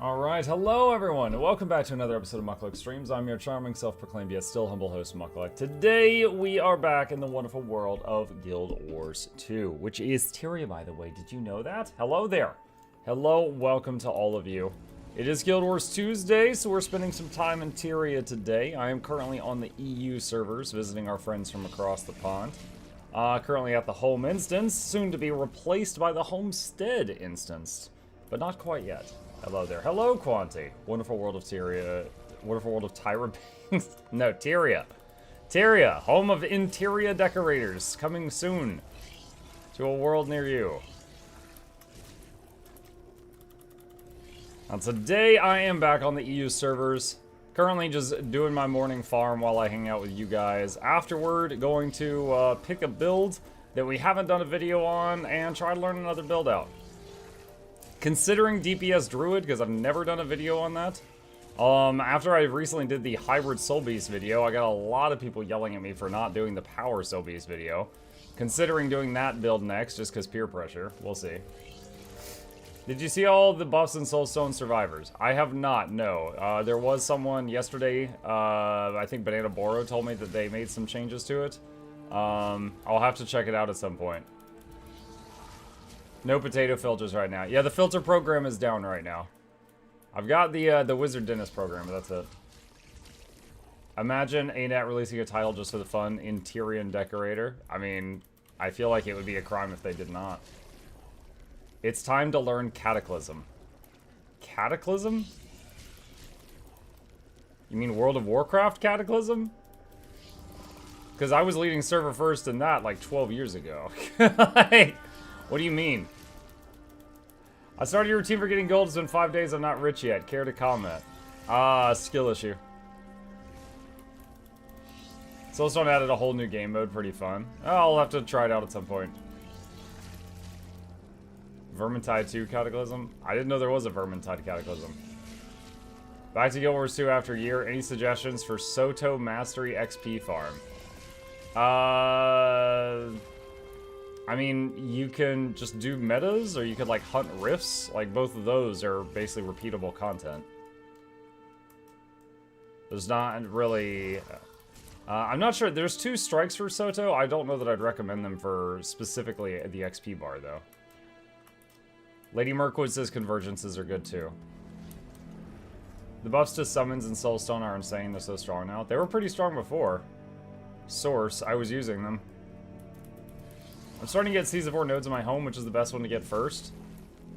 Alright, hello everyone, and welcome back to another episode of Mukluk Streams. I'm your charming, self-proclaimed, yet still humble host, Mukluk. Today, we are back in the wonderful world of Guild Wars 2, which is Tyria, by the way. Did you know that? Hello there. Hello, welcome to all of you. It is Guild Wars Tuesday, so we're spending some time in Tyria today. I am currently on the EU servers, visiting our friends from across the pond. Currently at the home instance, soon to be replaced by the homestead instance, but not quite yet. Hello there. Hello, Quanti. Wonderful world of Tyria. Wonderful world of Tyra. No, Tyria. Tyria, home of interior decorators, coming soon to a world near you. Now, today I am back on the EU servers. Currently just doing my morning farm while I hang out with you guys. Afterward, going to pick a build that we haven't done a video on and try to learn another build out. Considering DPS Druid, because I've never done a video on that. After I recently did the Hybrid Soul Beast video, I got a lot of people yelling at me for not doing the Power Soul Beast video. Considering doing that build next, just because peer pressure. We'll see. Did you see all the buffs in Soulstone Survivors? I have not, no. There was someone yesterday, I think Banana Boro told me that they made some changes to it. I'll have to check it out at some point. No potato filters right now. Yeah, the filter program is down right now. I've got the Wizard Dentist program, but that's it. Imagine ANET releasing a title just for the fun, Interior Decorator. I mean, I feel like it would be a crime if they did not. It's time to learn Cataclysm. Cataclysm? You mean World of Warcraft Cataclysm? Because I was leading server first in that like 12 years ago. Like, what do you mean? I started your routine for getting gold. It's been 5 days. I'm not rich yet. Care to comment? Skill issue. Soulstone added a whole new game mode. Pretty fun. I'll have to try it out at some point. Vermintide 2 Cataclysm? I didn't know there was a Vermintide Cataclysm. Back to Guild Wars 2 after a year. Any suggestions for Soto Mastery XP farm? I mean, you can just do metas, or you could, like, hunt rifts. Like, both of those are basically repeatable content. There's not really... I'm not sure. There's 2 strikes for Soto. I don't know that I'd recommend them for specifically the XP bar, though. Lady Mirkwood says convergences are good, too. The buffs to summons and Soulstone are insane. They're so strong now. They were pretty strong before. Source, I was using them. I'm starting to get Seas of War nodes in my home, which is the best one to get first.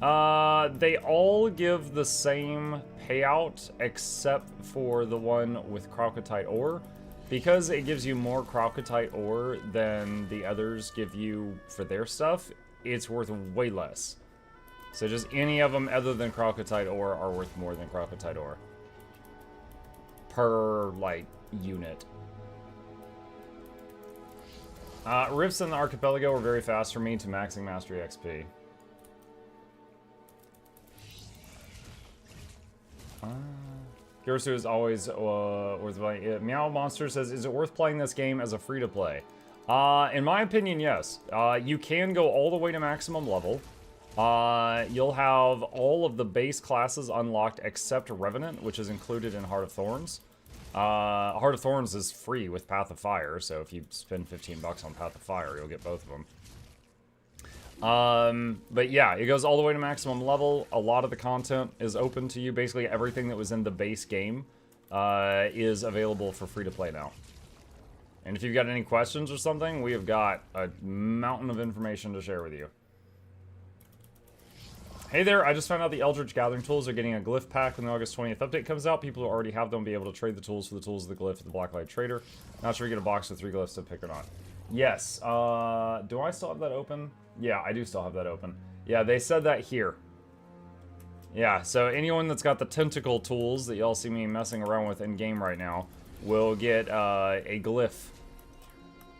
They all give the same payout, except for the one with Crocotite ore. Because it gives you more Crocotite ore than the others give you for their stuff, it's worth way less. So just any of them other than Crocotite ore are worth more than Crocotite ore. Per, like, unit. Rifts in the Archipelago were very fast for me to maxing Mastery XP. Kirisu is always worth playing. Meow Monster says, is it worth playing this game as a free-to-play? In my opinion, yes. You can go all the way to maximum level. You'll have all of the base classes unlocked except Revenant, which is included in Heart of Thorns. Heart of Thorns is free with Path of Fire, so if you spend 15 bucks on Path of Fire, you'll get both of them. But yeah, it goes all the way to maximum level. A lot of the content is open to you. Basically, everything that was in the base game is available for free-to-play now. And if you've got any questions or something, we have got a mountain of information to share with you. Hey there, I just found out the Eldritch Gathering tools are getting a glyph pack when the August 20th update comes out. People who already have them will be able to trade the tools for the tools of the glyph at the Blacklight Trader. Not sure you get a box with 3 glyphs to pick or not. Yes, do I still have that open? Yeah, I do still have that open. Yeah, they said that here. Yeah, so anyone that's got the tentacle tools that y'all see me messing around with in-game right now will get a glyph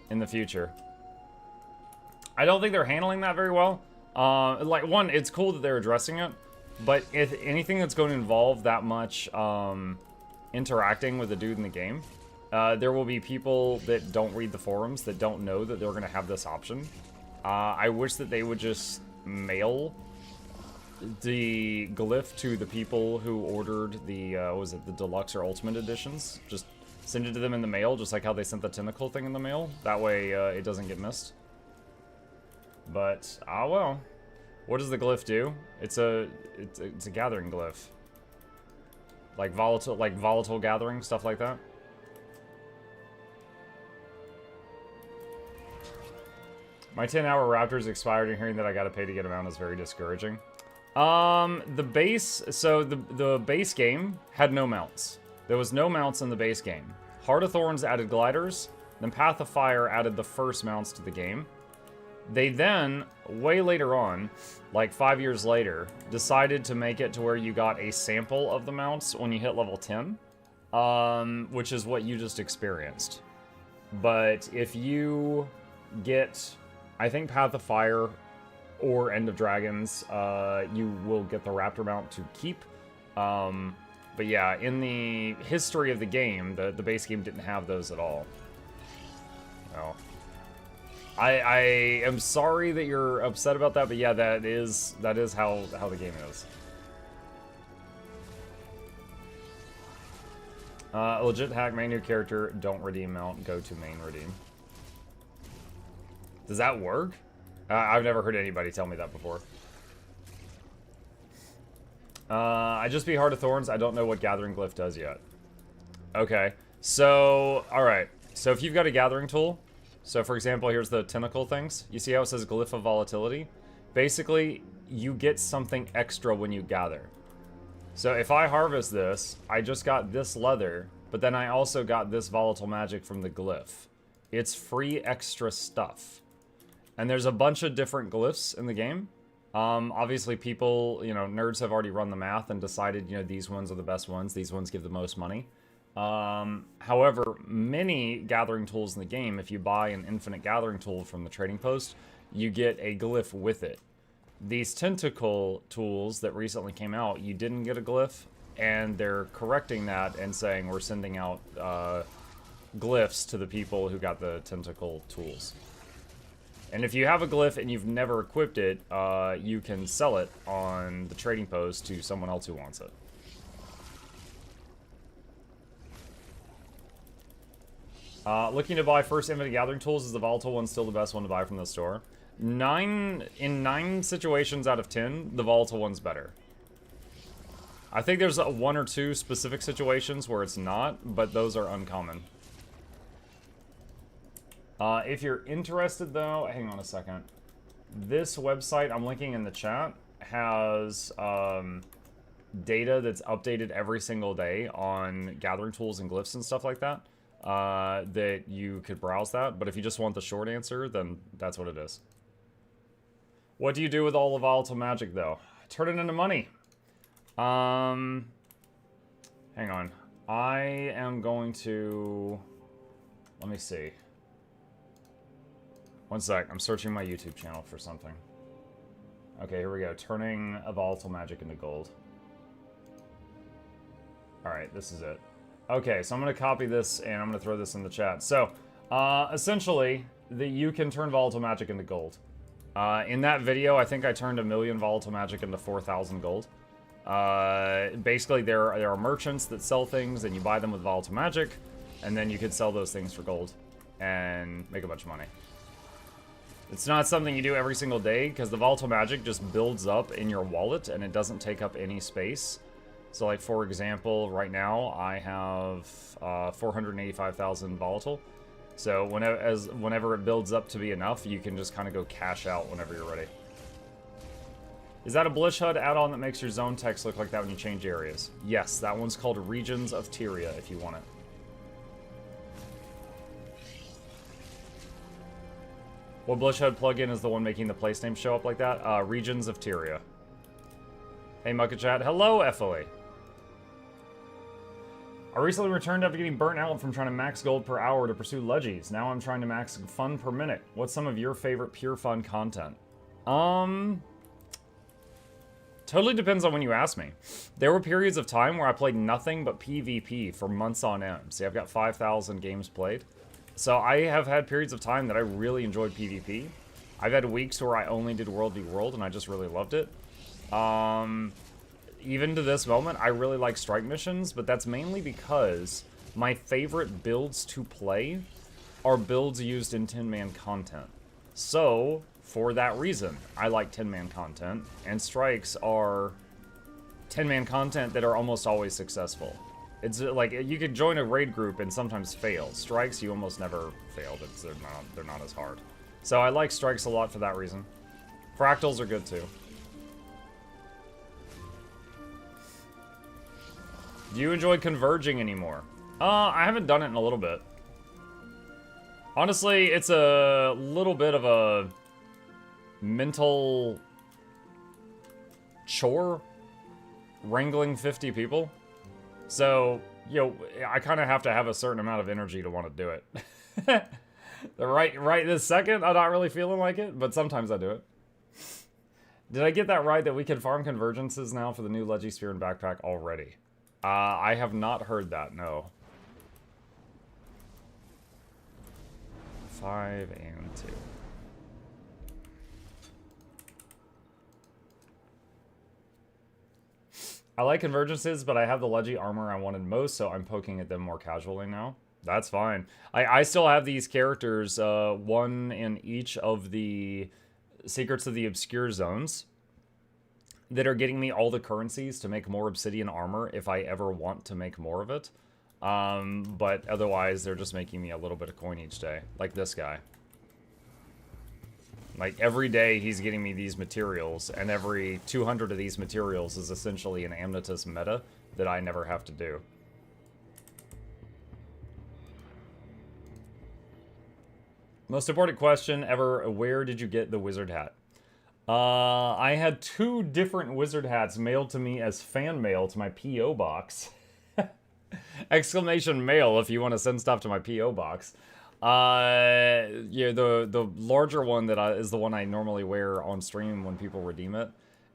in the future. I don't think they're handling that very well. Like, one, it's cool that they're addressing it, but if anything that's going to involve that much interacting with the dude in the game, there will be people that don't read the forums that don't know that they're going to have this option. I wish that they would just mail the glyph to the people who ordered the, was it the deluxe or ultimate editions. Just send it to them in the mail, just like how they sent the tentacle thing in the mail. That way, it doesn't get missed. But, well. What does the glyph do? It's a gathering glyph. Like volatile gathering, stuff like that. My 10-hour Raptors expired, and hearing that I gotta pay to get them out is very discouraging. The base game had no mounts. There was no mounts in the base game. Heart of Thorns added gliders, then Path of Fire added the first mounts to the game. They then, way later on, like 5 years later, decided to make it to where you got a sample of the mounts when you hit level 10, which is what you just experienced. But if you get, I think, Path of Fire or End of Dragons, you will get the Raptor mount to keep. But yeah, in the history of the game, the base game didn't have those at all. Oh. I am sorry that you're upset about that, but yeah, that is how the game is. Legit hack, main new character, don't redeem mount, go to main redeem. Does that work? I've never heard anybody tell me that before. I just beat Heart of Thorns, I don't know what Gathering Glyph does yet. Okay, so, alright. So if you've got a gathering tool, so for example, here's the tentacle things. You see how it says Glyph of Volatility? Basically, you get something extra when you gather. So if I harvest this, I just got this leather, but then I also got this volatile magic from the glyph. It's free extra stuff. And there's a bunch of different glyphs in the game. Obviously people, you know, nerds have already run the math and decided, you know, these ones are the best ones. These ones give the most money. However, many gathering tools in the game, if you buy an infinite gathering tool from the trading post, you get a glyph with it. These tentacle tools that recently came out, you didn't get a glyph, and they're correcting that and saying we're sending out glyphs to the people who got the tentacle tools. And if you have a glyph and you've never equipped it, you can sell it on the trading post to someone else who wants it. Looking to buy first infinite gathering tools, is the volatile one still the best one to buy from the store? In 9 situations out of 10, the volatile one's better. I think there's 1 or 2 specific situations where it's not, but those are uncommon. If you're interested though, hang on a second. This website I'm linking in the chat has data that's updated every single day on gathering tools and glyphs and stuff like that. That you could browse that, but if you just want the short answer, then that's what it is. What do you do with all the volatile magic, though? Turn it into money. Hang on. I am going to... Let me see. One sec. I'm searching my YouTube channel for something. Okay, here we go. Turning a volatile magic into gold. Alright, this is it. Okay, so I'm going to copy this, and I'm going to throw this in the chat. So, essentially, you can turn volatile magic into gold. In that video, I think I turned 1 million volatile magic into 4,000 gold. Basically, there are merchants that sell things, and you buy them with volatile magic, and then you could sell those things for gold and make a bunch of money. It's not something you do every single day, because the volatile magic just builds up in your wallet, and it doesn't take up any space. So, like, for example, right now, I have 485,000 volatile. So, whenever it builds up to be enough, you can just kind of go cash out whenever you're ready. Is that a Blish HUD add-on that makes your zone text look like that when you change areas? Yes, that one's called Regions of Tyria, if you want it. What Blish HUD plugin is the one making the place name show up like that? Regions of Tyria. Hey, MuklukChat. Hello, FLA. I recently returned after getting burnt out from trying to max gold per hour to pursue Leggies. Now I'm trying to max fun per minute. What's some of your favorite pure fun content? Totally depends on when you ask me. There were periods of time where I played nothing but PvP for months on end. See, I've got 5,000 games played. So I have had periods of time that I really enjoyed PvP. I've had weeks where I only did World v World and I just really loved it. Even to this moment, I really like strike missions, but that's mainly because my favorite builds to play are builds used in 10-man content. So, for that reason, I like 10-man content, and strikes are 10-man content that are almost always successful. It's like, you could join a raid group and sometimes fail. Strikes, you almost never fail. They're not as hard. So I like strikes a lot for that reason. Fractals are good too. Do you enjoy converging anymore? I haven't done it in a little bit. Honestly, it's a little bit of a mental chore wrangling 50 people. So, I kind of have to have a certain amount of energy to want to do it. right this second, I'm not really feeling like it, but sometimes I do it. Did I get that right that we can farm convergences now for the new Legisphere and backpack already? I have not heard that, no. 5 and 2. I like convergences, but I have the Legi armor I wanted most, so I'm poking at them more casually now. That's fine. I still have these characters, one in each of the Secrets of the Obscure zones, that are getting me all the currencies to make more obsidian armor if I ever want to make more of it. But otherwise, they're just making me a little bit of coin each day, like this guy. Like, every day he's getting me these materials, and every 200 of these materials is essentially an Amnetus meta that I never have to do. Most important question ever, where did you get the wizard hat? I had 2 different wizard hats mailed to me as fan mail to my P.O. box. Exclamation mail if you want to send stuff to my P.O. box. Yeah, the larger one that is the one I normally wear on stream when people redeem it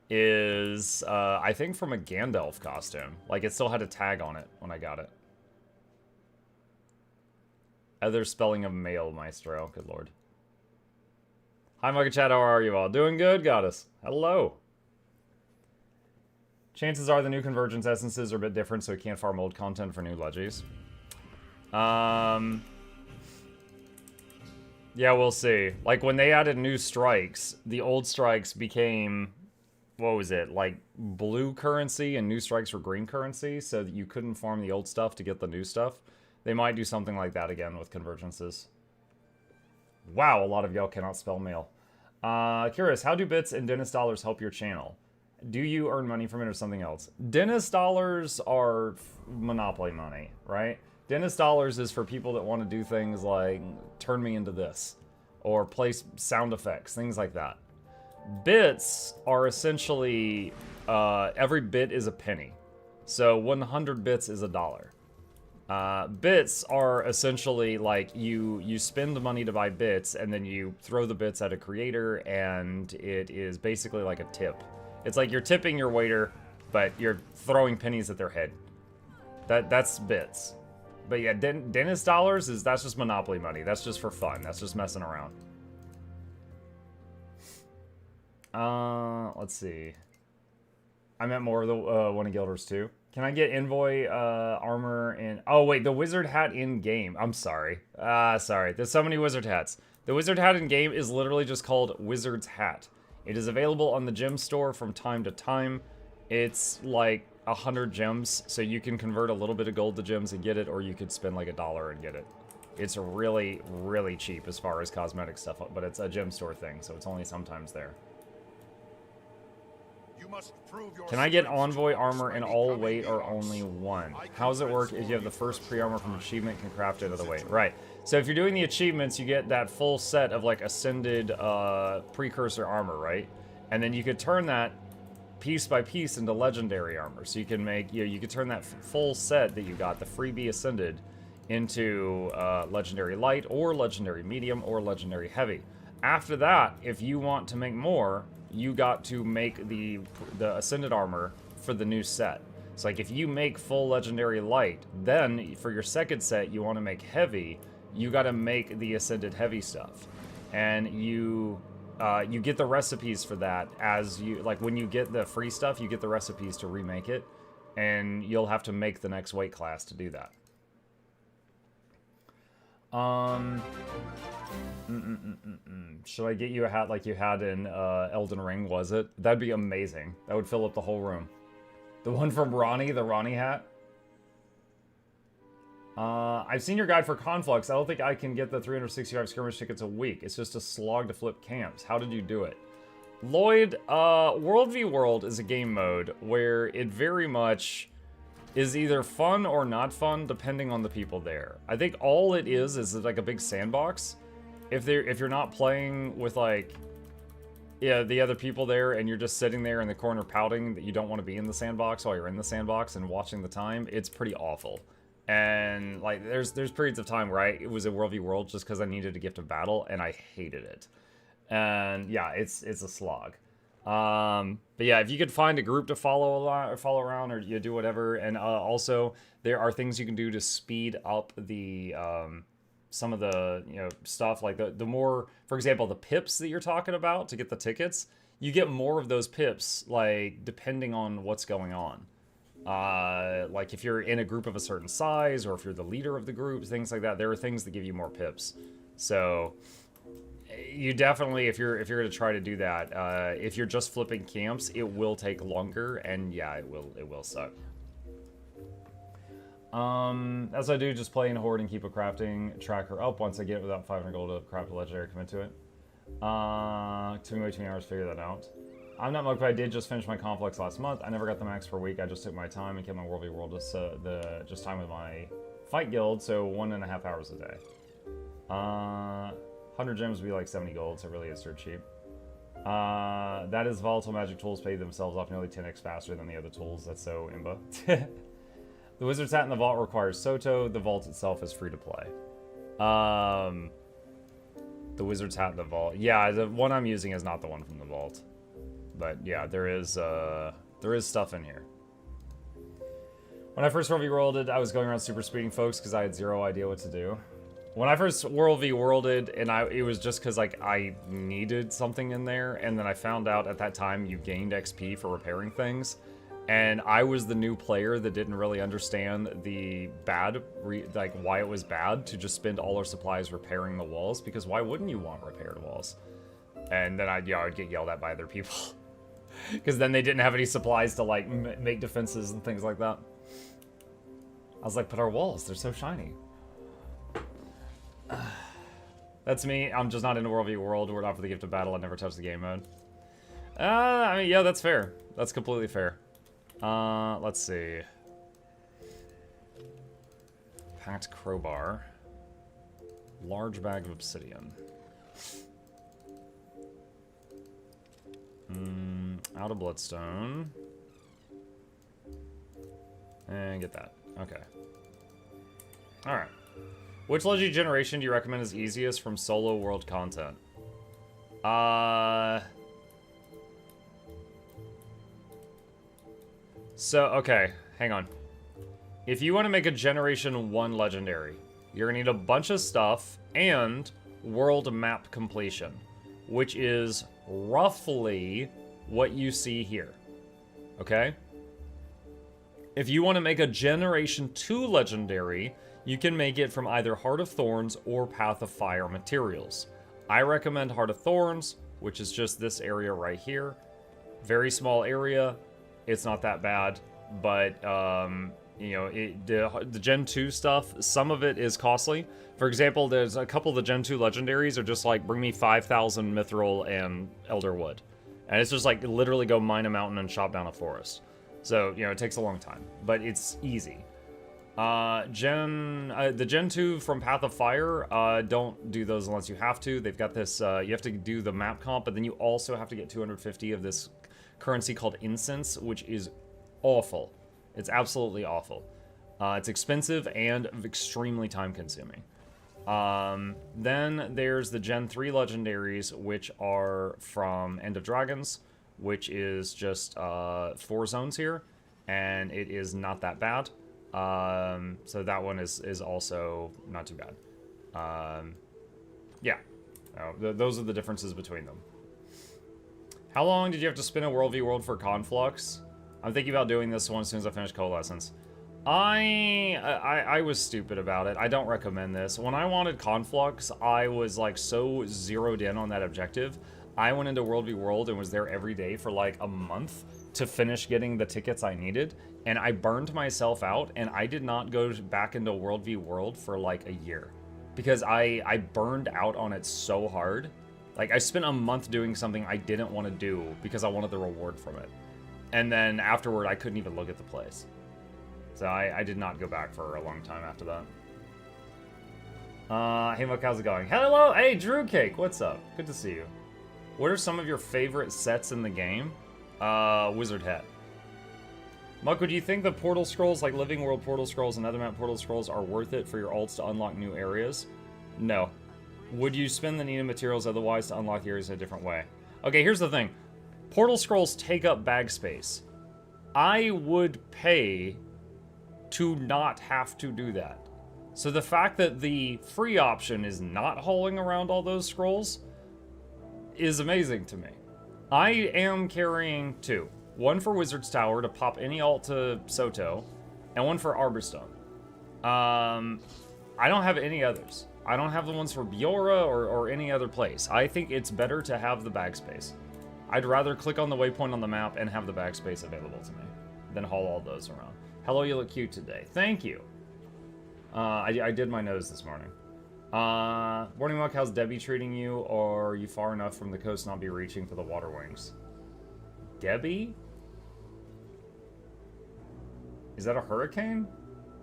is, I think from a Gandalf costume. Like, it still had a tag on it when I got it. Other spelling of mail, Maestro. Good lord. Hi, Mugga Chat, how are you all? Doing good, Goddess. Hello. Chances are the new Convergence essences are a bit different, so we can't farm old content for new Legis. Yeah, we'll see. Like, when they added new strikes, the old strikes became, what was it, like blue currency, and new strikes were green currency, so that you couldn't farm the old stuff to get the new stuff. They might do something like that again with Convergences. Wow, a lot of y'all cannot spell mail. Curious, how do bits and dentist dollars help your channel? Do you earn money from it or something else? Dentist dollars are Monopoly money, right? Dentist dollars is for people that want to do things like turn me into this, or place sound effects, things like that. Bits are essentially, every bit is a penny. So 100 bits is $1. Bits are essentially like you spend the money to buy bits, and then you throw the bits at a creator, and it is basically like a tip. It's like you're tipping your waiter, but you're throwing pennies at their head. That's bits. But yeah, dentist dollars that's just Monopoly money. That's just for fun. That's just messing around. Let's see. I meant more of the one of Gilders too. Can I get Envoy armor in... Oh, wait, the wizard hat in-game. I'm sorry. Sorry. There's so many wizard hats. The wizard hat in-game is literally just called Wizard's Hat. It is available on the gem store from time to time. It's like 100 gems, so you can convert a little bit of gold to gems and get it, or you could spend like $1 and get it. It's really, really cheap as far as cosmetic stuff, but it's a gem store thing, so it's only sometimes there. Can I get Envoy armor in all weight or only one? How does it work if you have the first pre-armor from achievement, can craft it another weight? Right. So if you're doing the achievements, you get that full set of like ascended precursor armor, right? And then you could turn that piece by piece into legendary armor. So you can make, you could turn that full set that you got, the freebie ascended, into legendary light or legendary medium or legendary heavy. After that, if you want to make more, you got to make the ascended armor for the new set. So like if you make full legendary light, then for your second set you want to make heavy, you got to make the ascended heavy stuff. And you you get the recipes for that as you, like, when you get the free stuff, you get the recipes to remake it, and you'll have to make the next weight class to do that. Should I get you a hat like you had in Elden Ring, was it? That'd be amazing. That would fill up the whole room. The one from Ronnie, the Ronnie hat. I've seen your guide for Conflux. I don't think I can get the 365 skirmish tickets a week. It's just a slog to flip camps. How did you do it? Lloyd, World v World is a game mode where it very much is either fun or not fun depending on the people there. I think all it is like a big sandbox. If you're not playing with, like, yeah, the other people there, and you're just sitting there in the corner pouting that you don't want to be in the sandbox while you're in the sandbox and watching the time, it's pretty awful. And, like, there's periods of time where it was a World v World just because I needed a gift of battle, and I hated it. And yeah, it's a slog. But yeah, if you could find a group to follow around, or you do whatever, and also there are things you can do to speed up the some of the stuff, like the more, for example, the pips that you're talking about to get the tickets, you get more of those pips, like, depending on what's going on. Like if you're in a group of a certain size, or if you're the leader of the group, things like that, there are things that give you more pips. So you definitely, if you're going to try to do that, if you're just flipping camps, it will take longer, and yeah, it will suck. As I do, just play in Horde and keep a crafting tracker up. Once I get it without 500 gold to craft a legendary, commit to it. Took me way too many hours to figure that out. I'm not much, but I did just finish my complex last month. I never got the max per week. I just took my time and kept my World v World just time with my fight guild, so 1.5 hours a day. 100 gems would be like 70 gold, so it really is dirt cheap. That is volatile magic tools pay themselves off nearly 10x faster than the other tools. That's so imba. The wizard's hat in the vault requires Soto. The vault itself is free to play. The wizard's hat in the vault. Yeah, the one I'm using is not the one from the vault. But yeah, there is stuff in here. When I first World v Worlded, I was going around super speeding folks because I had zero idea what to do. When I first World v Worlded, and it was just because, like, I needed something in there, and then I found out at that time you gained XP for repairing things, and I was the new player that didn't really understand the like why it was bad to just spend all our supplies repairing the walls, because why wouldn't you want repaired walls? And then I'd get yelled at by other people. Because then they didn't have any supplies to, like, make defenses and things like that. I was like, but our walls, they're so shiny. That's me. I'm just not into World v World. We're not for the gift of battle. I never touched the game mode. I mean, yeah, that's fair. That's completely fair. Let's see. Packed crowbar. Large bag of obsidian. Out of bloodstone. And get that. Okay. Alright. Which legendary generation do you recommend is easiest from solo world content? So, okay. Hang on. If you want to make a Generation 1 legendary, you're going to need a bunch of stuff and world map completion, which is roughly what you see here. Okay? If you want to make a Generation 2 legendary, you can make it from either Heart of Thorns or Path of Fire materials. I recommend Heart of Thorns, which is just this area right here. Very small area. It's not that bad, but you know, the Gen 2 stuff, some of it is costly. For example, there's a couple of the Gen 2 legendaries are just like, bring me 5,000 mithril and elder wood. And it's just like, literally go mine a mountain and chop down a forest. So, you know, it takes a long time, but it's easy. The Gen 2 from Path of Fire, don't do those unless you have to. They've got this, you have to do the map comp, but then you also have to get 250 of this currency called Incense, which is awful. It's absolutely awful. It's expensive and extremely time-consuming. Then there's the Gen 3 legendaries, which are from End of Dragons, which is just 4 zones here, and it is not that bad. So that one is also not too bad. Yeah, those are the differences between them. How long did you have to spin a World v World for Conflux? I'm thinking about doing this one as soon as I finish Coalescence. I was stupid about it. I don't recommend this. When I wanted Conflux, I was like so zeroed in on that objective. I went into World v World and was there every day for like a month to finish getting the tickets I needed. And I burned myself out, and I did not go back into World v World for like a year. Because I burned out on it so hard. Like, I spent a month doing something I didn't want to do because I wanted the reward from it. And then afterward, I couldn't even look at the place. So I did not go back for a long time after that. Hey, Muck, how's it going? Hello! Hey, Drew Cake, what's up? Good to see you. What are some of your favorite sets in the game? Wizard Hat. Muck, would you think the portal scrolls, like Living World portal scrolls and other map portal scrolls, are worth it for your ults to unlock new areas? No. Would you spend the needed materials otherwise to unlock the areas in a different way? Okay, here's the thing. Portal scrolls take up bag space. I would pay to not have to do that. So the fact that the free option is not hauling around all those scrolls is amazing to me. I am carrying two. One for Wizard's Tower to pop any ult to Soto, and one for Arborstone. I don't have any others. I don't have the ones for Biora or any other place. I think it's better to have the bag space. I'd rather click on the waypoint on the map and have the bag space available to me than haul all those around. Hello, you look cute today. Thank you. I did my nose this morning. Morning Muck, how's Debbie treating you? Or are you far enough from the coast not be reaching for the water wings? Debbie? Is that a hurricane?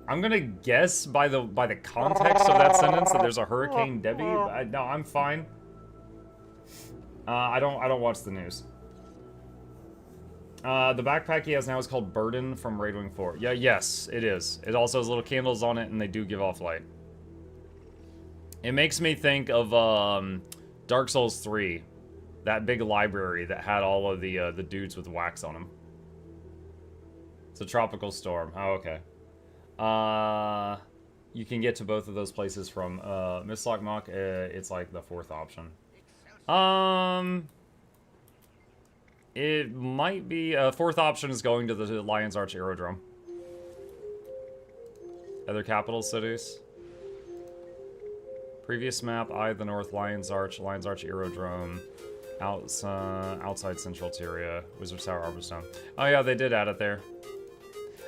I'm gonna guess by the context of that sentence that there's a Hurricane Debbie. No, I'm fine. I don't watch the news. The backpack he has now is called Burden from Raidwing 4. Yeah, yes, it is. It also has little candles on it, and they do give off light. It makes me think of Dark Souls 3, that big library that had all of the dudes with wax on them. It's a tropical storm. Oh, okay. You can get to both of those places from Mistlock Muck. It's like the fourth option. It might be fourth option is going to the Lion's Arch Aerodrome. Other capital cities. Previous map: Eye of the North, Lion's Arch Aerodrome, outside Central Tyria, Wizard's Tower, Arborstone. Oh yeah, they did add it there.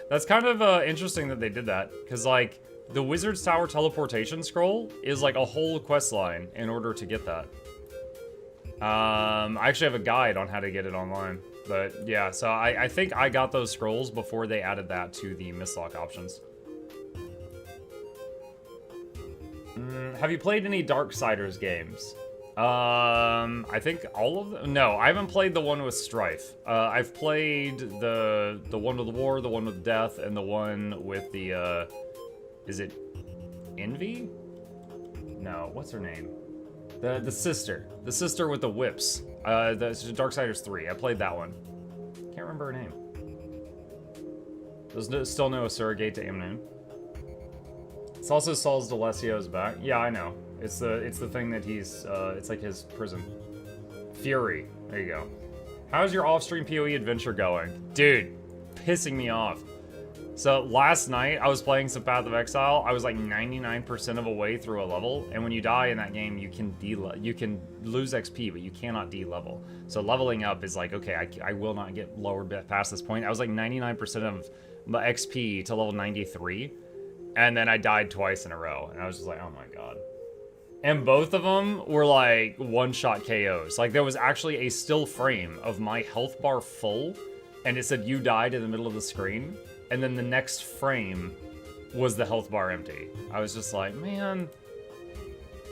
That's kind of interesting that they did that, because like the Wizard's Tower teleportation scroll is like a whole quest line in order to get that. I actually have a guide on how to get it online, but yeah, so I think I got those scrolls before they added that to the Mistlock options. Have you played any Darksiders games? I think all of them. No, I haven't played the one with Strife. I've played the one with the War, the one with Death, and the one with the is it Envy? No, what's her name? The sister with the whips. The Darksiders 3. I played that one. Can't remember her name. There's still no surrogate to Amnoon. It's also Saul's D'Alessio's back. Yeah, I know. It's the thing that he's it's like his prison. Fury. There you go. How's your off-stream PoE adventure going? Dude, pissing me off. So last night I was playing some Path of Exile. I was like 99% of a way through a level, and when you die in that game, you can lose XP, but you cannot de-level. So leveling up is like, okay, I will not get lower past this point. I was like 99% of my XP to level 93, and then I died twice in a row, and I was just like, oh my god. And both of them were like one-shot KOs. Like there was actually a still frame of my health bar full, and it said you died in the middle of the screen. And then the next frame was the health bar empty. I was just like, man.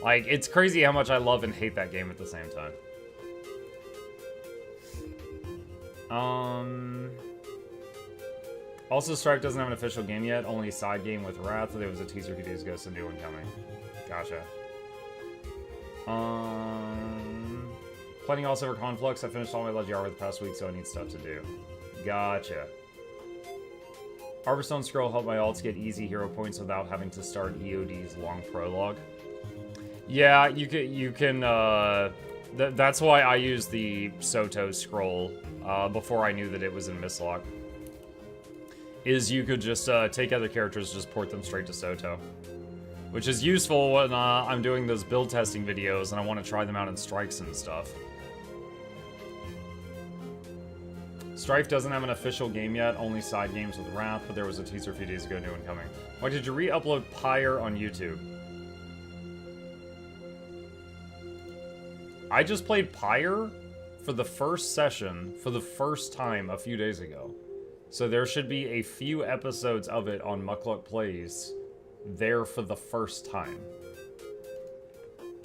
Like, it's crazy how much I love and hate that game at the same time. Also, Stripe doesn't have an official game yet. Only a side game with Wrath. There was a teaser 2 days ago, so new one coming. Gotcha. Playing also for Conflux. I finished all my Legiar the past week, so I need stuff to do. Gotcha. Arborstone Scroll helped my alts get easy hero points without having to start EOD's long prologue. Yeah, you can That's why I used the Soto scroll before I knew that it was in Mistlock. Is you could just take other characters, just port them straight to Soto. Which is useful when I'm doing those build testing videos and I want to try them out in strikes and stuff. Strife doesn't have an official game yet, only side games with Wrath, but there was a teaser a few days ago, new one coming. Why did you re-upload Pyre on YouTube? I just played Pyre for the first session for the first time a few days ago. So there should be a few episodes of it on Mukluk Plays there for the first time.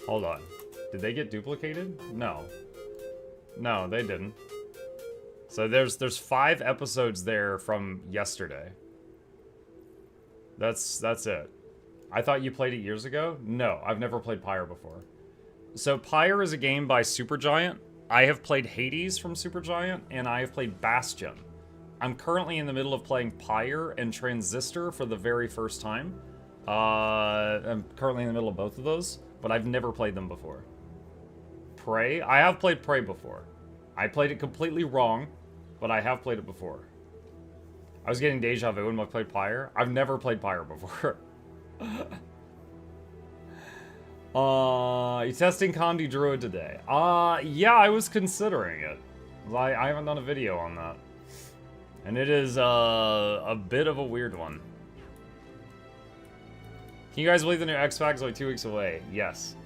Hold on. Did they get duplicated? No. No, they didn't. So there's 5 episodes there from yesterday. That's it. I thought you played it years ago? No, I've never played Pyre before. So Pyre is a game by Supergiant. I have played Hades from Supergiant, and I have played Bastion. I'm currently in the middle of playing Pyre and Transistor for the very first time. I'm currently in the middle of both of those, but I've never played them before. Prey? I have played Prey before. I played it completely wrong, but I have played it before. I was getting deja vu when I played Pyre. I've never played Pyre before. You testing Condi Druid today? Yeah, I was considering it. I haven't done a video on that. And it is a bit of a weird one. Can you guys believe the new X-Pack is only 2 weeks away? Yes.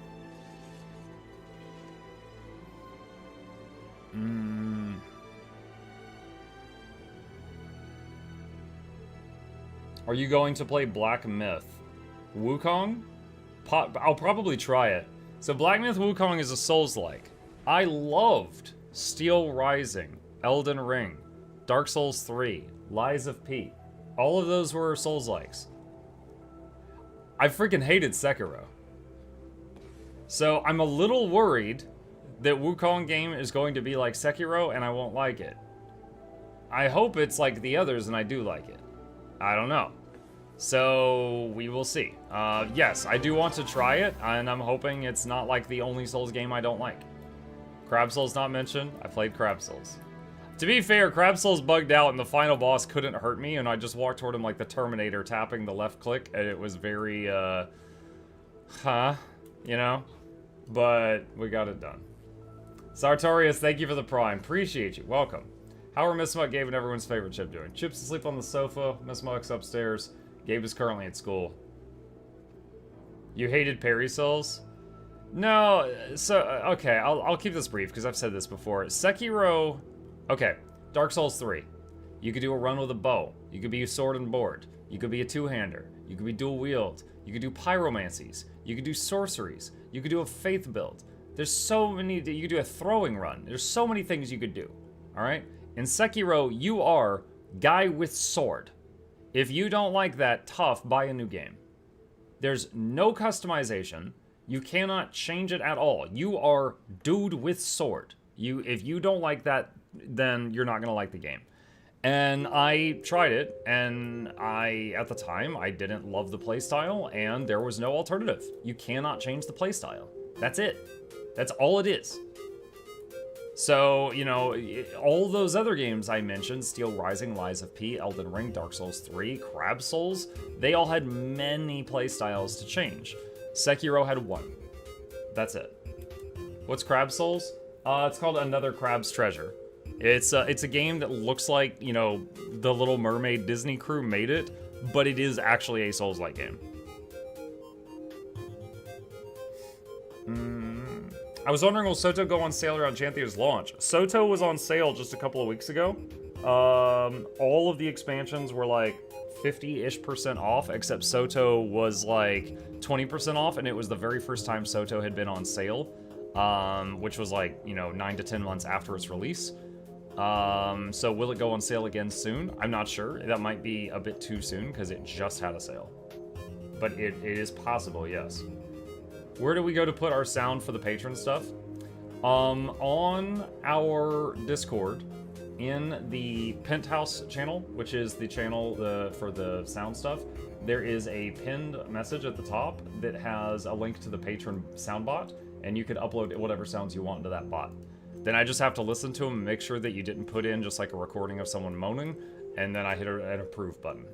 Are you going to play Black Myth? Wukong? I'll probably try it. So Black Myth Wukong is a Souls-like. I loved Steel Rising, Elden Ring, Dark Souls 3, Lies of P. All of those were Souls-likes. I freaking hated Sekiro. So I'm a little worried that Wukong game is going to be like Sekiro and I won't like it. I hope it's like the others and I do like it. I don't know. So we will see. Yes, I do want to try it, and I'm hoping it's not like the only Souls game I don't like. Crab Souls not mentioned. I played Crab Souls. To be fair, Crab Souls bugged out and the final boss couldn't hurt me, and I just walked toward him like the Terminator, tapping the left click, and it was very, you know? But we got it done. Sartorius, thank you for the prime. Appreciate you. Welcome. How are Miss Muck, Gabe, and everyone's favorite Chip doing? Chip's asleep on the sofa. Miss Muck's upstairs. Gabe is currently at school. You hated Parry Souls? No, so, okay, I'll keep this brief, because I've said this before. Sekiro, okay, Dark Souls 3. You could do a run with a bow. You could be a sword and board. You could be a two-hander. You could be dual wield. You could do pyromancies. You could do sorceries. You could do a faith build. There's so many, you could do a throwing run. There's so many things you could do, alright? In Sekiro, you are guy with sword. If you don't like that, tough, buy a new game. There's no customization. You cannot change it at all. You are dude with sword. If you don't like that, then you're not gonna like the game. And I tried it, and at the time, I didn't love the playstyle, and there was no alternative. You cannot change the playstyle. That's it. That's all it is. So, you know, all those other games I mentioned, Steel Rising, Lies of P, Elden Ring, Dark Souls 3, Crab Souls, they all had many playstyles to change. Sekiro had one. That's it. What's Crab Souls? It's called Another Crab's Treasure. It's a game that looks like, you know, the Little Mermaid Disney crew made it, but it is actually a Souls-like game. I was wondering, will Soto go on sale around Chantheo's launch? Soto was on sale just a couple of weeks ago. All of the expansions were like 50-ish% off, except Soto was like 20% off, and it was the very first time Soto had been on sale, which was like, you know, 9 to 10 months after its release. So will it go on sale again soon? I'm not sure. That might be a bit too soon because it just had a sale. But it is possible, yes. Where do we go to put our sound for the patron stuff? On our Discord, in the Penthouse channel, which is the channel for the sound stuff, there is a pinned message at the top that has a link to the patron soundbot, and you could upload whatever sounds you want into that bot. Then I just have to listen to them and make sure that you didn't put in just like a recording of someone moaning, and then I hit an approve button.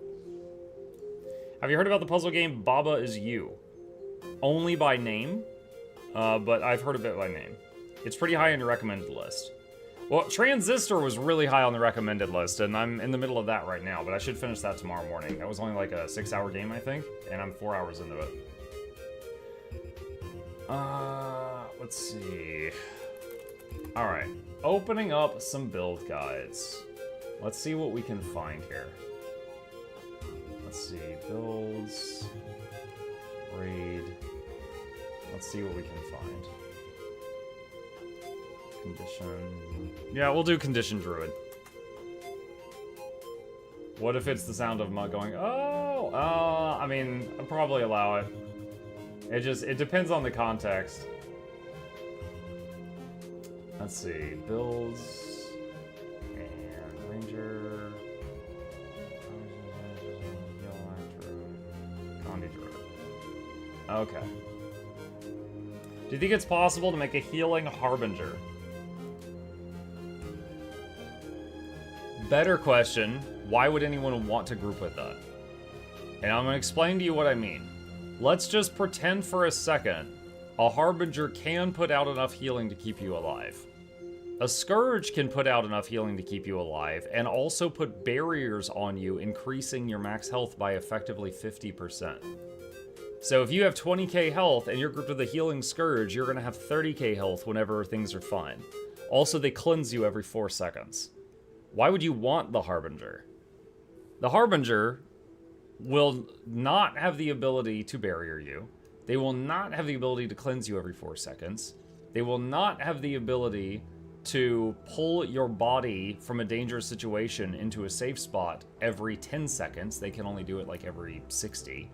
Have you heard about the puzzle game Baba Is You? Only by name, but I've heard of it by name. It's pretty high on your recommended list. Well, Transistor was really high on the recommended list, and I'm in the middle of that right now, but I should finish that tomorrow morning. That was only like a 6-hour game, I think, and I'm 4 hours into it. Let's see. Alright, opening up some build guides. Let's see what we can find here. Let's see, builds, raid. Let's see what we can find. Condition. Yeah, we'll do condition druid. What if it's the sound of mud going, oh, I mean, I'll probably allow it. It depends on the context. Let's see, builds, and ranger, Condi druid. Okay. Do you think it's possible to make a healing harbinger? Better question, why would anyone want to group with that? And I'm going to explain to you what I mean. Let's just pretend for a second a harbinger can put out enough healing to keep you alive. A scourge can put out enough healing to keep you alive, and also put barriers on you, increasing your max health by effectively 50%. So if you have 20k health and you're grouped with a healing scourge, you're going to have 30k health whenever things are fine. Also, they cleanse you every 4 seconds. Why would you want the harbinger? The harbinger will not have the ability to barrier you. They will not have the ability to cleanse you every 4 seconds. They will not have the ability to pull your body from a dangerous situation into a safe spot every 10 seconds. They can only do it like every 60.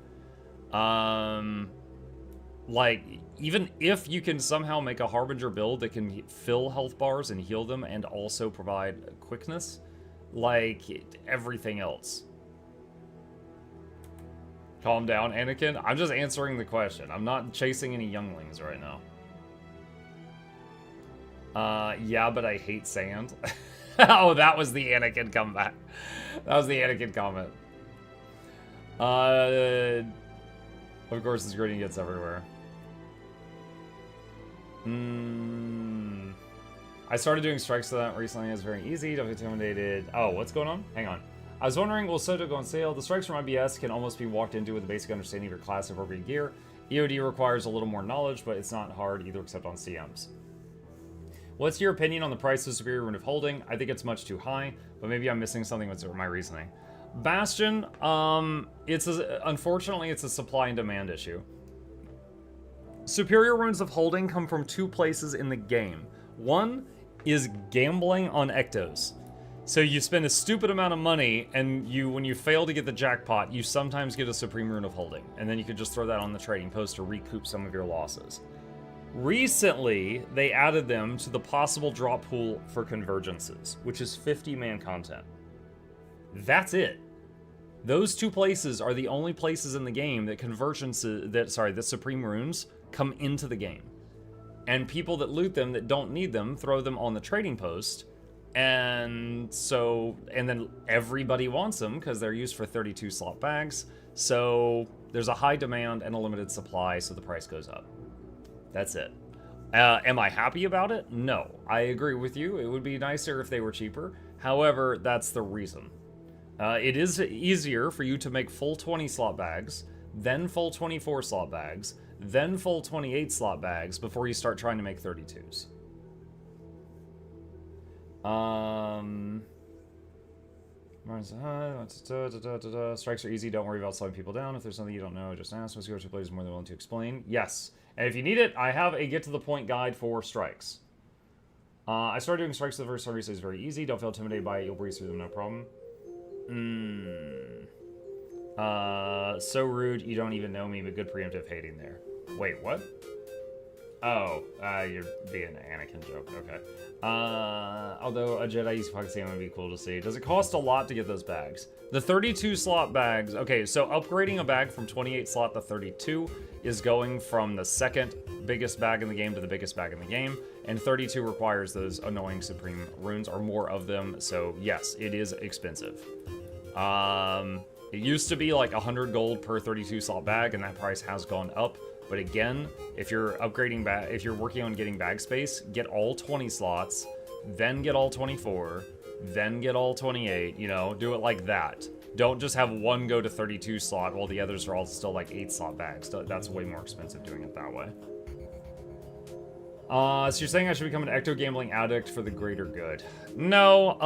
Like, even if you can somehow make a harbinger build that can fill health bars and heal them and also provide quickness, like everything else. Calm down, Anakin. I'm just answering the question. I'm not chasing any younglings right now. Yeah, but I hate sand. Oh, that was the Anakin comeback. That was the Anakin comment. Of course, the grading gets everywhere. I started doing strikes to that recently. It's very easy. Don't get intimidated. Oh, what's going on? Hang on. I was wondering, will Soto go on sale? The strikes from IBS can almost be walked into with a basic understanding of your class of appropriate gear. EOD requires a little more knowledge, but it's not hard either except on CMs. What's your opinion on the price of Superior Rune of Holding? I think it's much too high, but maybe I'm missing something with my reasoning. Bastion, unfortunately, it's a supply and demand issue. Superior Runes of Holding come from 2 places in the game. One is gambling on ectos. So you spend a stupid amount of money, and when you fail to get the jackpot, you sometimes get a Supreme Rune of Holding. And then you could just throw that on the trading post to recoup some of your losses. Recently, they added them to the possible drop pool for convergences, which is 50-man content. That's it. Those 2 places are the only places in the game that that Supreme Runes come into the game. And people that loot them that don't need them throw them on the trading post. And then everybody wants them because they're used for 32 slot bags. So there's a high demand and a limited supply, so the price goes up. That's it. Am I happy about it? No. I agree with you. It would be nicer if they were cheaper. However, that's the reason. It is easier for you to make full 20 slot bags, then full 24 slot bags, then full 28 slot bags before you start trying to make 32s. Strikes are easy. Don't worry about slowing people down. If there's something you don't know, just ask. Most go-to players are more than willing to explain. Yes. And if you need it, I have a get-to-the-point guide for strikes. I started doing strikes for the first time recently. It's very easy. Don't feel intimidated by it. You'll breeze through them, no problem. So rude. You don't even know me, but good preemptive hating there. Wait, what? Oh, you're being an Anakin joke. Okay. Although a Jedi used to would be cool to see. Does it cost a lot to get those bags? The 32 slot bags. Okay, so upgrading a bag from 28 slot to 32 is going from the second biggest bag in the game to the biggest bag in the game. And 32 requires those annoying Supreme runes or more of them. So yes, it is expensive. It used to be like 100 gold per 32 slot bag, and that price has gone up. But again, if you're upgrading if you're working on getting bag space, get all 20 slots, then get all 24, then get all 28, you know, do it like that. Don't just have one go to 32 slot while the others are all still like 8 slot bags. That's way more expensive doing it that way. So you're saying I should become an ecto gambling addict for the greater good? No,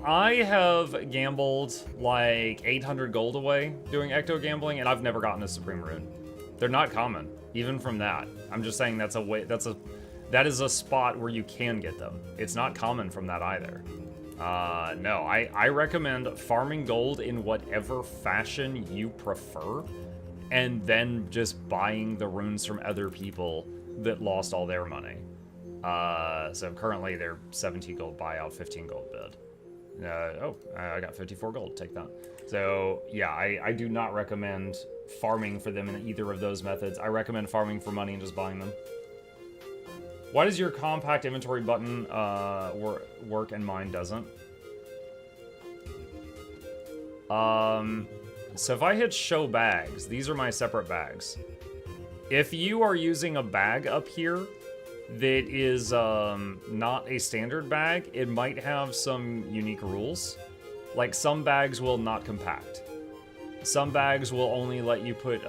I have gambled like 800 gold away doing ecto gambling, and I've never gotten a Supreme Rune. They're not common, even from that. I'm just saying that is a spot where you can get them. It's not common from that either. No, I recommend farming gold in whatever fashion you prefer, and then just buying the runes from other people that lost all their money. So currently they're 17 gold buyout, 15 gold bid. I got 54 gold, take that. So yeah, I do not recommend farming for them in either of those methods. I recommend farming for money and just buying them. Why does your compact inventory button work and mine doesn't? So if I hit show bags, these are my separate bags. If you are using a bag up here that is not a standard bag, it might have some unique rules. Like some bags will not compact. Some bags will only let you put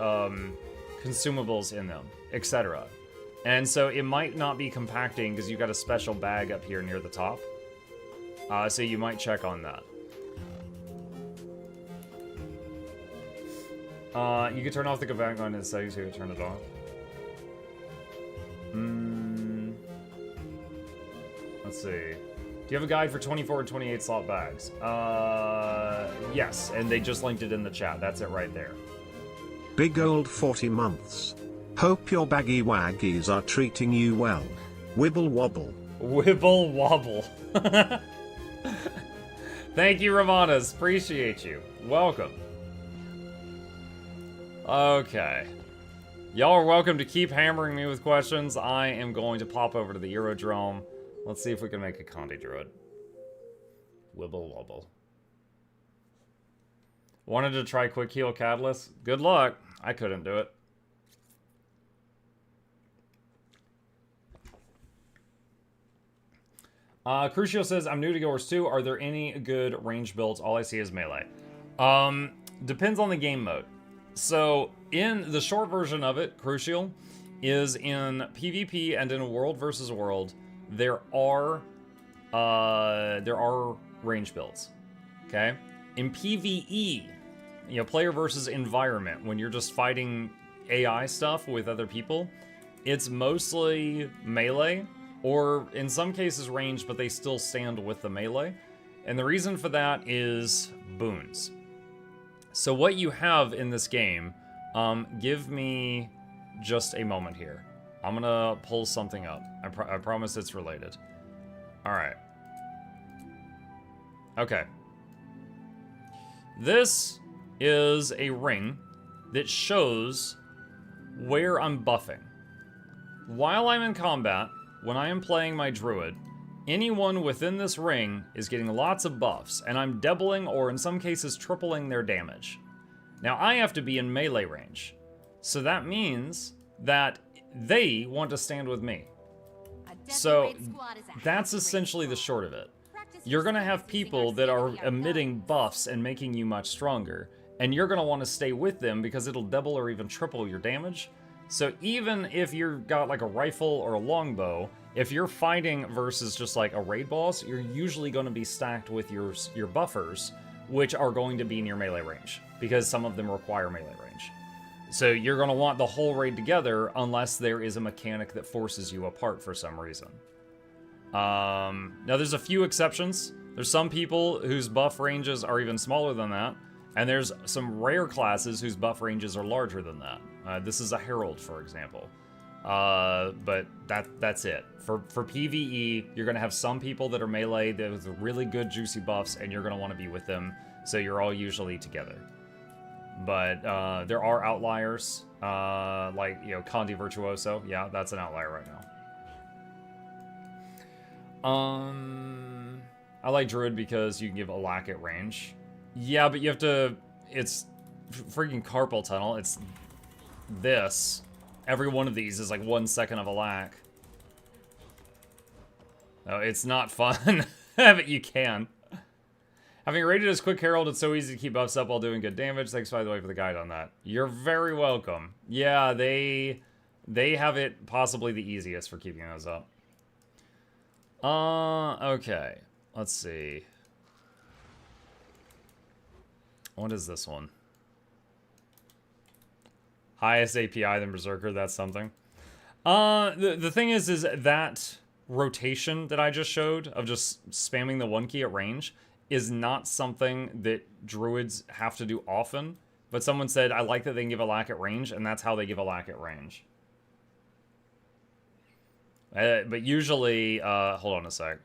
consumables in them, etc. And so it might not be compacting because you've got a special bag up here near the top. So you might check on that. You can turn off the compact on its settings, so you can turn it off. Let's see. Do you have a guide for 24 and 28 slot bags? Yes, and they just linked it in the chat. That's it right there. Big old 40 months. Hope your baggy waggies are treating you well. Wibble wobble. Wibble wobble. Thank you, Romanas. Appreciate you. Welcome. Okay. Y'all are welcome to keep hammering me with questions. I am going to pop over to the Aerodrome. Let's see if we can make a Condi Druid. Wibble wobble. Wanted to try Quick Heal Catalyst? Good luck. I couldn't do it. Crucio says, I'm new to Guild Wars 2. Are there any good range builds? All I see is melee. Depends on the game mode. So, in the short version of it, Crucial, is in PvP and in World versus World, there are range builds. Okay? In PvE, you know, player versus environment, when you're just fighting AI stuff with other people, it's mostly melee, or in some cases range, but they still stand with the melee. And the reason for that is boons. So what you have in this game, give me just a moment here. I'm gonna pull something up. I promise it's related. All right. Okay. This is a ring that shows where I'm buffing. While I'm in combat, when I am playing my Druid, anyone within this ring is getting lots of buffs, and I'm doubling or in some cases tripling their damage. Now I have to be in melee range, so that means that they want to stand with me. So that's essentially the short of it. You're gonna have people that are emitting buffs and making you much stronger, and you're gonna want to stay with them because it'll double or even triple your damage. So even if you've got like a rifle or a longbow, if you're fighting versus just like a raid boss, you're usually going to be stacked with your buffers, which are going to be in your melee range, because some of them require melee range. So you're going to want the whole raid together unless there is a mechanic that forces you apart for some reason. Now there's a few exceptions. There's some people whose buff ranges are even smaller than that, and there's some rare classes whose buff ranges are larger than that. This is a Herald, for example. But that's it. For PvE, you're going to have some people that are melee that have really good juicy buffs, and you're going to want to be with them, so you're all usually together. But there are outliers, like, you know, Condi Virtuoso. Yeah, that's an outlier right now. I like Druid because you can give a lack at range. Yeah, but you have to... It's freaking carpal tunnel. It's this. Every one of these is like 1 second of a lack. No, it's not fun, but you can. Having rated as Quick Herald, it's so easy to keep buffs up while doing good damage. Thanks, by the way, for the guide on that. You're very welcome. Yeah, they have it possibly the easiest for keeping those up. Okay. Let's see. What is this one? Highest API than Berserker, that's something. The thing is that rotation that I just showed of just spamming the 1 key at range is not something that Druids have to do often. But someone said, I like that they can give a lack at range, and that's how they give a lack at range. But usually, hold on a sec.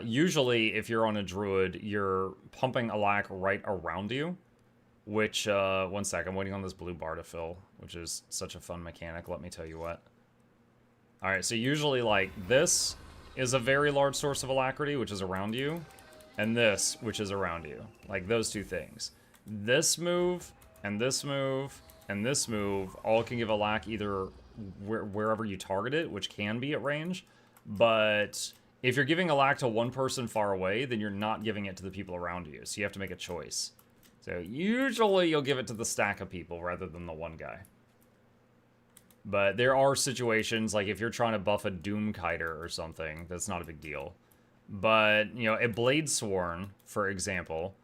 Usually, if you're on a Druid, you're pumping a lack right around you. Which, 1 sec, I'm waiting on this blue bar to fill, which is such a fun mechanic, let me tell you what. Alright, so usually, like, this is a very large source of alacrity, which is around you, and this, which is around you. Like, those two things. This move, and this move, and this move, all can give a lack either wherever you target it, which can be at range, but if you're giving a lack to one person far away, then you're not giving it to the people around you, so you have to make a choice. So usually you'll give it to the stack of people rather than the one guy. But there are situations, like if you're trying to buff a Doomkiter or something, that's not a big deal. But, you know, a Bladesworn, for example,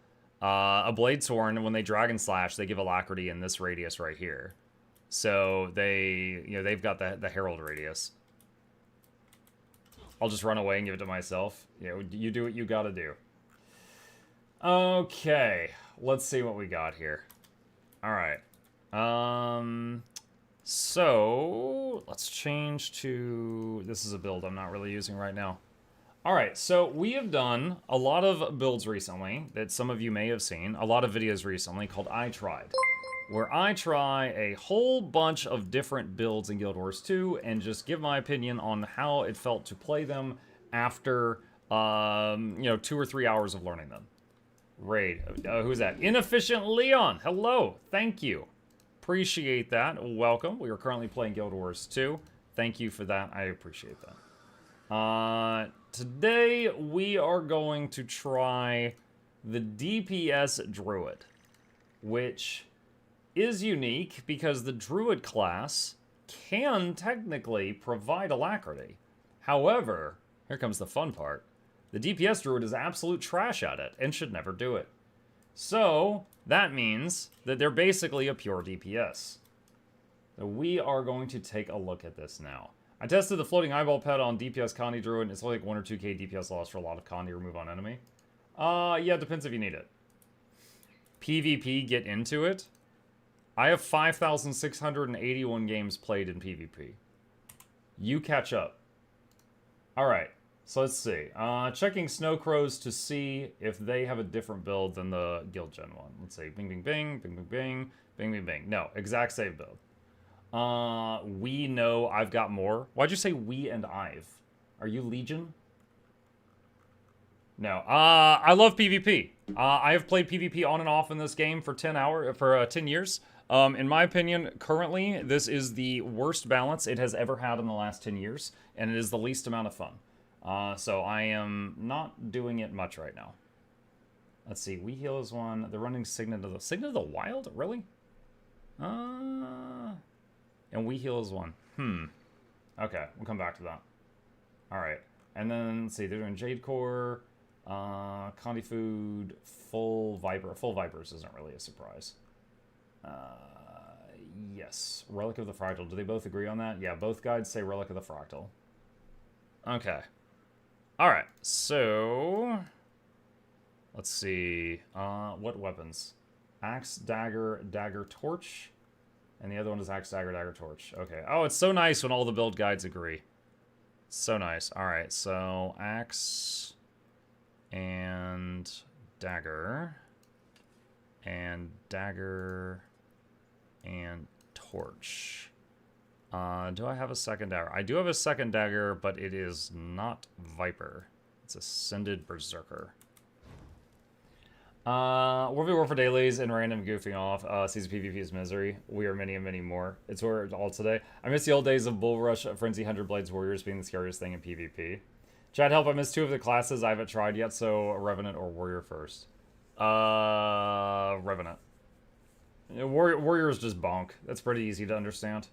a Bladesworn, when they Dragon Slash, they give alacrity in this radius right here. So they, you know, they've got the Herald radius. I'll just run away and give it to myself. You know, you do what you gotta do. Okay, let's see what we got here. Alright. So, let's change to... This is a build I'm not really using right now. Alright, so we have done a lot of builds recently that some of you may have seen. A lot of videos recently called I Tried, where I try a whole bunch of different builds in Guild Wars 2 and just give my opinion on how it felt to play them after, you know, 2 or 3 hours of learning them. Raid. Who's that? Inefficient Leon. Hello. Thank you. Appreciate that. Welcome. We are currently playing Guild Wars 2. Thank you for that. I appreciate that. Today we are going to try the DPS Druid, which is unique because the Druid class can technically provide alacrity. However, here comes the fun part. The DPS Druid is absolute trash at it and should never do it. So, that means that they're basically a pure DPS. So we are going to take a look at this now. I tested the floating eyeball pet on DPS Condi Druid, and it's only like 1 or 2k DPS loss for a lot of Condi remove on enemy. Yeah, it depends if you need it. PvP, get into it. I have 5,681 games played in PvP. You catch up. Alright. So let's see. Checking Snow Crows to see if they have a different build than the Guild Gen one. Let's say bing, bing, bing, bing, bing, bing, bing, bing, bing. No, exact same build. We know I've got more. Why'd you say we and I've? Are you Legion? No. I love PvP. I have played PvP on and off in this game for 10 years. In my opinion, currently, this is the worst balance it has ever had in the last 10 years, and it is the least amount of fun. So I am not doing it much right now. Let's see, We Heal is one. They're running Signet of the Wild? Really? And We Heal is one. Okay, we'll come back to that. Alright. And then, let's see, they're doing Jade Core, Condi Food, Full Viper. Full Vipers isn't really a surprise. Yes. Relic of the Fractal. Do they both agree on that? Yeah, both guides say Relic of the Fractal. Okay. Alright, so... Let's see. What weapons? Axe, dagger, dagger, torch. And the other one is Axe, Dagger, Dagger, Torch. Okay. Oh, it's so nice when all the build guides agree. So nice. Alright, so Axe and Dagger. And Dagger and Torch. Do I have a second dagger? I do have a second dagger, but it is not Viper. It's Ascended Berserker. 1v1 for dailies and random goofing off. Season PvP is misery. We are many and many more. It's where it's all today. I miss the old days of Bull Rush, Frenzy, 100 Blades Warriors being the scariest thing in PvP. Chat help, I missed 2 of the classes I haven't tried yet, so Revenant or Warrior first. Revenant. Warrior is just bonk. That's pretty easy to understand.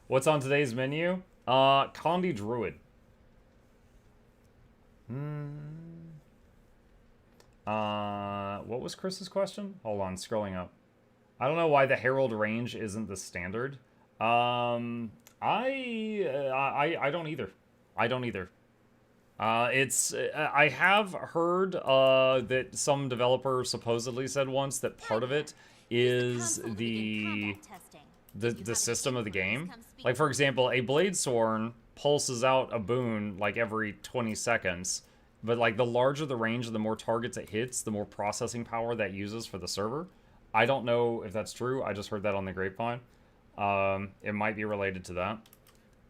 What's on today's menu? Condi Druid. What was Chris's question? Hold on, scrolling up. I don't know why the Herald range isn't the standard. I don't either. I don't either. I have heard that some developer supposedly said once that part of it is the system of the game. Like, for example, a Bladesworn pulses out a boon like every 20 seconds. But, like, the larger the range, the more targets it hits, the more processing power that uses for the server. I don't know if that's true. I just heard that on the grapevine. It might be related to that.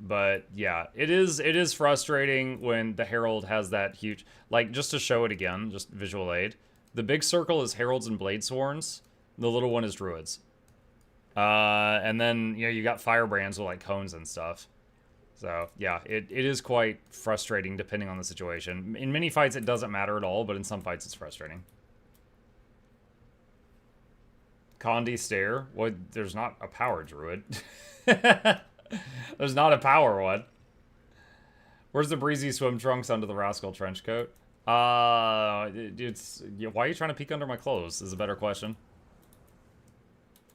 But, yeah, it is frustrating when the Herald has that huge... Like, just to show it again, just visual aid. The big circle is Heralds and Bladesworns. The little one is Druids. And then, you know, you got Firebrands with, like, cones and stuff. So, yeah, it is quite frustrating depending on the situation. In many fights, it doesn't matter at all, but in some fights, it's frustrating. Condi Stare? Well, there's not a power druid. There's not a power one. Where's the breezy swim trunks under the rascal trench coat? Why are you trying to peek under my clothes is a better question.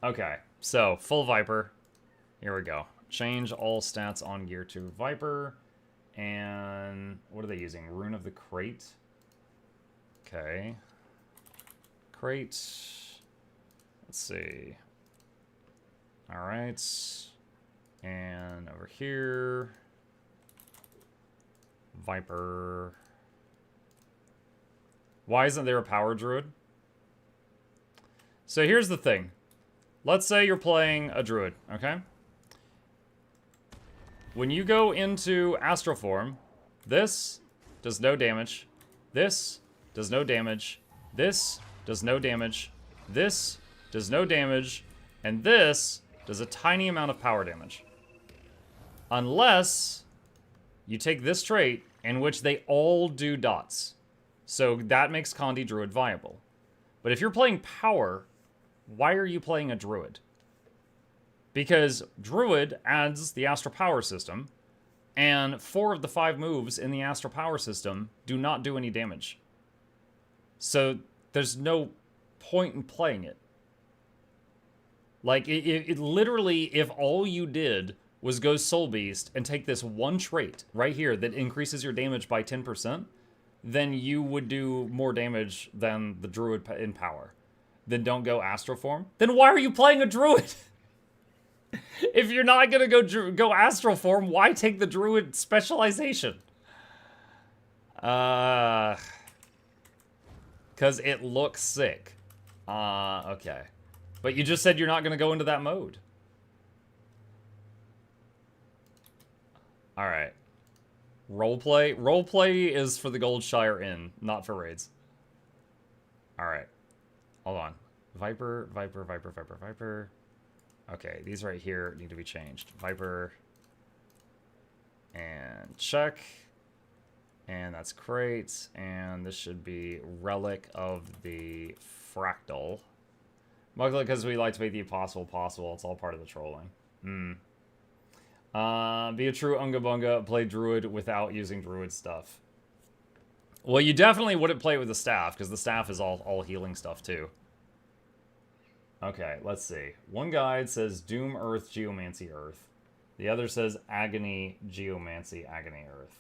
Okay, so, full Viper. Here we go. Change all stats on gear to Viper. And what are they using? Rune of the Crate. Okay. Crate. Let's see. Alright. And over here. Viper. Why isn't there a power druid? So here's the thing. Let's say you're playing a druid, okay? When you go into Astral Form, this does no damage. This does no damage. This does no damage. This does no damage. And this does a tiny amount of power damage. Unless you take this trait, in which they all do dots. So that makes Condi Druid viable. But if you're playing power, why are you playing a druid? Because Druid adds the Astral Power system, and 4 of the 5 moves in the Astral Power system do not do any damage. So there's no point in playing it. Like, it literally, if all you did was go Soul Beast and take this one trait right here that increases your damage by 10%, then you would do more damage than the Druid in power. Then don't go Astral Form. Then why are you playing a Druid? If you're not gonna go Astral Form, why take the Druid specialization? Cause it looks sick. Okay. But you just said you're not gonna go into that mode. Alright. Roleplay? Roleplay is for the Goldshire Inn, not for raids. Alright. Hold on. Viper, Viper, Viper, Viper, Viper. Okay, these right here need to be changed. Viper. And check. And that's Crate. And this should be Relic of the Fractal. Mostly because we like to make the impossible possible. It's all part of the trolling. Be a true Unga Bunga. Play Druid without using Druid stuff. Well, you definitely wouldn't play it with the staff, because the staff is all healing stuff, too. Okay, let's see. One guide says Doom Earth, Geomancy Earth. The other says Agony, Geomancy, Agony Earth.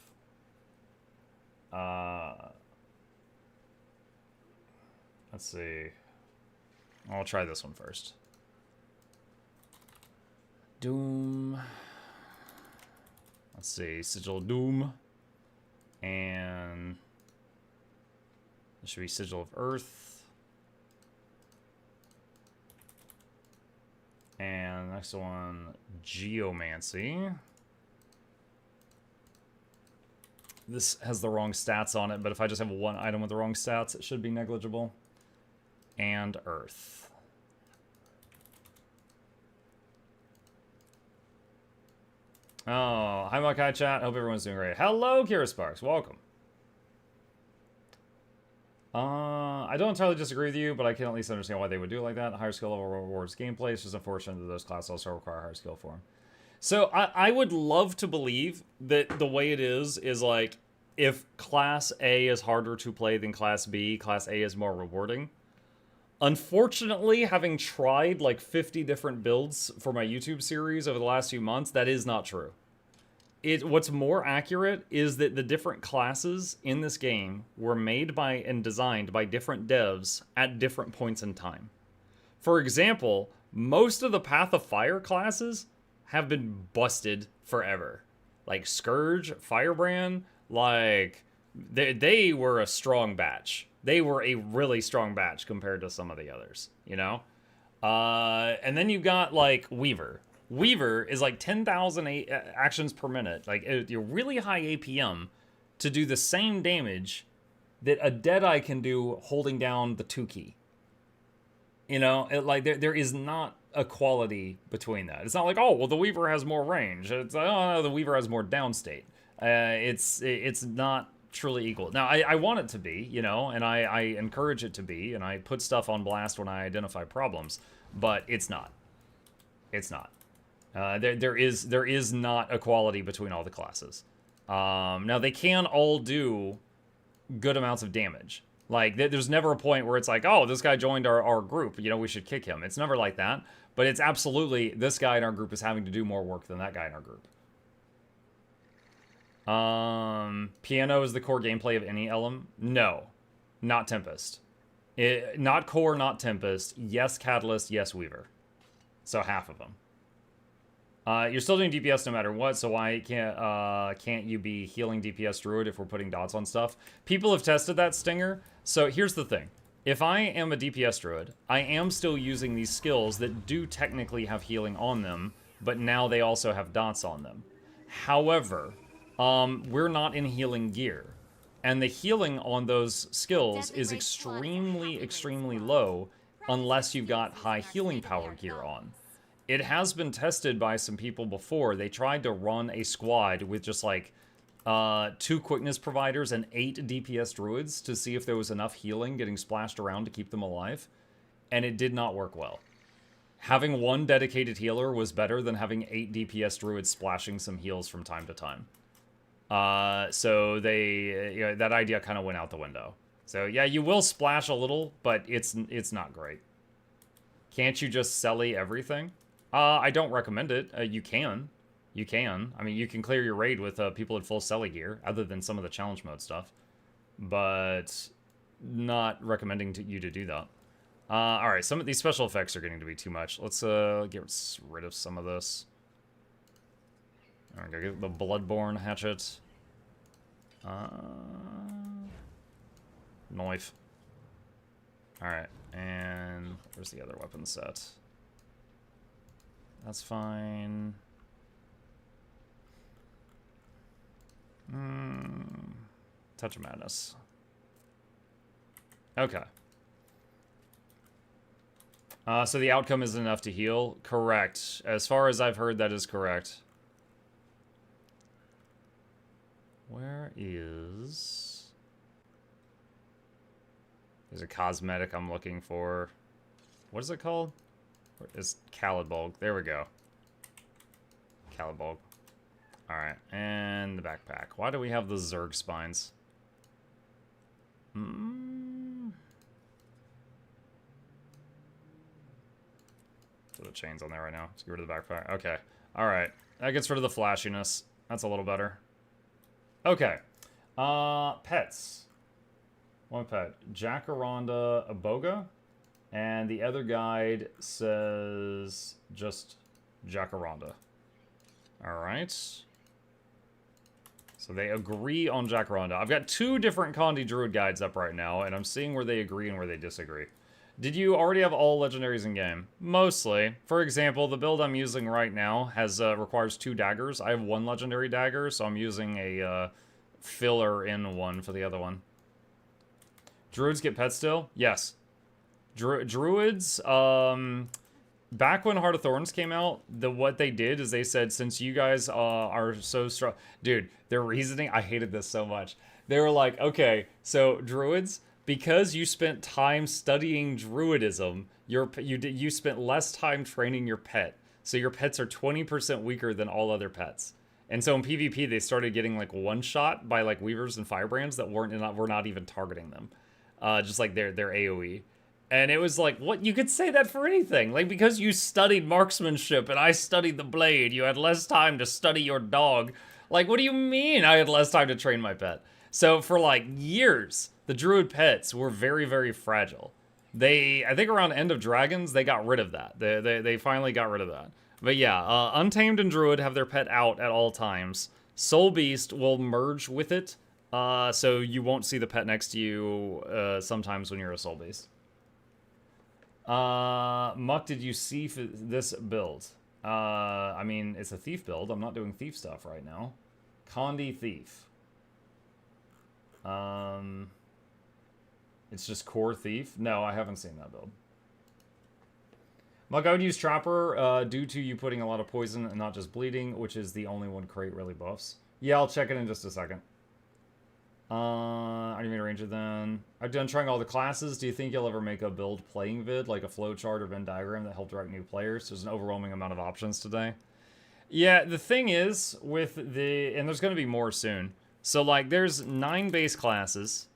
Let's see. I'll try this one first. Doom. Let's see, Sigil of Doom. And this should be Sigil of Earth. And next one, Geomancy. This has the wrong stats on it, but if I just have one item with the wrong stats, it should be negligible. And Earth. Oh, hi Makai chat. Hope everyone's doing great. Hello, Kira Sparks. Welcome. I don't entirely disagree with you, but I can at least understand why they would do it like that. Higher skill level rewards gameplay. It's just unfortunate that those classes also require higher skill for them. So I would love to believe that the way it is like, if Class A is harder to play than Class B, Class A is more rewarding. Unfortunately, having tried like 50 different builds for my YouTube series over the last few months, that is not true. What's more accurate is that the different classes in this game were made by and designed by different devs at different points in time. For example, most of the Path of Fire classes have been busted forever. Like Scourge, Firebrand, like they were a strong batch. They were a really strong batch compared to some of the others, you know? And then you've got, like, Weaver. Weaver is, like, 10,000 actions per minute. Like, a really high APM to do the same damage that a Deadeye can do holding down the 2 key. You know? There is not equality between that. It's not like, oh, well, the Weaver has more range. It's like, oh, no, the Weaver has more downstate. It's not truly equal. Now, I want it to be, you know, and I encourage it to be, and I put stuff on blast when I identify problems, but it's not. It's not. There is not equality between all the classes. Now, they can all do good amounts of damage. Like, there's never a point where it's like, oh, this guy joined our group, you know, we should kick him. It's never like that, but it's absolutely, this guy in our group is having to do more work than that guy in our group. Piano is the core gameplay of any Elm? No, not Tempest. Not core, not Tempest. Yes, Catalyst, yes, Weaver. So half of them. You're still doing DPS no matter what, so why can't you be healing DPS Druid if we're putting dots on stuff? People have tested that, Stinger. So here's the thing. If I am a DPS Druid, I am still using these skills that do technically have healing on them, but now they also have dots on them. However, we're not in healing gear. And the healing on those skills is extremely, extremely low unless you've got high healing power gear on. It has been tested by some people before. They tried to run a squad with just like 2 quickness providers and 8 DPS druids to see if there was enough healing getting splashed around to keep them alive. And it did not work well. Having 1 dedicated healer was better than having 8 DPS druids splashing some heals from time to time. So they, you know, that idea kind of went out the window. So yeah, you will splash a little, but it's not great. Can't you just selly everything? I don't recommend it. You can. You can. I mean, you can clear your raid with people in full selly gear, other than some of the challenge mode stuff. But not recommending you to do that. Alright, some of these special effects are getting to be too much. Let's get rid of some of this. Alright, go get the Bloodborne hatchet. Knife. Alright, and where's the other weapon set? That's fine. Touch of Madness. Okay. So the outcome isn't enough to heal? Correct. As far as I've heard, that is correct. Where is... There's a cosmetic I'm looking for. What is it called? It's Calibulg. There we go. Calibulg. Alright, and the backpack. Why do we have the Zerg spines? So the chain's on there right now. Let's get rid of the backpack. Okay. Alright. That gets rid of the flashiness. That's a little better. Okay. Pets. One pet. Jacaranda Aboga. And the other guide says just Jacaranda. Alright. So they agree on Jacaranda. I've got 2 different Condi Druid guides up right now, and I'm seeing where they agree and where they disagree. Did you already have all legendaries in game? Mostly. For example, the build I'm using right now has requires 2 daggers. I have 1 legendary dagger, so I'm using a filler in one for the other one. Druids get pets still? Yes. Druids, back when Heart of Thorns came out, what they did is they said, since you guys are so strong... Dude, their reasoning, I hated this so much. They were like, okay, so Druids... Because you spent time studying Druidism, you spent less time training your pet. So your pets are 20% weaker than all other pets. And so in PvP, they started getting like one-shot by like Weavers and Firebrands that were not even targeting them. Just like their AoE. And it was like, what? You could say that for anything. Like, because you studied marksmanship and I studied the blade, you had less time to study your dog. Like, what do you mean I had less time to train my pet? So for like years, the Druid pets were very, very fragile. I think around End of Dragons, they got rid of that. They finally got rid of that. But yeah, Untamed and Druid have their pet out at all times. Soul Beast will merge with it, so you won't see the pet next to you sometimes when you're a Soul Beast. Muck, did you see this build? I mean, it's a thief build. I'm not doing thief stuff right now. Condi Thief. It's just core thief? No, I haven't seen that build. Muck, I would use Trapper due to you putting a lot of poison and not just bleeding, which is the only one crate really buffs. Yeah, I'll check it in just a second. I didn't mean to arrange it then. I've done trying all the classes. Do you think you'll ever make a build playing vid, like a flowchart or Venn diagram that helped direct new players? There's an overwhelming amount of options today. Yeah, the thing is, with the... And there's going to be more soon. So, like, there's 9 base classes.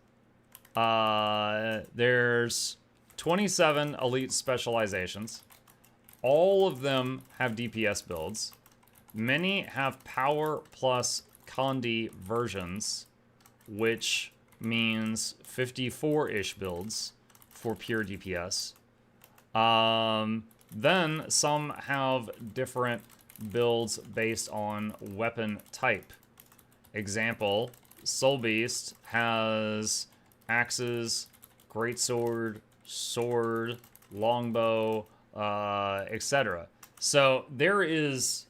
There's 27 elite specializations. All of them have DPS builds. Many have power plus Condi versions, which means 54-ish builds for pure DPS. Then some have different builds based on weapon type. Example, Soul Beast has axes, greatsword, sword, longbow, etc. So there is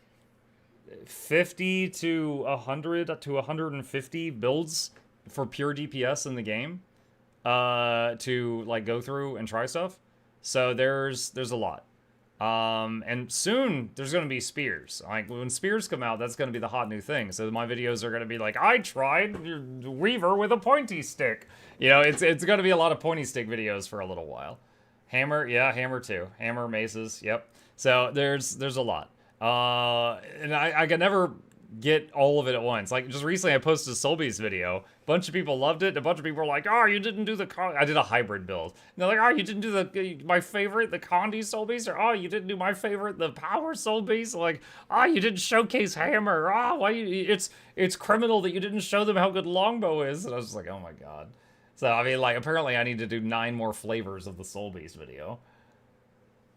50 to 100 to 150 builds for pure DPS in the game to like go through and try stuff. So there's a lot. And soon there's going to be spears. Like when spears come out, that's going to be the hot new thing. So my videos are going to be like, I tried Weaver with a pointy stick. You know, it's going to be a lot of pointy stick videos for a little while. Hammer, yeah, hammer too. Hammer, maces, yep. So there's a lot. And I can never get all of it at once. Like just recently I posted a Soul Beast video. A bunch of people loved it. A bunch of people were like, oh, you didn't do the I did a hybrid build. And they're like, oh, you didn't do my favorite, the Condi Soul Beast, or oh, you didn't do my favorite, the Power Soul Beast. Like, oh, you didn't showcase Hammer. Oh, why it's criminal that you didn't show them how good Longbow is. And I was just like, oh my god. So I mean, like, apparently I need to do 9 more flavors of the Soul Beast video.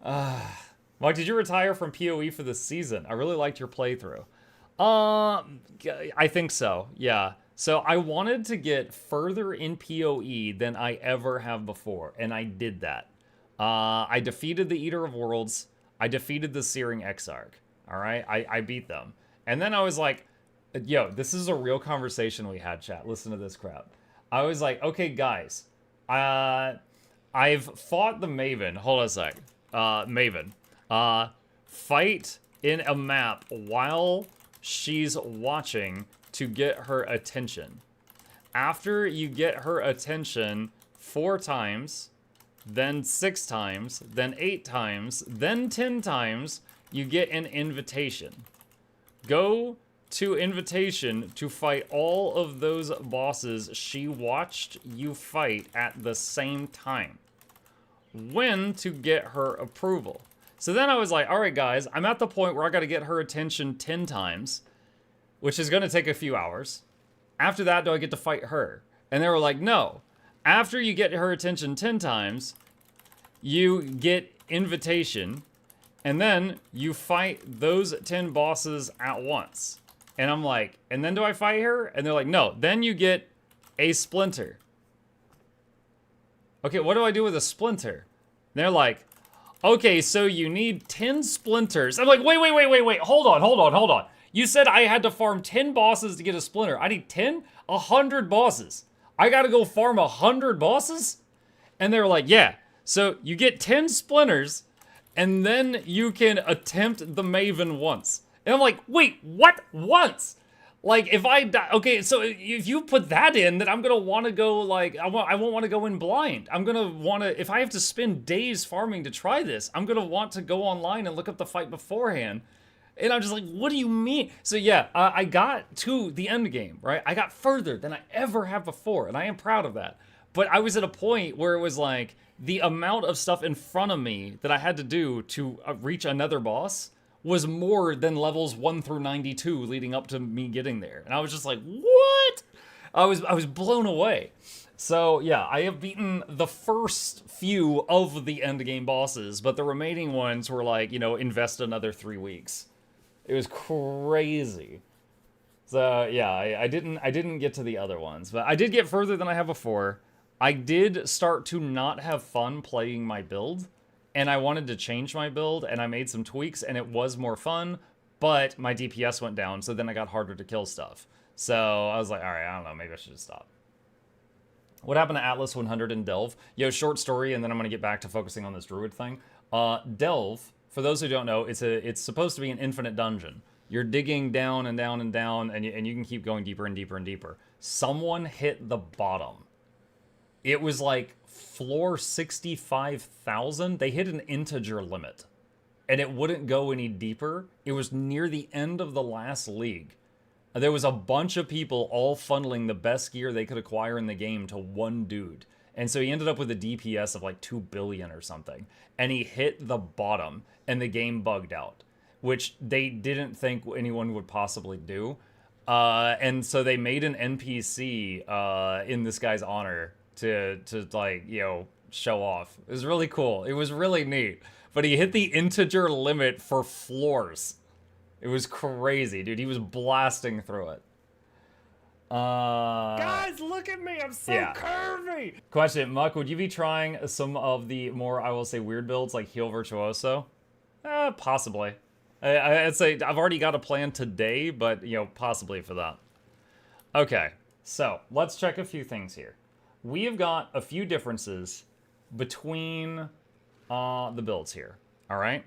Mike, did you retire from PoE for this season? I really liked your playthrough. I think so, yeah. So I wanted to get further in PoE than I ever have before, and I did that. I defeated the Eater of Worlds. I defeated the Searing Exarch. All right, I beat them. And then I was like, yo, this is a real conversation we had, chat. Listen to this crap. I was like, okay, guys, I've fought the Maven. Hold on a sec. Maven. Fight in a map while she's watching to get her attention. After you get her attention 4 times, then 6 times, then 8 times, then 10 times, you get an invitation. Go to invitation to fight all of those bosses she watched you fight at the same time. When to get her approval. So then I was like, all right, guys, I'm at the point where I got to get her attention 10 times, which is going to take a few hours. After that, do I get to fight her? And they were like, no. After you get her attention 10 times, you get invitation, And then you fight those 10 bosses at once. And I'm like, and then do I fight her? And they're like, no, then you get a splinter. Okay, what do I do with a splinter? And they're like, okay, so you need 10 splinters. I'm like, wait, hold on. You said I had to farm 10 bosses to get a splinter. I need 10? 100 bosses. I gotta go farm 100 bosses? And they were like, yeah. So you get 10 splinters, and then you can attempt the Maven once. And I'm like, wait, what? Once? Like, if I die, okay, so if you put that in, then I'm gonna want to go, like, I won't want to go in blind. I'm gonna want to, if I have to spend days farming to try this, I'm gonna want to go online and look up the fight beforehand. And I'm just like, what do you mean? So yeah, I got to the end game, right? I got further than I ever have before, and I am proud of that. But I was at a point where it was like, the amount of stuff in front of me that I had to do to reach another boss was more than levels 1 through 92 leading up to me getting there. And I was just like, what? I was blown away. So yeah, I have beaten the first few of the end game bosses, but the remaining ones were like, you know, invest another 3 weeks. It was crazy. So yeah, I didn't get to the other ones, but I did get further than I have before. I did start to not have fun playing my build, and I wanted to change my build, and I made some tweaks, and it was more fun, but my DPS went down, so then I got harder to kill stuff. So I was like, all right, I don't know, maybe I should just stop. What happened to Atlas 100 and Delve? Yo, short story, and then I'm gonna get back to focusing on this Druid thing. Delve, for those who don't know, it's supposed to be an infinite dungeon. You're digging down and down and down, and you can keep going deeper and deeper and deeper. Someone hit the bottom. It was like floor 65,000. They hit an integer limit, and it wouldn't go any deeper. It was near the end of the last league. There was a bunch of people all funneling the best gear they could acquire in the game to one dude. And so he ended up with a DPS of like 2 billion or something. And he hit the bottom, and the game bugged out, which they didn't think anyone would possibly do. And so they made an NPC in this guy's honor to like, you know, show off. It was really cool. It was really neat. But he hit the integer limit for floors. It was crazy, dude. He was blasting through it. Guys, look at me. I'm so curvy. Question, Muck, would you be trying some of the more, I will say, weird builds like Heal Virtuoso? Possibly. I'd say I've already got a plan today, but, you know, possibly for that. Okay, so let's check a few things here. We have got a few differences between the builds here, all right?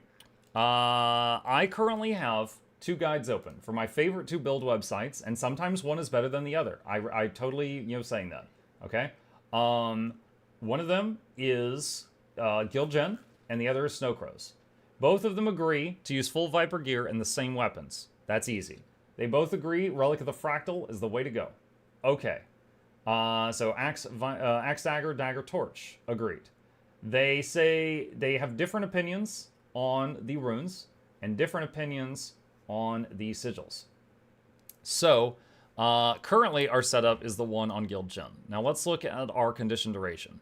I currently have 2 guides open for my favorite 2 build websites, and sometimes one is better than the other. I totally, you know, saying that, okay? One of them is Guild Gen, and the other is Snowcrows. Both of them agree to use full Viper gear and the same weapons. That's easy. They both agree Relic of the Fractal is the way to go. Okay. So Axe, Dagger, Dagger, Torch. Agreed. They say they have different opinions on the runes and different opinions on the sigils. So, currently our setup is the one on Guild Gen. Now let's look at our condition duration.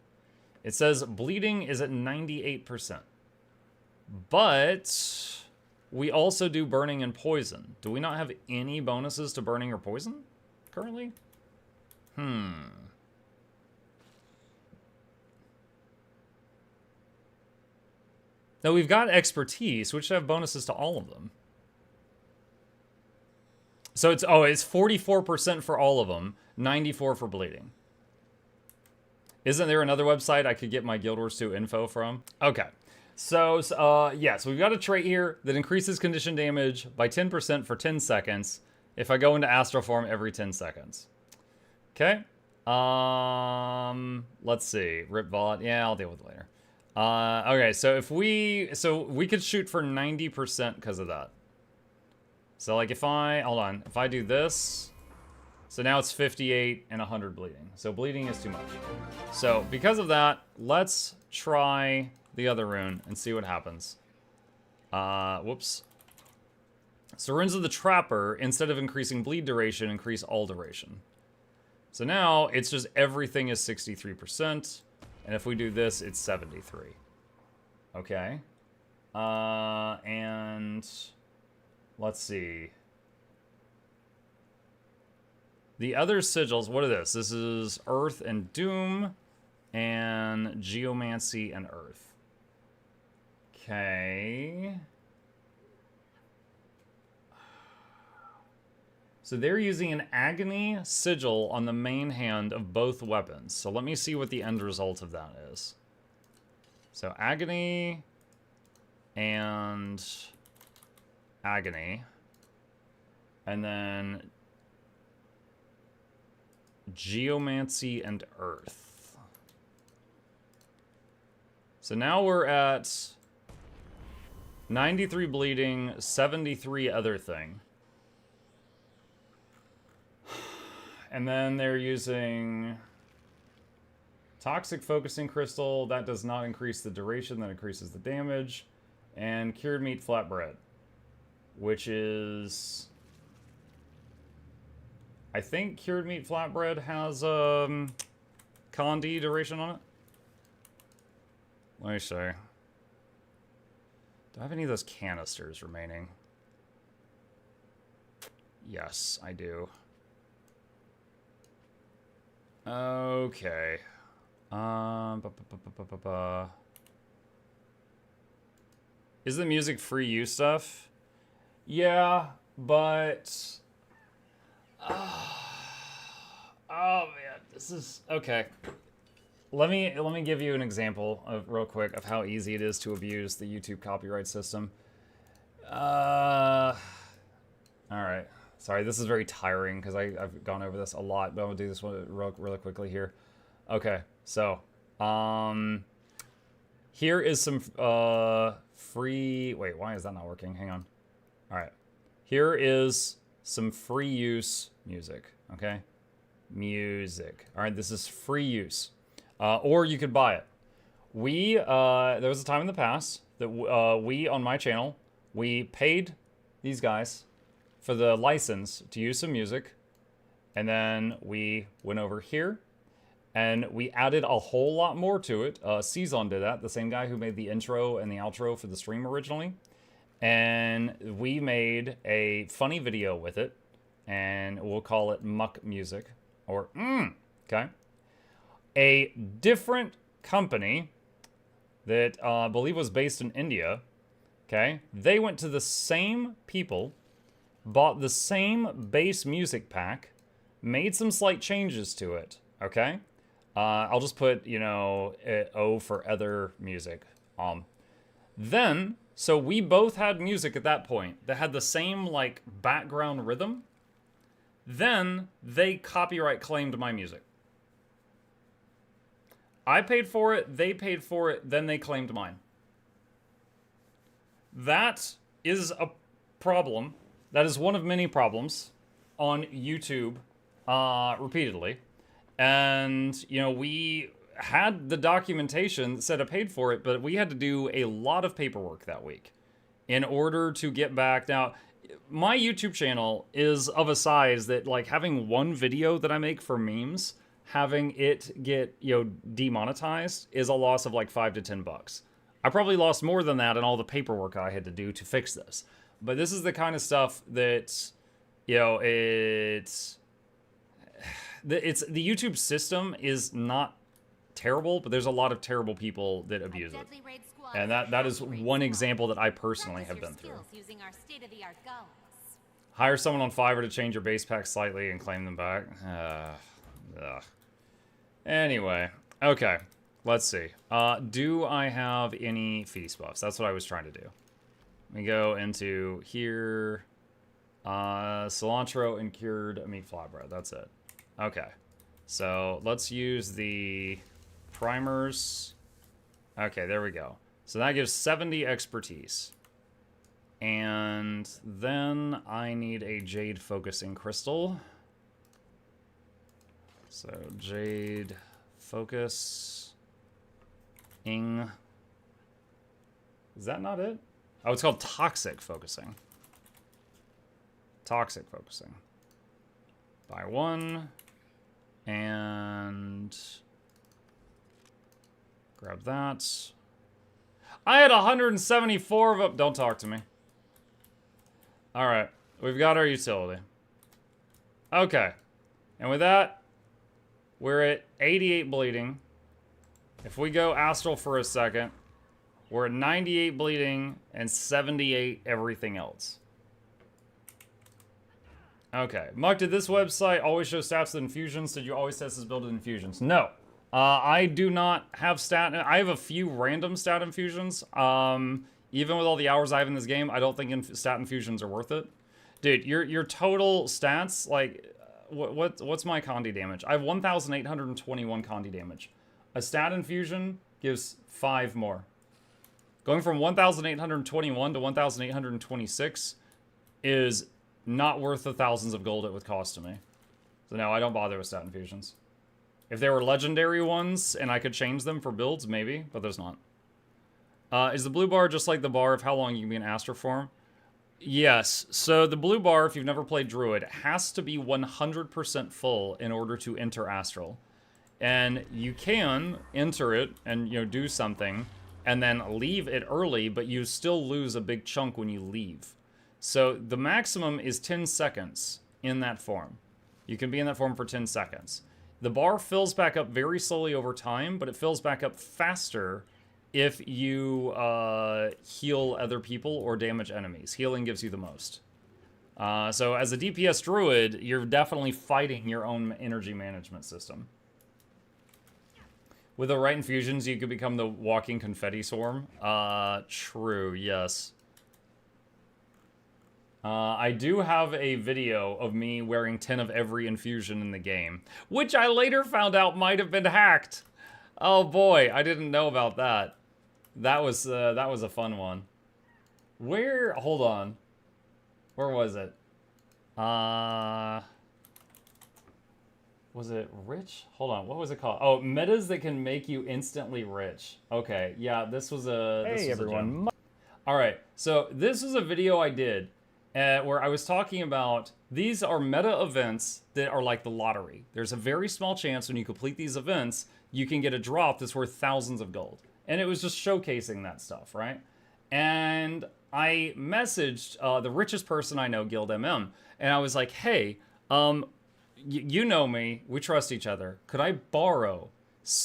It says bleeding is at 98%. But we also do burning and poison. Do we not have any bonuses to burning or poison currently? Now we've got expertise, which should have bonuses to all of them. So it's 44% for all of them, 94 for bleeding. Isn't there another website I could get my Guild Wars 2 info from? Okay. So we've got a trait here that increases condition damage by 10% for 10 seconds if I go into Astral Form every 10 seconds. Okay. Let's see. Rip Vault. Yeah, I'll deal with it later. Okay, so we could shoot for 90% because of that. So like if I do this, so now it's 58 and 100 bleeding. So bleeding is too much. So because of that, let's try the other rune and see what happens. Whoops. So runes of the Trapper, instead of increasing bleed duration, increase all duration. So now it's just everything is 63%. And if we do this, it's 73. Okay. And let's see. The other sigils, what are this? This is Earth and Doom and Geomancy and Earth. Okay. So they're using an Agony sigil on the main hand of both weapons. So let me see what the end result of that is. So Agony and Agony. And then Geomancy and Earth. So now we're at 93 bleeding, 73 other thing. And then they're using Toxic Focusing Crystal. That does not increase the duration, that increases the damage. And Cured Meat Flatbread, which is... I think Cured Meat Flatbread has Con D duration on it. Let me see. Do I have any of those canisters remaining? Yes, I do. Okay. Is the music free use stuff? Yeah, but... oh man, this is... Okay. Let me give you an example of real quick of how easy it is to abuse the YouTube copyright system. Alright. Sorry, this is very tiring because I've gone over this a lot, but I'm gonna do this one really quickly here. Okay, so here is some free... Wait, why is that not working? Hang on. Alright. Here is some free use music, okay? Music. Alright, this is free use. Or you could buy it. There was a time in the past that we, on my channel, we paid these guys for the license to use some music, and then we went over here, and we added a whole lot more to it. Cezon did that, the same guy who made the intro and the outro for the stream originally, and we made a funny video with it, and we'll call it Muck Music, or okay. A different company that I believe was based in India, okay, they went to the same people, bought the same base music pack, made some slight changes to it, okay? I'll just put, you know, O for other music. Then, so we both had music at that point that had the same, like, background rhythm. Then, they copyright claimed my music. I paid for it, they paid for it, then they claimed mine. That is a problem. That is one of many problems on YouTube repeatedly. And, you know, we had the documentation that said I paid for it, but we had to do a lot of paperwork that week in order to get back. Now, my YouTube channel is of a size that, like, having one video that I make for memes, having it get, you know, demonetized is a loss of like $5 to $10. I probably lost more than that in all the paperwork I had to do to fix this. But this is the kind of stuff that, you know, it's the YouTube system is not terrible, but there's a lot of terrible people that abuse it. And that is one example that I personally have been through. Hire someone on Fiverr to change your base pack slightly and claim them back. Anyway, okay, let's see. Do I have any feast buffs? That's what I was trying to do. Let me go into here. Cilantro and cured meat flatbread. That's it. Okay. So let's use the primers. Okay, there we go. So that gives 70 expertise. And then I need a jade focusing crystal. So jade focus ing. Is that not it? Oh, it's called toxic focusing. Toxic focusing. Buy one. And grab that. I had 174 of them. Don't talk to me. Alright. We've got our utility. Okay. And with that, we're at 88 bleeding. If we go astral for a second, we're at 98 bleeding and 78 everything else. Okay. Muck, did this website always show stats with infusions? Did you always test this build with infusions? No. I do not have stat. I have a few random stat infusions. Even with all the hours I have in this game, I don't think stat infusions are worth it. Dude, your total stats, like, what's my Condi damage? I have 1,821 Condi damage. A stat infusion gives 5 more. Going from 1,821 to 1,826 is not worth the thousands of gold it would cost to me. So no, I don't bother with stat infusions. If there were legendary ones and I could change them for builds, maybe, but there's not. Is the blue bar just like the bar of how long you can be in Astral form? Yes. So the blue bar, if you've never played Druid, has to be 100% full in order to enter Astral. And you can enter it and, you know, do something and then leave it early, but you still lose a big chunk when you leave. So the maximum is 10 seconds in that form. You can be in that form for 10 seconds. The bar fills back up very slowly over time, but it fills back up faster if you heal other people or damage enemies. Healing gives you the most. So as a DPS Druid, you're definitely fighting your own energy management system. With the right infusions, you could become the walking confetti swarm. True, yes. I do have a video of me wearing 10 of every infusion in the game, which I later found out might have been hacked. Oh boy, I didn't know about that. That was a fun one. Where, hold on. Where was it? Was it rich? Hold on, what was it called? Oh, metas that can make you instantly rich. Okay, yeah, this was a... Hey, everyone. Alright, so this is a video I did where I was talking about these are meta events that are like the lottery. There's a very small chance when you complete these events, you can get a drop that's worth thousands of gold. And it was just showcasing that stuff, right? And I messaged the richest person I know, Guild MM, and I was like, hey, you know me, we trust each other. Could I borrow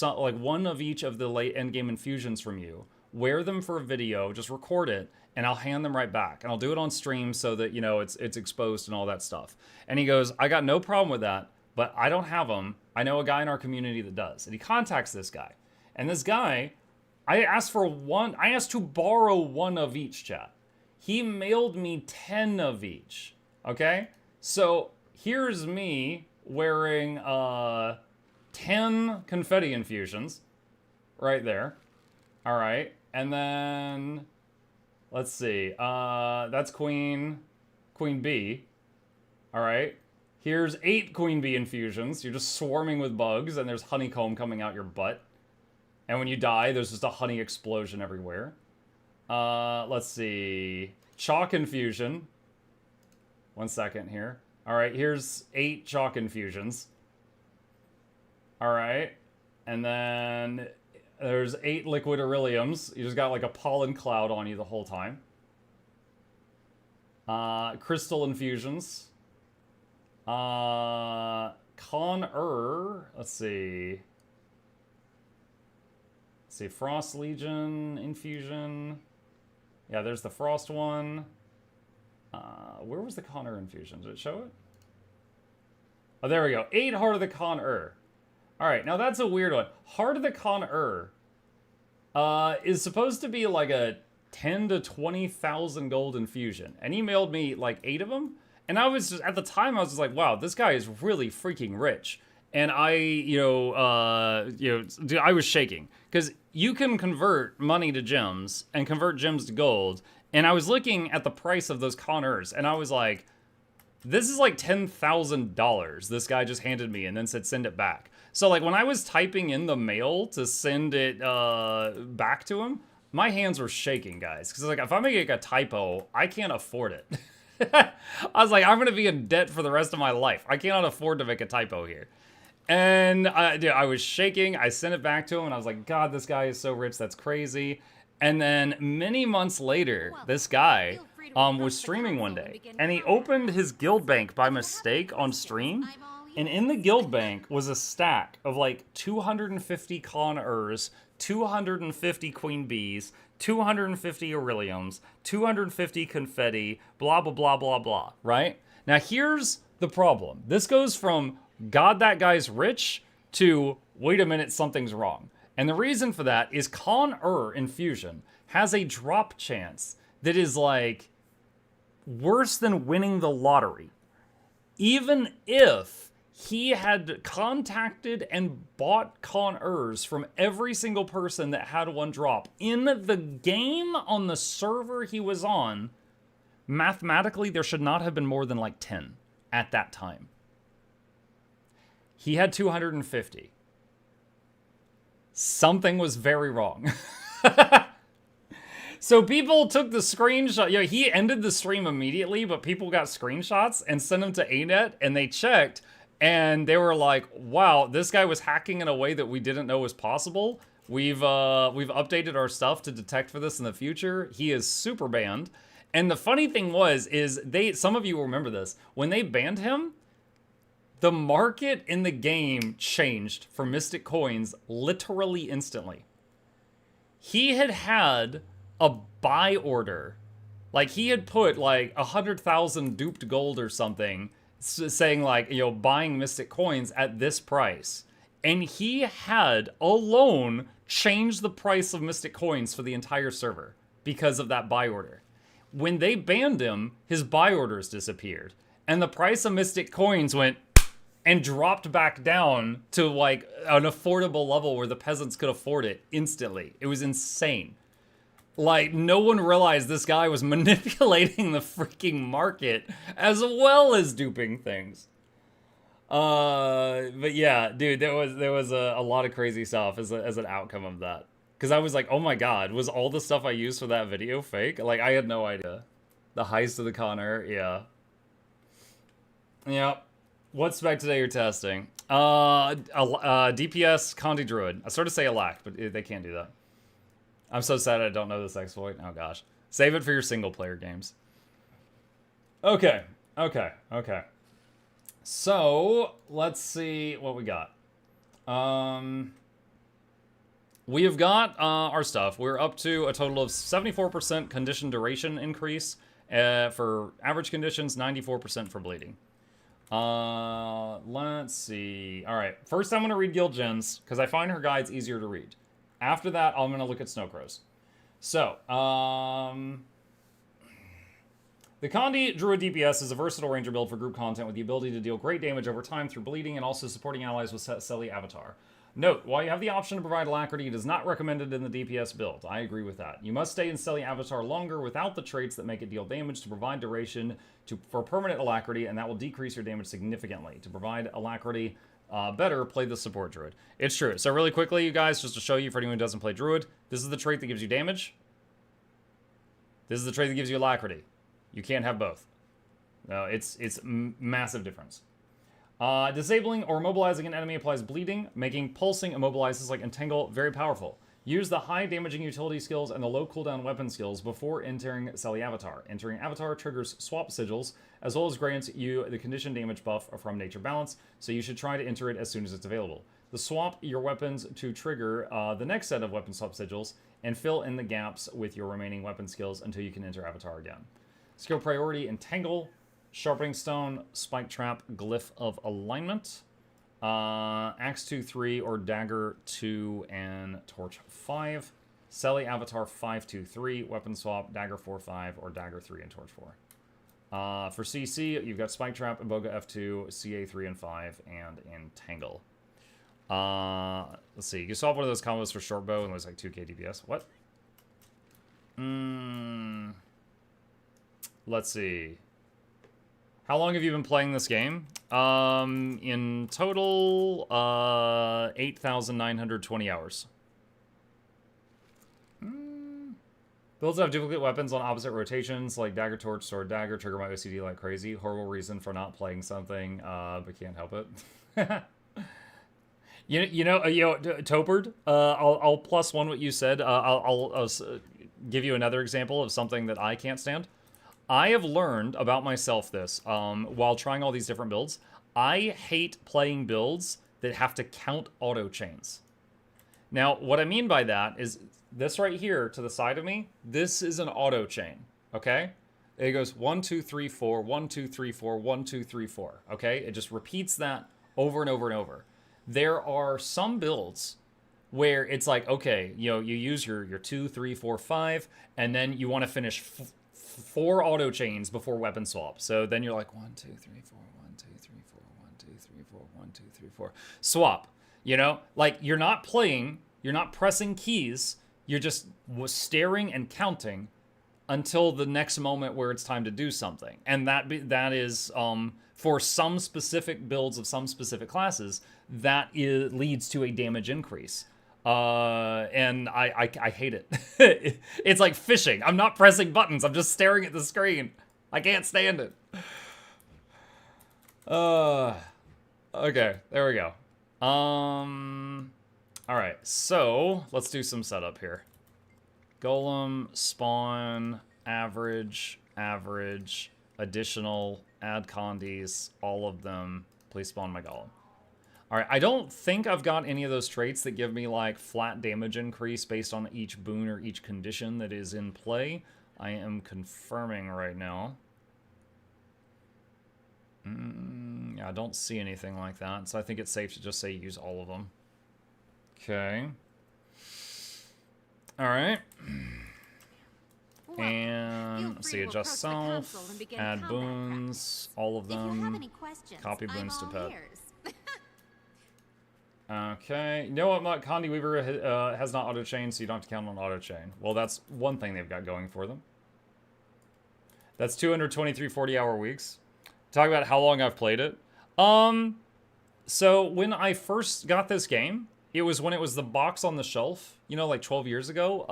like one of each of the late endgame infusions from you, wear them for a video, just record it, and I'll hand them right back. And I'll do it on stream so that, you know, it's exposed and all that stuff. And he goes, I got no problem with that, but I don't have them. I know a guy in our community that does. And he contacts this guy. And this guy, I asked to borrow one of each, chat. He mailed me 10 of each, okay? So here's me wearing 10 confetti infusions right there. All right, and then let's see. That's Queen Bee. All right. Here's 8 Queen Bee infusions. You're just swarming with bugs, and there's honeycomb coming out your butt. And when you die, there's just a honey explosion everywhere. Let's see. Chalk infusion. 1 second here. All right, here's 8 chalk infusions. All right. And then there's 8 liquid Aureliums. You just got like a pollen cloud on you the whole time. Crystal infusions. Con-er. Let's see. Frost Legion infusion. Yeah, there's the Frost one. Where was the Con-er infusion? Did it show it? Oh, there we go. 8 Heart of the Con-er. Alright, now that's a weird one. Heart of the Con-er is supposed to be like a 10 to 20,000 gold infusion. And he mailed me like 8 of them. And I was just, at the time, I was just like, wow, this guy is really freaking rich. And I was shaking. Because you can convert money to gems and convert gems to gold. And I was looking at the price of those Con-ers, and I was like, this is like $10,000 this guy just handed me and then said send it back. So like when I was typing in the mail to send it back to him, my hands were shaking, guys. Because like if I make a typo, I can't afford it. I was like, I'm going to be in debt for the rest of my life. I cannot afford to make a typo here. And dude, I was shaking. I sent it back to him, and I was like, God, this guy is so rich. That's crazy. And then many months later, this guy was streaming one day, and he opened his guild bank by mistake on stream, and in the guild bank was a stack of like 250 Con Urs, 250 Queen Bees, 250 Aureliums, 250 Confetti, blah, blah, blah, blah, blah, right? Now here's the problem. This goes from, God, that guy's rich, to, wait a minute, something's wrong. And the reason for that is Con Infusion has a drop chance that is like worse than winning the lottery. Even if he had contacted and bought Con from every single person that had one drop in the game on the server he was on, mathematically there should not have been more than like 10 at that time. He had 250. Something was very wrong. So people took the screenshot. You know, he ended the stream immediately, but people got screenshots and sent them to ANET, and they checked, and they were like, wow, this guy was hacking in a way that we didn't know was possible. We've updated our stuff to detect for this in the future. He is super banned. And the funny thing is some of you will remember this, when they banned him, the market in the game changed for Mystic Coins literally instantly. He had a buy order. Like, he had put like 100,000 duped gold or something, saying like, you know, buying Mystic Coins at this price. And he had alone changed the price of Mystic Coins for the entire server because of that buy order. When they banned him, his buy orders disappeared. And the price of Mystic Coins went and dropped back down to like an affordable level where the peasants could afford it instantly. It was insane. Like, no one realized this guy was manipulating the freaking market as well as duping things. But yeah, dude, there was a lot of crazy stuff as an outcome of that. Because I was like, oh my god, was all the stuff I used for that video fake? Like, I had no idea. The heist of the Connor, yeah. Yep. What spec today you're testing? DPS Condi Druid. I sort of say a lack, but they can't do that. I'm so sad I don't know this exploit. Oh gosh. Save it for your single player games. Okay. So, let's see what we got. We have got our stuff. We're up to a total of 74% condition duration increase for average conditions, 94% for bleeding. Let's see. All right. First, I'm going to read Guild Gens because I find her guides easier to read. After that, I'm going to look at Snowcrows. So, the Condi Druid DPS is a versatile ranger build for group content with the ability to deal great damage over time through bleeding and also supporting allies with Selly Avatar. Note, while you have the option to provide alacrity, it is not recommended in the DPS build. I agree with that. You must stay in Selly Avatar longer without the traits that make it deal damage to provide duration for permanent alacrity, and that will decrease your damage significantly. To provide alacrity better, play the support Druid. It's true. So really quickly, you guys, just to show you for anyone who doesn't play Druid, this is the trait that gives you damage. This is the trait that gives you alacrity. You can't have both. No, it's massive difference. Disabling or immobilizing an enemy applies bleeding, making pulsing immobilizes like Entangle very powerful. Use the high damaging utility skills and the low cooldown weapon skills before entering Selly Avatar. Entering Avatar triggers swap sigils, as well as grants you the condition damage buff from Nature Balance, so you should try to enter it as soon as it's available. Swap your weapons to trigger the next set of weapon swap sigils, and fill in the gaps with your remaining weapon skills until you can enter Avatar again. Skill priority, Entangle, Sharpening Stone, Spike Trap, Glyph of Alignment, Axe 2, 3, or Dagger 2 and Torch 5. Selly Avatar 5, 2, 3, Weapon Swap, Dagger 4, 5, or Dagger 3 and Torch 4. For CC, you've got Spike Trap, Iboga F2, CA 3 and 5, and Entangle. Let's see, you can swap one of those combos for Short Bow and lose like 2k DPS. What? Let's see. How long have you been playing this game? In total, 8,920 hours. Builds have duplicate weapons on opposite rotations, like Dagger, Torch, Sword, Dagger, trigger my OCD like crazy. Horrible reason for not playing something, but can't help it. Topard, I'll plus one what you said. I'll give you another example of something that I can't stand. I have learned about myself this while trying all these different builds. I hate playing builds that have to count auto chains. Now, what I mean by that is this right here to the side of me, this is an auto chain, okay? It goes 1, 2, 3, 4, 1, 2, 3, 4, 1, 2, 3, 4, okay? It just repeats that over and over and over. There are some builds where it's like, okay, you use your 2, 3, 4, 5, and then you want to finish 4 auto chains before weapon swap. So then you're like 1, 2, 3, 4, 1, 2, 3, 4, 1, 2, 3, 4, 1, 2, 3, 4. Swap. Like you're not playing, you're not pressing keys, you're just staring and counting until the next moment where it's time to do something. And that is for some specific builds of some specific classes, leads to a damage increase. And I hate it. It's like fishing. I'm not pressing buttons. I'm just staring at the screen. I can't stand it. Okay, there we go. All right, so let's do some setup here. Golem, spawn, average, additional, add condies, all of them. Please spawn my golem. All right, I don't think I've got any of those traits that give me like flat damage increase based on each boon or each condition that is in play. I am confirming right now. Yeah, I don't see anything like that, so I think it's safe to just say use all of them. Okay. All right. And let's see, adjust self, add boons, all of them, copy boons to pet. Okay. You know what, Condi Weaver has not auto-chained, so you don't have to count on auto-chain. Well, that's one thing they've got going for them. That's 223 40-hour weeks. Talk about how long I've played it. So when I first got this game, it was when it was the box on the shelf, like 12 years ago.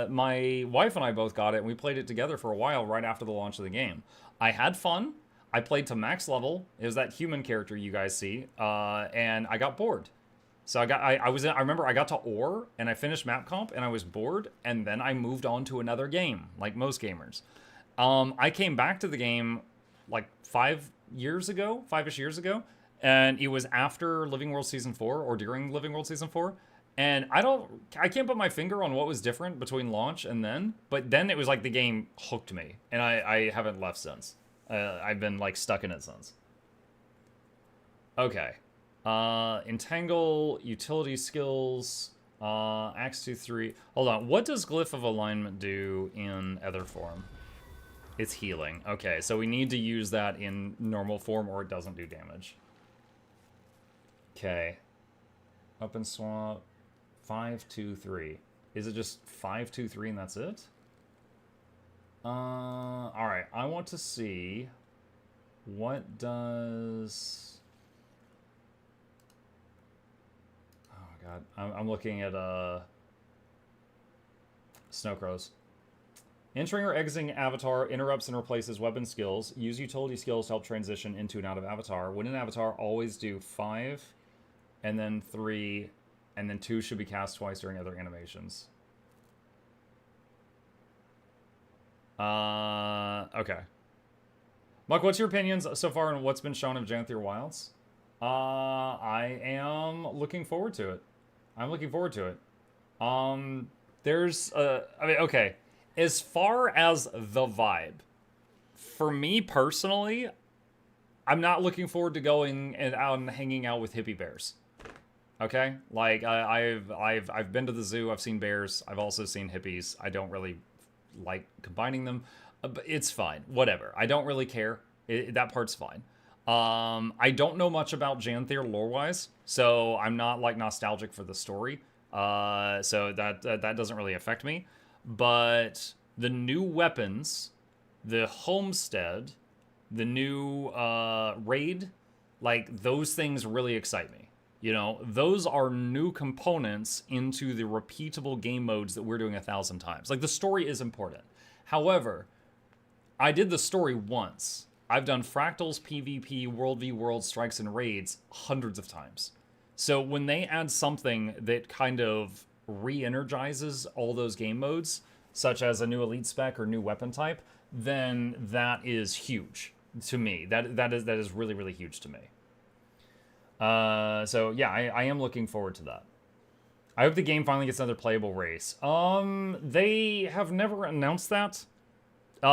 My wife and I both got it, and we played it together for a while right after the launch of the game. I had fun. I played to max level. It was that human character you guys see, and I got bored. So I remember I got to Ore, and I finished map comp, and I was bored, and then I moved on to another game, like most gamers. I came back to the game like 5-ish years ago, and it was after Living World Season 4, or during Living World Season 4, and I can't put my finger on what was different between launch and then, but then it was like the game hooked me, and I haven't left since. I've been like stuck in it since. Okay. Entangle, utility skills, Axe 2-3. Hold on, what does Glyph of Alignment do in Ether form? It's healing. Okay, so we need to use that in normal form or it doesn't do damage. Okay. Up and swap. 5-2-3. Is it just 5-2-3 and that's it? Alright, I want to see what does... Oh my god, I'm looking at Snowcrows. Entering or exiting avatar interrupts and replaces weapon skills. Use utility skills to help transition into and out of avatar. When in avatar, always do 5, and then 3, and then 2 should be cast twice during other animations. Okay. Muck, what's your opinions so far on what's been shown of Janthier Wilds? I am looking forward to it. I'm looking forward to it. Okay. As far as the vibe, for me personally, I'm not looking forward to going out and hanging out with hippie bears. Okay? Like, I've been to the zoo, I've seen bears, I've also seen hippies. I don't really like combining them, but it's fine. Whatever. I don't really care. That part's fine. I don't know much about Janthier lore-wise, so I'm not, like, nostalgic for the story. So that doesn't really affect me. But the new weapons, the homestead, the new raid, like, those things really excite me. Those are new components into the repeatable game modes that we're doing 1,000 times. Like, the story is important. However, I did the story once. I've done Fractals, PvP, World v World, Strikes, and Raids hundreds of times. So when they add something that kind of re-energizes all those game modes, such as a new elite spec or new weapon type, then that is huge to me. That is really, really huge to me. So yeah, I am looking forward to that. I hope the game finally gets another playable race. They have never announced that.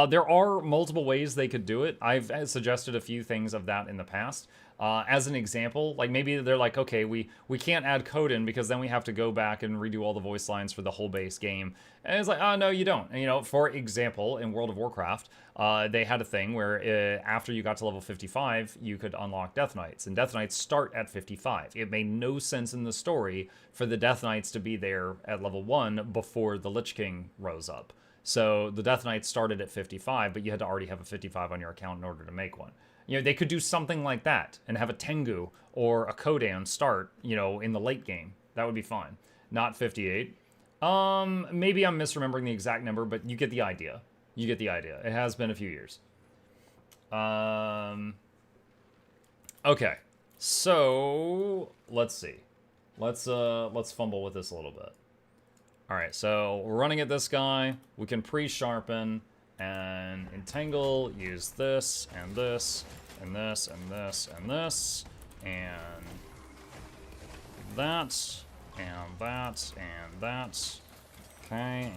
There are multiple ways they could do it. I've suggested a few things of that in the past. As an example, like maybe they're like, okay, we can't add code in because then we have to go back and redo all the voice lines for the whole base game. And it's like, oh, no, you don't. And, you know, for example, in World of Warcraft, they had a thing where after you got to level 55, you could unlock Death Knights. And Death Knights start at 55. It made no sense in the story for the Death Knights to be there at level 1 before the Lich King rose up. So the Death Knights started at 55, but you had to already have a 55 on your account in order to make one. You know, they could do something like that and have a Tengu or a Kodan start, you know, in the late game. That would be fine. Not 58. Maybe I'm misremembering the exact number, but you get the idea. You get the idea. It has been a few years. Okay. So, let's see. Let's fumble with this a little bit. All right, so we're running at this guy. We can pre-sharpen and entangle, use this and this and this and this and this and that and that and that. Okay.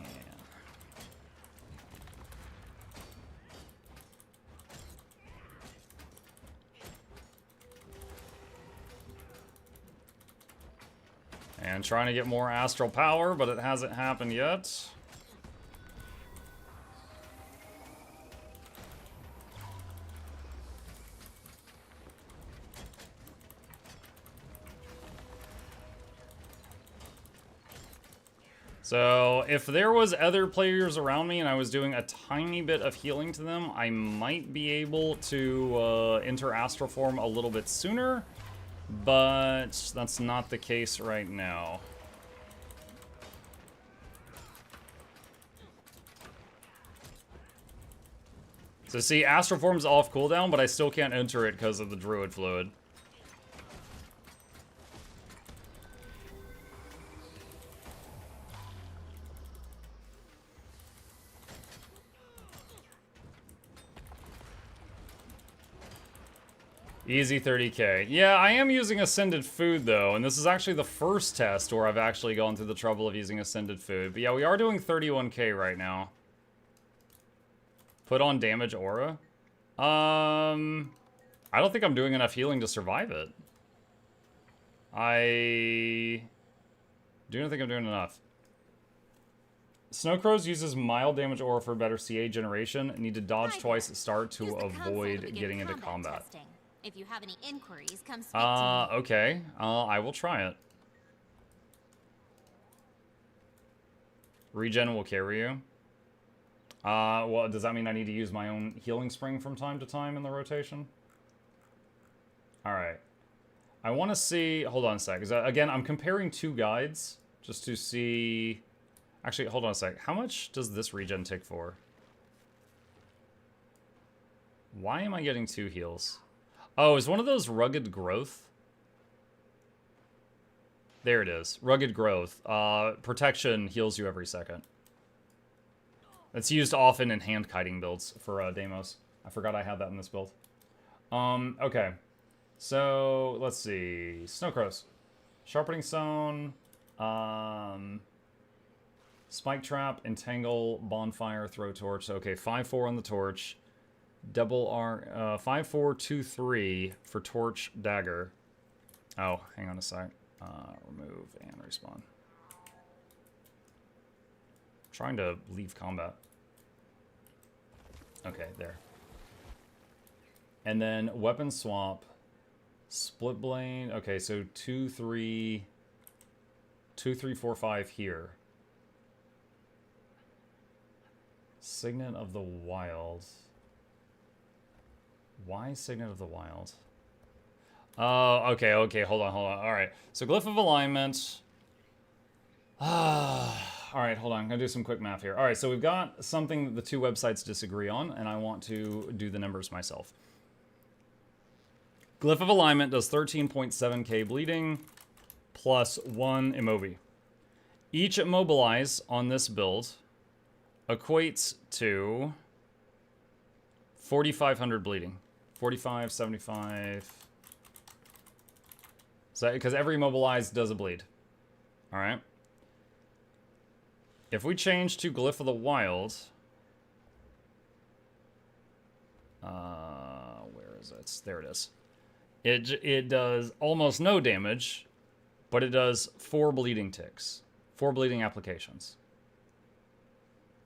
And trying to get more astral power, but it hasn't happened yet. So, if there was other players around me and I was doing a tiny bit of healing to them, I might be able to enter astral form a little bit sooner. But that's not the case right now. So see, Astral Form's off cooldown, but I still can't enter it because of the Druid fluid. Easy 30k. Yeah, I am using Ascended Food, though, and this is actually the first test where I've actually gone through the trouble of using Ascended Food. But yeah, we are doing 31k right now. Put on damage aura. I don't think I'm doing enough healing to survive it. I do not think I'm doing enough. Snowcrows uses mild damage aura for better CA generation. Need to dodge twice at start to avoid getting into combat. Testing. If you have any inquiries, come speak to me. Okay. I will try it. Regen will carry you. Well, does that mean I need to use my own healing spring from time to time in the rotation? Alright. I want to see... Hold on a sec. Again, I'm comparing two guides just to see... Actually, hold on a sec. How much does this regen tick for? Why am I getting 2 heals? Oh, is one of those rugged growth? There it is. Rugged growth. Protection heals you every second. It's used often in hand kiting builds for Deimos. I forgot I had that in this build. Okay. So, let's see. Snowcrows. Sharpening Stone. Spike Trap, Entangle, Bonfire, Throw Torch. Okay, 5-4 on the Torch. Double R, 5, 4, 2, 3 for Torch, Dagger. Oh, hang on a sec. Remove and respawn. Trying to leave combat. Okay, there. And then weapon swap, split blade. Okay, so 2, 3, 4, 5 here. Signet of the Wild. Why Signet of the Wild? Oh, okay, hold on. Alright, so Glyph of Alignment. Alright, hold on, I'm gonna do some quick math here. Alright, so we've got something that the two websites disagree on, and I want to do the numbers myself. Glyph of Alignment does 13.7k bleeding. plus 1 immobi. Each immobilize on this build equates to 4,500 bleeding. 45, 75. So, because every immobilize does a bleed. Alright. If we change to Glyph of the Wild... where is it? There it is. It does almost no damage, but it does 4 bleeding ticks. 4 bleeding applications.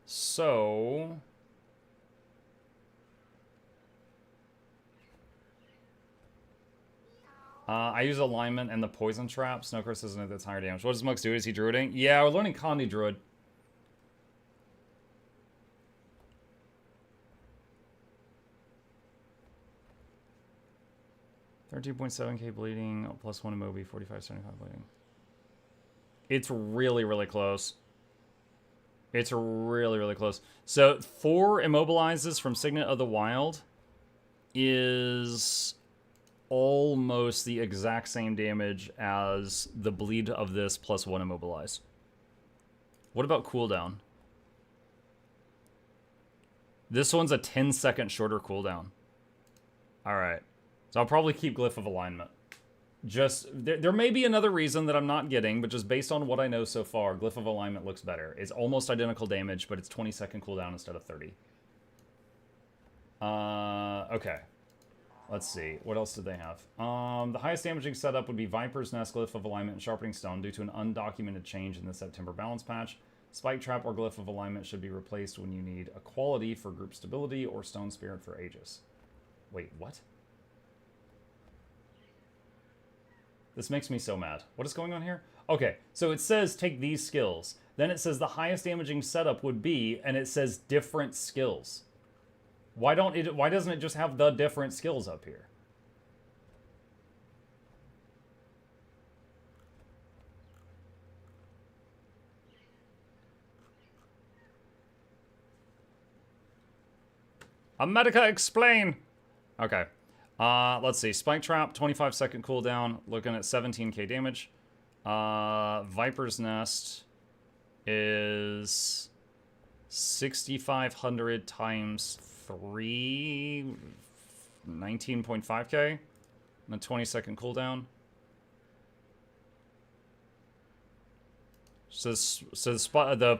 So... I use alignment and the poison trap. Snowcurse isn't that's higher damage. What does Mux do? Is he druiding? Yeah, we're learning Condi Druid. $13.7k bleeding, plus 1 immobi, 45, 75 bleeding. It's really, really close. It's really, really close. So 4 immobilizes from Signet of the Wild is almost the exact same damage as the bleed of this plus 1 immobilize. What about cooldown? This one's a 10-second shorter cooldown. Alright. So I'll probably keep Glyph of Alignment. Just, there may be another reason that I'm not getting, but just based on what I know so far, Glyph of Alignment looks better. It's almost identical damage, but it's 20-second cooldown instead of 30. Okay. Let's see. What else did they have? The highest damaging setup would be Viper's Nest, Glyph of Alignment, and Sharpening Stone due to an undocumented change in the September balance patch. Spike Trap or Glyph of Alignment should be replaced when you need a quality for group stability or Stone Spirit for Aegis. Wait, what? This makes me so mad. What is going on here? Okay, so it says take these skills. Then it says the highest damaging setup would be, and it says different skills. Why doesn't it just have the different skills up here? Medica, explain! Okay. Let's see. Spike Trap, 25-second cooldown, looking at 17k damage. Viper's Nest is 6,500 times 3, 19.5k, and a 20-second cooldown. So the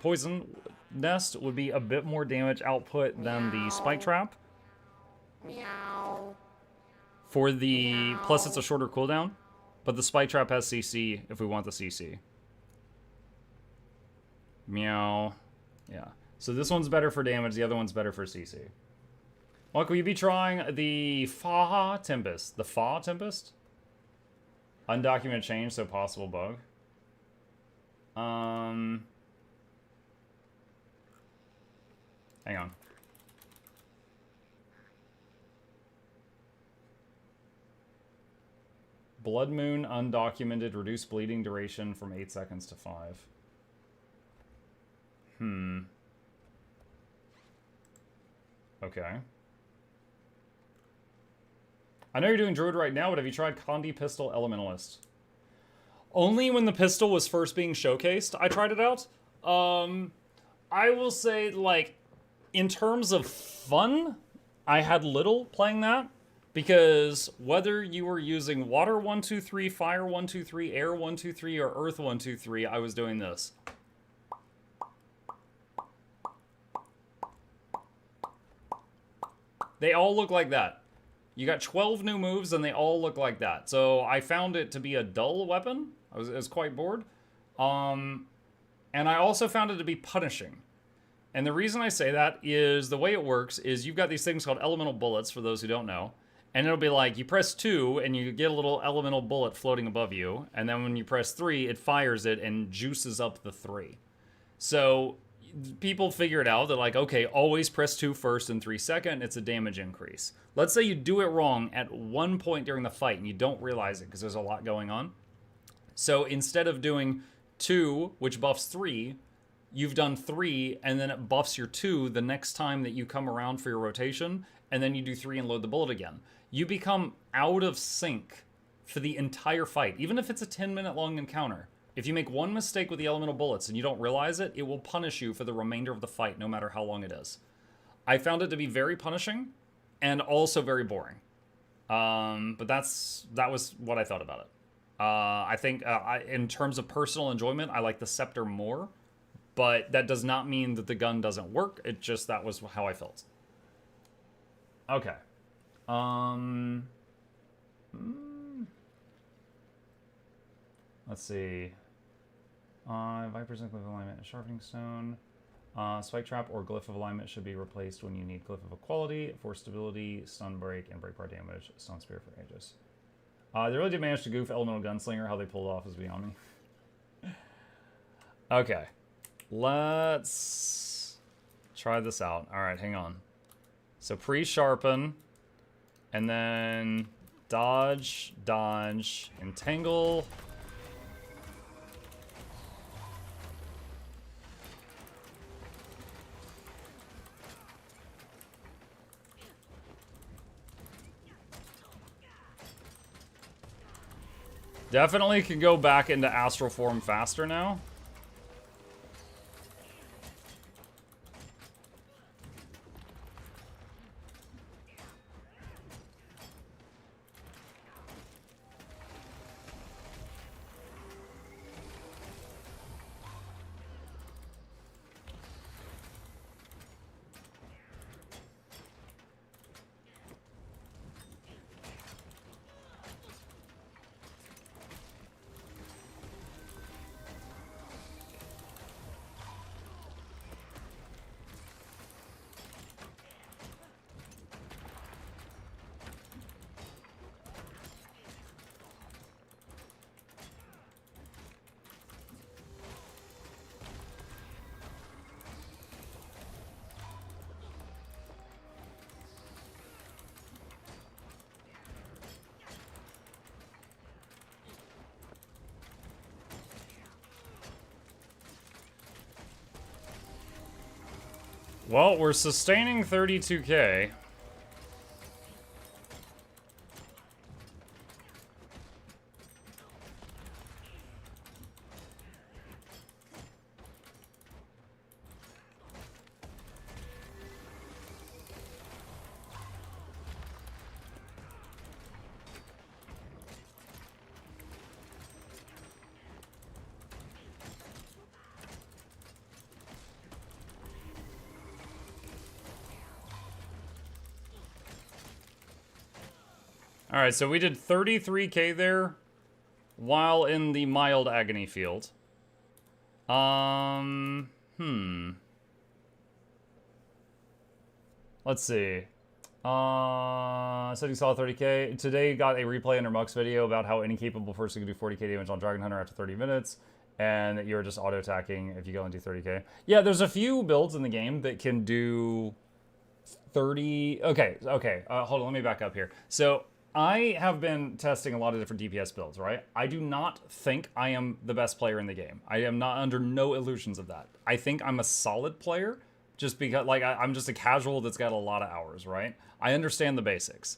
poison nest would be a bit more damage output than the Spike Trap. For the plus, it's a shorter cooldown, but the Spike Trap has CC if we want the CC. Meow. Yeah. So this one's better for damage, the other one's better for CC. Well, will you be trying the Fa Tempest? The Fa Tempest? Undocumented change, so possible bug. Hang on. Blood Moon, undocumented, reduced bleeding duration from 8 seconds to 5. Okay. I know you're doing Druid right now, but have you tried Condi Pistol Elementalist? Only when the pistol was first being showcased, I tried it out. I will say, like, in terms of fun, I had little playing that. Because whether you were using water 1, 2, 3, fire 1, 2, 3, air 1, 2, 3, or earth 1, 2, 3, I was doing this. They all look like that. You got 12 new moves and they all look like that. So I found it to be a dull weapon. I was quite bored. And I also found it to be punishing. And the reason I say that is the way it works is you've got these things called elemental bullets, for those who don't know. And it'll be like, you press 2, and you get a little elemental bullet floating above you. And then when you press 3, it fires it and juices up the 3. So people figured out that, like, okay, always press 2 first and 3 second, it's a damage increase. Let's say you do it wrong at one point during the fight, and you don't realize it because there's a lot going on. So instead of doing 2, which buffs 3, you've done 3, and then it buffs your 2 the next time that you come around for your rotation, and then you do 3 and load the bullet again. You become out of sync for the entire fight, even if it's a 10-minute long encounter. If you make one mistake with the elemental bullets and you don't realize it, it will punish you for the remainder of the fight, no matter how long it is. I found it to be very punishing and also very boring. But that was what I thought about it. I think in terms of personal enjoyment, I like the scepter more, but that does not mean that the gun doesn't work. It just, that was how I felt. Okay. Let's see. Viper's and Glyph of Alignment and Sharpening Stone. Spike Trap or Glyph of Alignment should be replaced when you need Glyph of Equality for stability, stun break, and break bar damage. Stun Spear for Aegis. They really did manage to goof Elemental Gunslinger. How they pulled it off is beyond me. Okay. Let's try this out. Alright, hang on. So pre-sharpen. And then dodge, dodge, entangle. Definitely can go back into astral form faster now. Well, we're sustaining 32k. Alright, so we did 33k there while in the mild agony field. Let's see. Said he saw 30k. Today got a replay under Muck's video about how any capable person can do 40k damage on Dragon Hunter after 30 minutes. And that you're just auto-attacking if you go and do 30k. Yeah, there's a few builds in the game that can do 30... Okay, hold on, let me back up here. So, I have been testing a lot of different DPS builds, right? I do not think I am the best player in the game. I am not under no illusions of that. I think I'm a solid player, just because, like, I'm just a casual that's got a lot of hours, right? I understand the basics.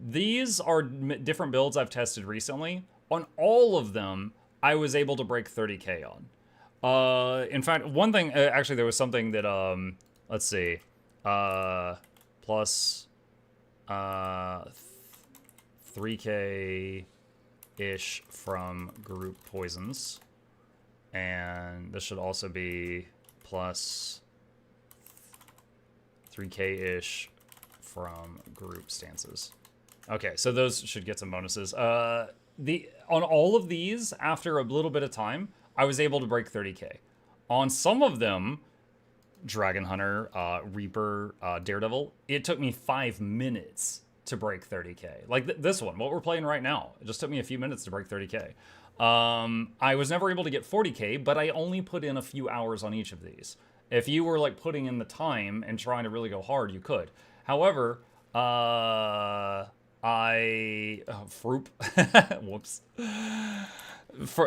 These are different builds I've tested recently. On all of them, I was able to break 30k on. In fact, one thing, actually, there was something that, let's see, plus, 3k-ish from group poisons. And this should also be plus 3k-ish from group stances. Okay, so those should get some bonuses. On all of these, after a little bit of time, I was able to break 30k. On some of them, Dragon Hunter, Reaper, Daredevil, it took me 5 minutes to break 30k. Like this one, what we're playing right now. It just took me a few minutes to break 30k. I was never able to get 40k, but I only put in a few hours on each of these. If you were like putting in the time and trying to really go hard, you could. However, Froop. Whoops.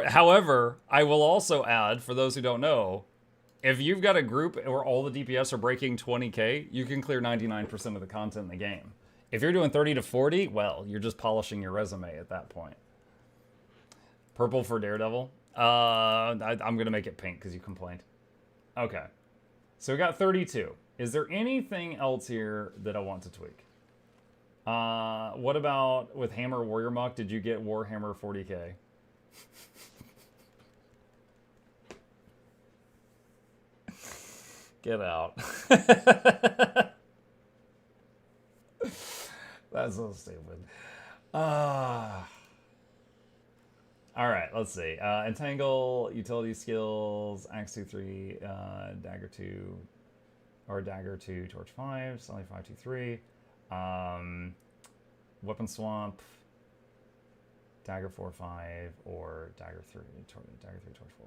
However, I will also add, for those who don't know, if you've got a group where all the DPS are breaking 20k, you can clear 99% of the content in the game. If you're doing 30 to 40, well, you're just polishing your resume at that point. Purple for Daredevil. I'm gonna make it pink because you complained. Okay. So we got 32. Is there anything else here that I want to tweak? What about with Hammer Warrior Muck? Did you get Warhammer 40k? Get out. That's so stupid. Alright, let's see. Entangle, utility skills, Axe 2-3, Dagger 2, or Dagger 2, Torch 5, Sally 5-2-3, Weapon Swamp, Dagger 4-5, or Dagger 3, Dagger 3, Torch 4.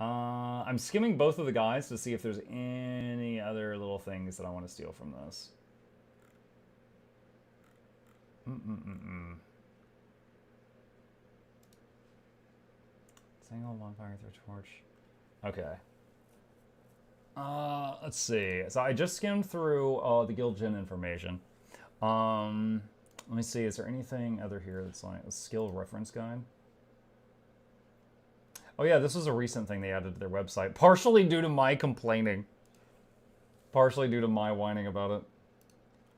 I'm skimming both of the guys to see if there's any other little things that I want to steal from this. Single bonfire through torch. Okay. Let's see. So I just skimmed through the guild gen information. Let me see. Is there anything other here that's like a skill reference guide? Oh yeah, this was a recent thing they added to their website, partially due to my complaining. Partially due to my whining about it.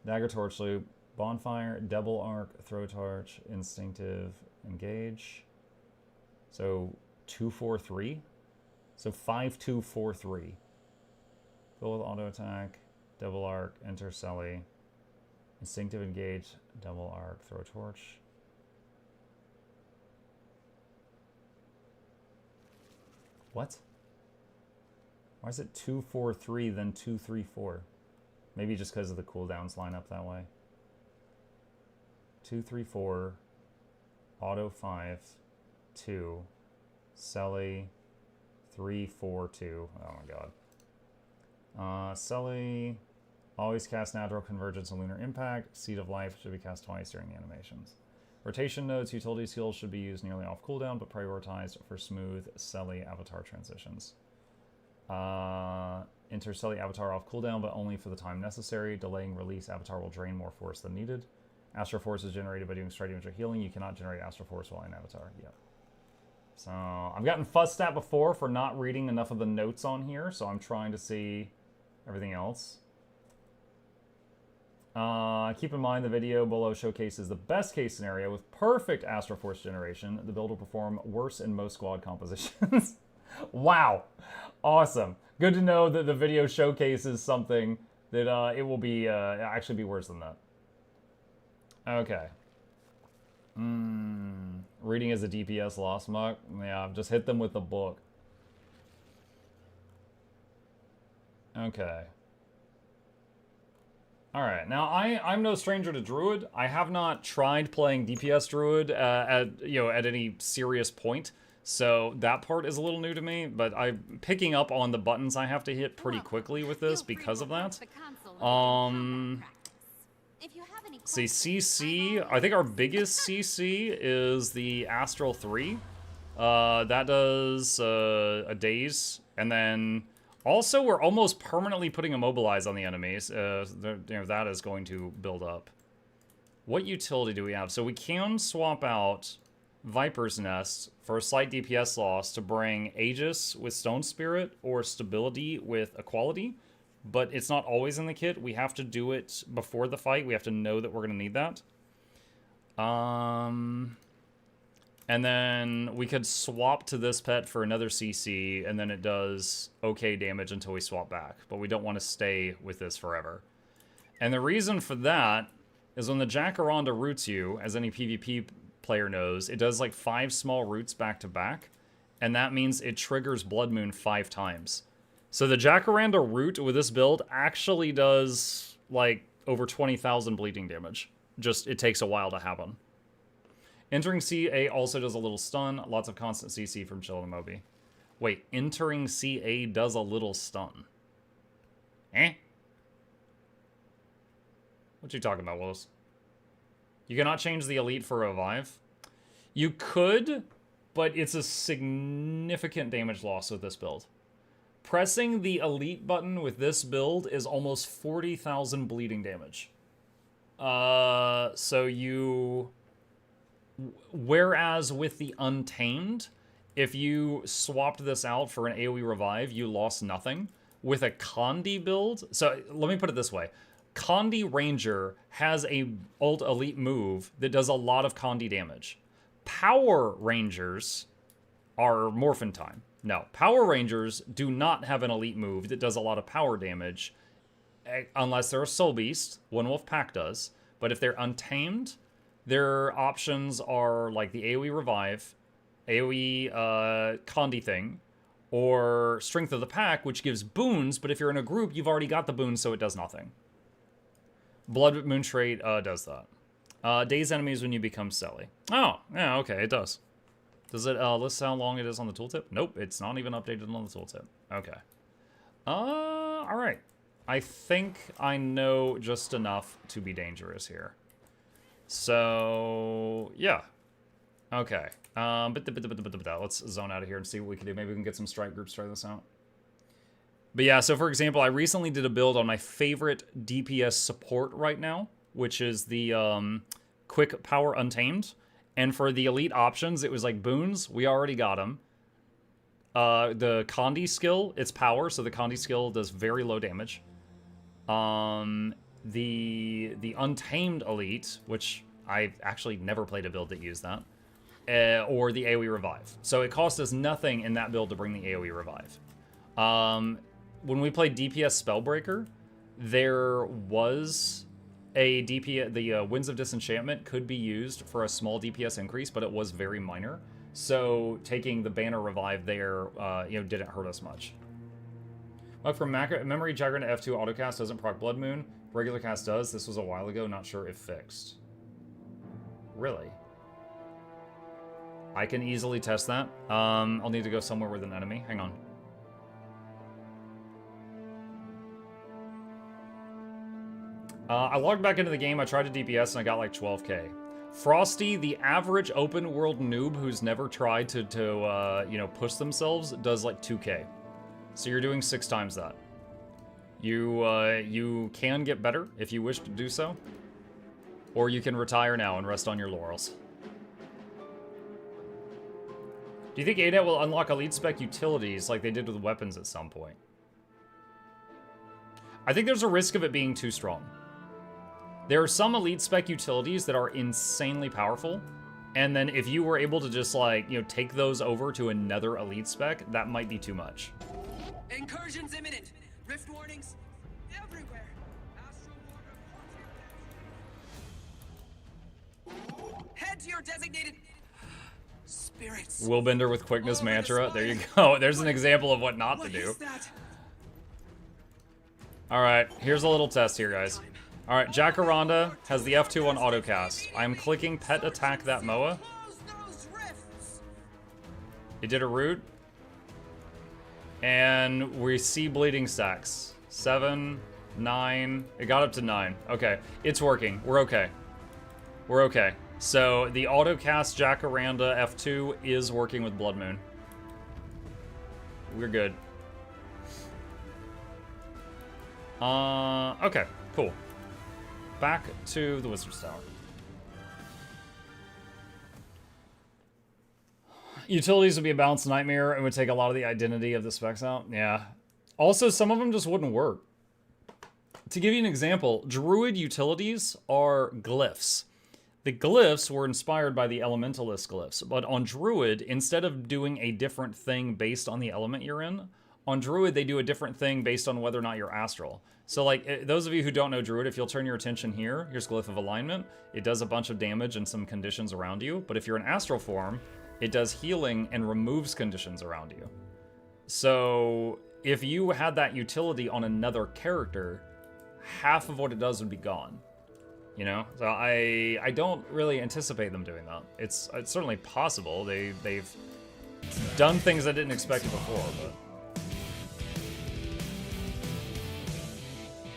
Dagger torch loop, bonfire, double arc, throw torch, instinctive, engage. So 2-4-3. So 5-2-4-3. Fill with auto attack, double arc, enter Selly, instinctive engage, double arc, throw torch. What? Why is it 2-4-3 then 2-3-4? Maybe just because of the cooldowns line up that way. 2-3-4, auto 5, 2, Selly, 3-4-2. Oh my god. Selly, always cast Natural Convergence and Lunar Impact. Seed of Life should be cast twice during the animations. Rotation nodes, utility skills should be used nearly off cooldown, but prioritized for smooth Selly avatar transitions. Enter Selly avatar off cooldown, but only for the time necessary. Delaying release, avatar will drain more force than needed. Astral Force is generated by doing straight damage or healing. You cannot generate Astral Force while in avatar. Yep. So, I've gotten fussed at before for not reading enough of the notes on here, so I'm trying to see everything else. Keep in mind the video below showcases the best case scenario with perfect Astral Force generation. The build will perform worse in most squad compositions. Wow. Awesome. Good to know that the video showcases something that it will be actually be worse than that. Okay. Reading as a DPS lost muck. Yeah, just hit them with the book. Okay. Alright, now I'm no stranger to Druid. I have not tried playing DPS Druid at any serious point, so that part is a little new to me, but I'm picking up on the buttons I have to hit pretty quickly with this because of that. See, CC, I think our biggest CC is the Astral 3. That does a daze, and then also we're almost permanently putting Immobilize on the enemies. That is going to build up. What utility do we have? So we can swap out Viper's Nest for a slight DPS loss to bring Aegis with Stone Spirit or Stability with Equality. But it's not always in the kit. We have to do it before the fight. We have to know that we're going to need that. And then we could swap to this pet for another CC, and then it does okay damage until we swap back. But we don't want to stay with this forever. And the reason for that is when the Jacaranda roots you, as any PvP player knows, it does like 5 small roots back to back. And that means it triggers Blood Moon 5 times. So the Jacaranda root with this build actually does, like, over 20,000 bleeding damage. Just, it takes a while to happen. Entering CA also does a little stun. Lots of constant CC from Chill and Moby. Wait, entering CA does a little stun. Eh? What you talking about, Willis? You cannot change the elite for Revive? You could, but it's a significant damage loss with this build. Pressing the elite button with this build is almost 40,000 bleeding damage. So you Whereas with the Untamed, if you swapped this out for an AoE revive, you lost nothing. With a Condi build, so let me put it this way. Condi Ranger has a ult elite move that does a lot of Condi damage. Power Rangers are Morphin Time. No, Power Rangers do not have an elite move that does a lot of power damage unless they're a Soul Beast. One Wolf Pack does. But if they're Untamed, their options are like the AoE Revive, AoE Condi thing, or Strength of the Pack, which gives boons, but if you're in a group, you've already got the boons, so it does nothing. Blood Moon Trait does that. Daze enemies when you become Selly. Oh, yeah, okay, it does. Does it list how long it is on the tooltip? Nope, it's not even updated on the tooltip. Okay. Alright. I think I know just enough to be dangerous here. So, yeah. Okay. Let's zone out of here and see what we can do. Maybe we can get some strike groups, try this out. But yeah, so for example, I recently did a build on my favorite DPS support right now, which is the Quick Power Untamed. And for the elite options, it was like boons. We already got them. The Condi skill, it's power, so the Condi skill does very low damage. The Untamed elite, which I've actually never played a build that used that. Or the AoE Revive. So it cost us nothing in that build to bring the AoE Revive. When we played DPS Spellbreaker, there was a DPS... The Winds of Disenchantment could be used for a small DPS increase, but it was very minor. So taking the Banner Revive there, didn't hurt us much. But from Memory Jagger to F2, autocast doesn't proc Blood Moon. Regular cast does. This was a while ago, not sure if fixed. Really? I can easily test that. I'll need to go somewhere with an enemy. Hang on. I logged back into the game. I tried to DPS and I got like 12k. Frosty, the average open world noob who's never tried to push themselves, does like 2k. So you're doing 6 times that. You can get better if you wish to do so, or you can retire now and rest on your laurels. Do you think ADAT will unlock elite spec utilities like they did with weapons at some point? I think there's a risk of it being too strong. There are some elite spec utilities that are insanely powerful, and then if you were able to just take those over to another elite spec, that might be too much. Incursions imminent. Rift warnings everywhere. Head to your designated spirits. Willbender with quickness mantra. There you go. There's an example of what not to do. Alright, here's a little test here, guys. Alright, Jacaranda has the F2 on autocast. I'm clicking pet attack that Moa. It did a root. And we see bleeding stacks. 7, 9. It got up to 9. Okay, it's working. We're okay. We're okay. So the autocast Jacaranda F2 is working with Blood Moon. We're good. Okay, cool. Back to the Wizard's Tower. Utilities would be a balanced nightmare and would take a lot of the identity of the specs out. Yeah. Also, some of them just wouldn't work. To give you an example, Druid utilities are glyphs. The glyphs were inspired by the Elementalist glyphs, but on Druid, instead of doing a different thing based on the element you're in, on Druid, they do a different thing based on whether or not you're astral. So, those of you who don't know Druid, if you'll turn your attention here, here's Glyph of Alignment. It does a bunch of damage and some conditions around you, but if you're in astral form, it does healing and removes conditions around you. So, if you had that utility on another character, half of what it does would be gone. You know? So I don't really anticipate them doing that. It's certainly possible. They've done things I didn't expect before, but...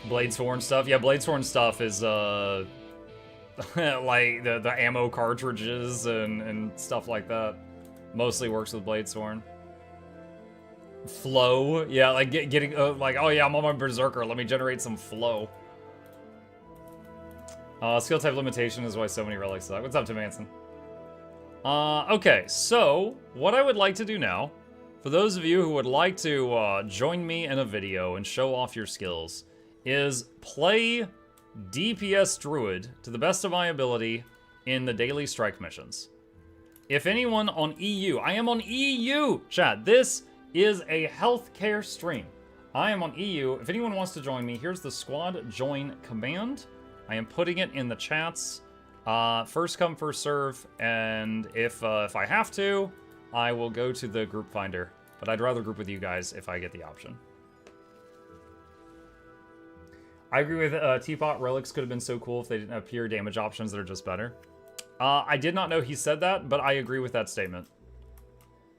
Bladesworn stuff? Yeah, Bladesworn stuff is, like, the ammo cartridges and stuff like that. Mostly works with Bladesworn. Flow? Yeah, like, getting, like, oh yeah, I'm on my Berserker, let me generate some flow. Skill type limitation is why so many relics suck. What's up, Tim Manson? Okay, so what I would like to do now, for those of you who would like to join me in a video and show off your skills, is play DPS Druid to the best of my ability in the daily strike missions. If anyone on EU, I am on EU, chat. This is a healthcare stream. I am on EU. If anyone wants to join me, here's the squad join command. I am putting it in the chats. First come, first serve, and if I have to, I will go to the group finder. But I'd rather group with you guys if I get the option. I agree with Teapot. Relics could have been so cool if they didn't have pure damage options that are just better. I did not know he said that, but I agree with that statement.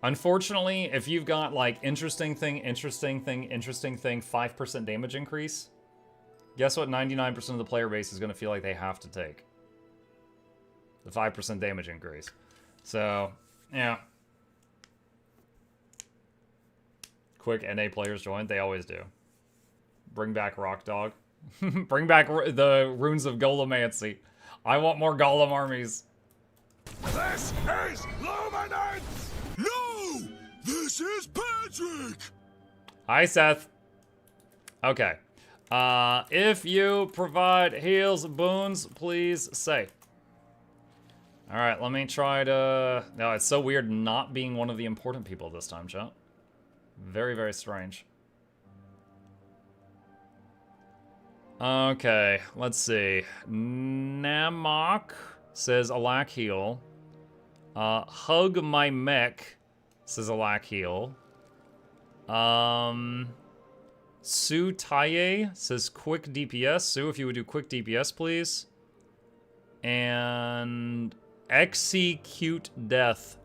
Unfortunately, if you've got like interesting thing, 5% damage increase, guess what 99% of the player base is going to feel like they have to take? The 5% damage increase. So, yeah. Quick NA players join. They always do. Bring back Rock Dog. Bring back the Runes of Golomancy. I want more Golem armies. This is Luminance! No! This is Patrick! Hi, Seth. Okay. If you provide heals, boons, please say. Alright, let me try to... No, it's so weird not being one of the important people this time, chat. Very, very strange. Okay, let's see. Namok says Alack heal. Hug my mech says Alack heal. Sue Taye says quick DPS. Sue, if you would do quick DPS, please. And Execute Death,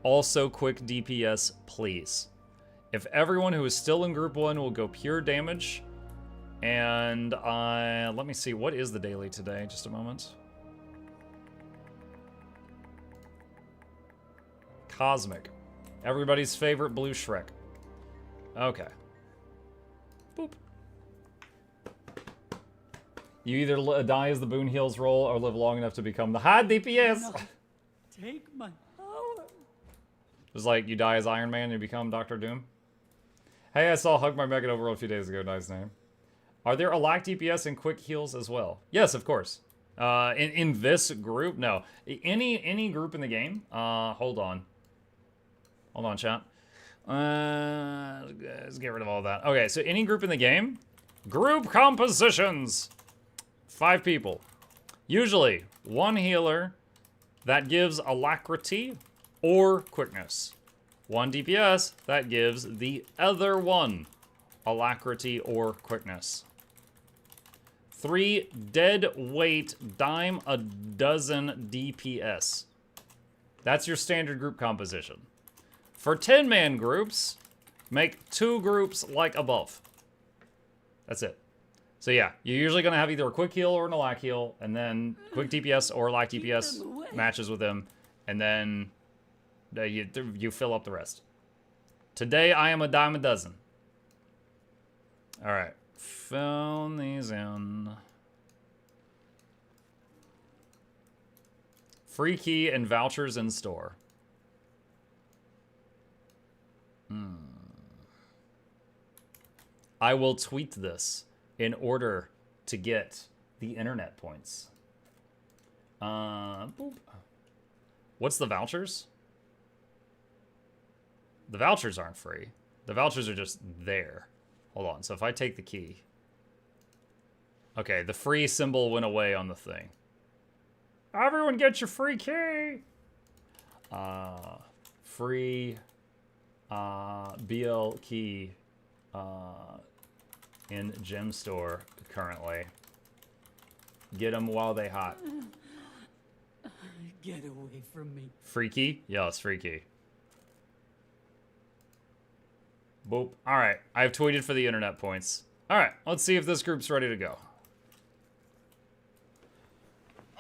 also quick DPS, please. If everyone who is still in group 1 will go pure damage. And let me see, what is the daily today? Just a moment. Cosmic. Everybody's favorite blue Shrek. Okay. Boop. You either die as the Boon Heals roll or live long enough to become the high DPS. No, take my power. It's like you die as Iron Man and you become Doctor Doom. Hey, I saw Hug My Mech at Overworld a few days ago. Nice name. Are there Alack DPS and quick heals as well? Yes, of course. In this group, no. Any group in the game. Hold on. Hold on, chat. Let's get rid of all that. Okay, so any group in the game. Group compositions. 5 people. Usually, 1 healer that gives alacrity or quickness. 1 DPS that gives the other one alacrity or quickness. 3 dead weight dime a dozen DPS. That's your standard group composition. For 10-man groups, make 2 groups like above. That's it. So yeah, you're usually going to have either a quick heal or an alack heal, and then quick DPS or alack DPS matches with them, and then you fill up the rest. Today, I am a dime a dozen. Alright, fill these in. Free key and vouchers in store. I will tweet this in order to get the internet points. Boop. What's the vouchers? The vouchers aren't free. The vouchers are just there. Hold on, so if I take the key. Okay, the free symbol went away on the thing. Everyone get your free key! Free BL key in gem store currently. Get them while they hot. Get away from me. Free key? Yes, free key. Boop. Alright, I've tweeted for the internet points. Alright, let's see if this group's ready to go.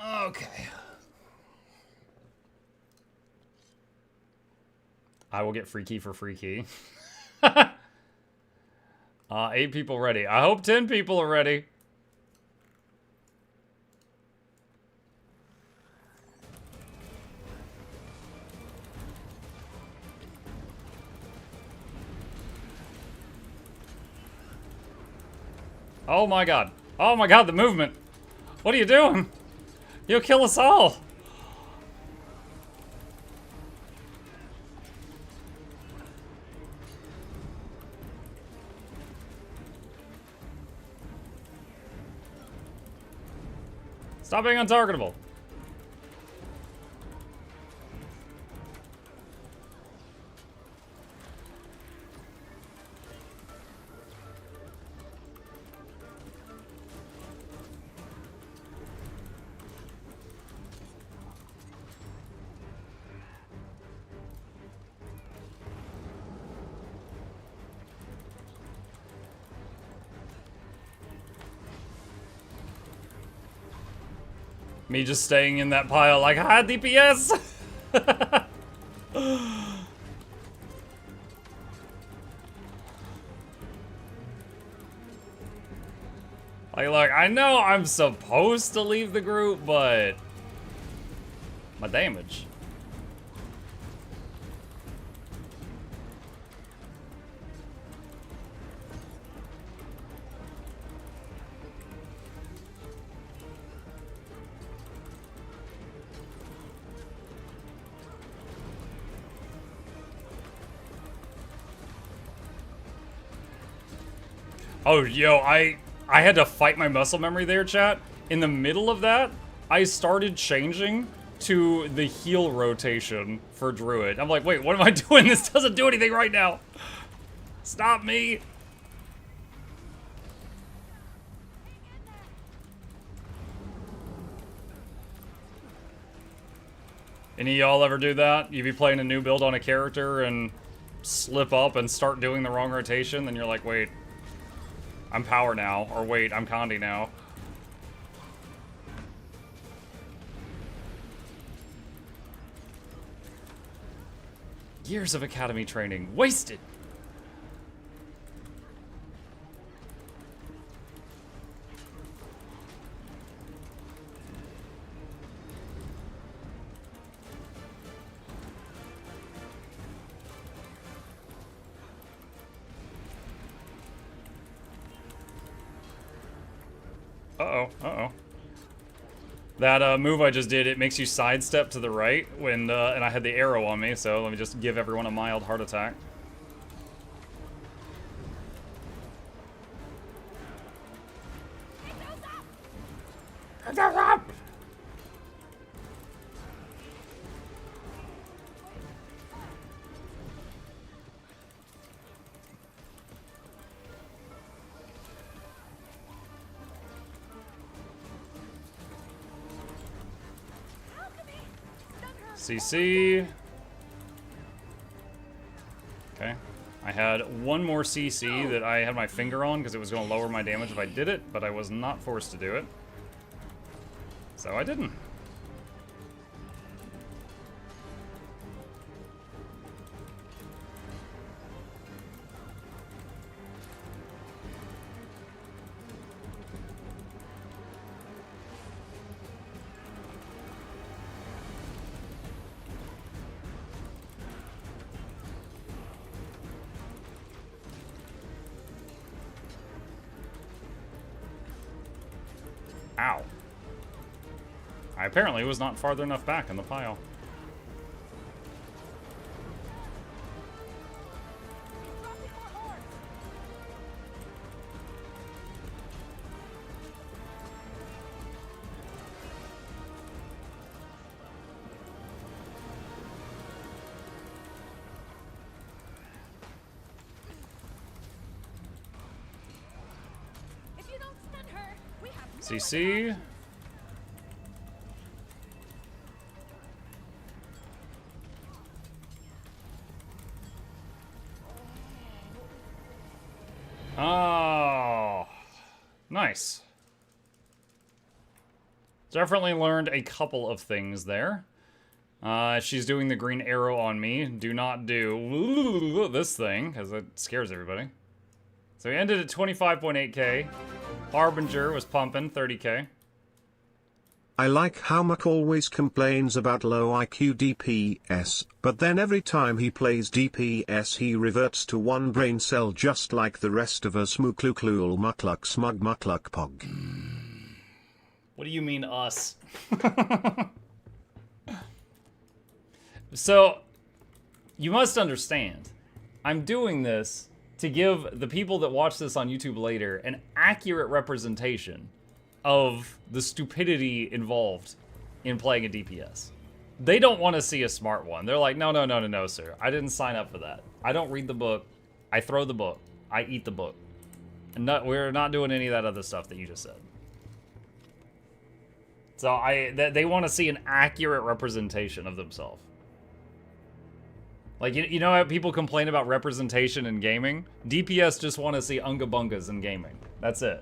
Okay. I will get free key for free key. 8 people ready. I hope 10 people are ready. Oh my god. Oh my god, the movement. What are you doing? You'll kill us all. Stop being untargetable. Me just staying in that pile like, ah, DPS! Like, look, I know I'm supposed to leave the group, but my damage. Oh, yo, I had to fight my muscle memory there, chat. In the middle of that, I started changing to the heal rotation for Druid. I'm like, wait, what am I doing? This doesn't do anything right now. Stop me. Any of y'all ever do that? You be playing a new build on a character and slip up and start doing the wrong rotation, then you're like, wait, I'm power now, or wait, I'm Condi now. Years of academy training wasted. Uh-oh, uh-oh. That move I just did, it makes you sidestep to the right when, and I had the arrow on me, so let me just give everyone a mild heart attack. CC. Okay. I had one more CC that I had my finger on because it was going to lower my damage if I did it, but I was not forced to do it. So I didn't. Ow. I apparently was not farther enough back in the pile. CC. Oh, nice. Definitely learned a couple of things there. She's doing the green arrow on me. Do not do this thing, because it scares everybody. So we ended at 25.8k. Harbinger was pumping 30k. I like how Muck always complains about low IQ DPS, but then every time he plays DPS he reverts to one brain cell just like the rest of us. Muklukluul Mukluk Smug Mukluk Pog. What do you mean, us? So, you must understand, I'm doing this to give the people that watch this on YouTube later an accurate representation of the stupidity involved in playing a DPS. They don't want to see a smart one. They're like, no, sir. I didn't sign up for that. I don't read the book. I throw the book. I eat the book. And we're not doing any of that other stuff that you just said. So they want to see an accurate representation of themselves. Like, you know how people complain about representation in gaming? DPS just want to see unga bungas in gaming. That's it.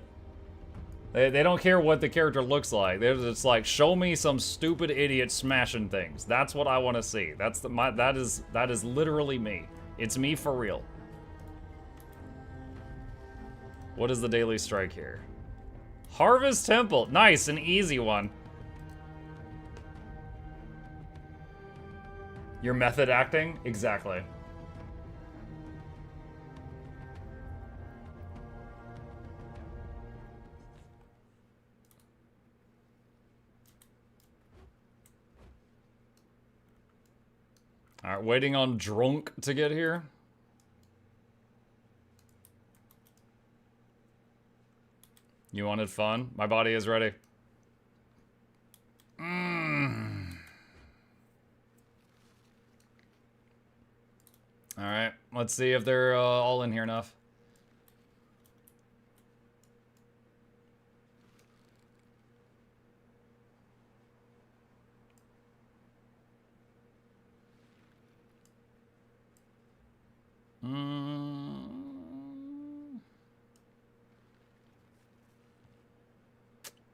They don't care what the character looks like. They're just like, show me some stupid idiot smashing things. That's what I want to see. That is literally me. It's me for real. What is the daily strike here? Harvest Temple. Nice, an easy one. Your method acting? Exactly. Alright, waiting on Drunk to get here. You wanted fun? My body is ready. Alright, let's see if they're all in here enough.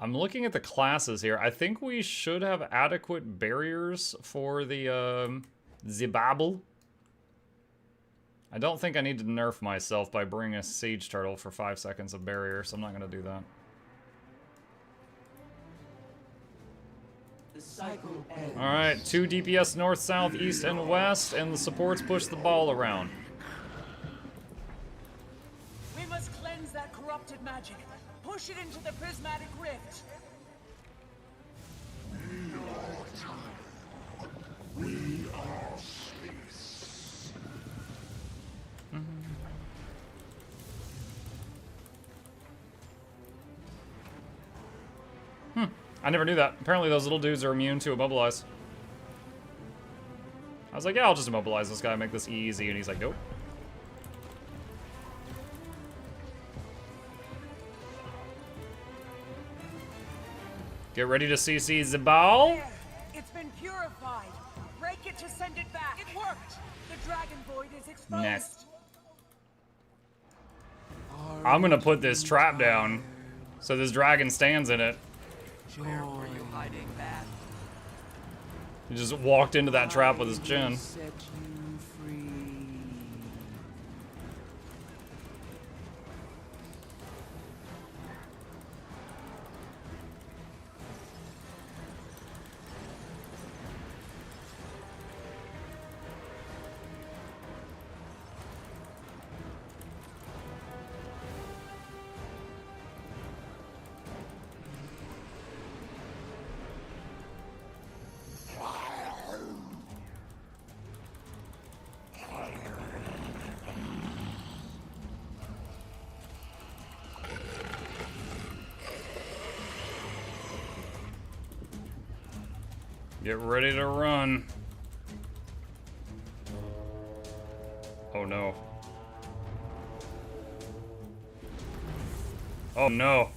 I'm looking at the classes here. I think we should have adequate barriers for the Zibabble. I don't think I need to nerf myself by bringing a siege turtle for 5 seconds of barrier, so I'm not going to do that. Alright, 2 DPS north, south, east, and west, and the supports push the ball around. We must cleanse that corrupted magic. Push it into the prismatic rift. We are space. I never knew that. Apparently those little dudes are immune to immobilize. I was like, yeah, I'll just immobilize this guy, make this easy, and he's like, nope. Get ready to CC the ball. There. It's been purified. Break it to send it back. It worked. The dragon void is exposed. Next. I'm gonna put this trap down so this dragon stands in it. Where were you hiding that? He just walked into that trap with his chin. Set you free. Get ready to run. Oh no. Oh no.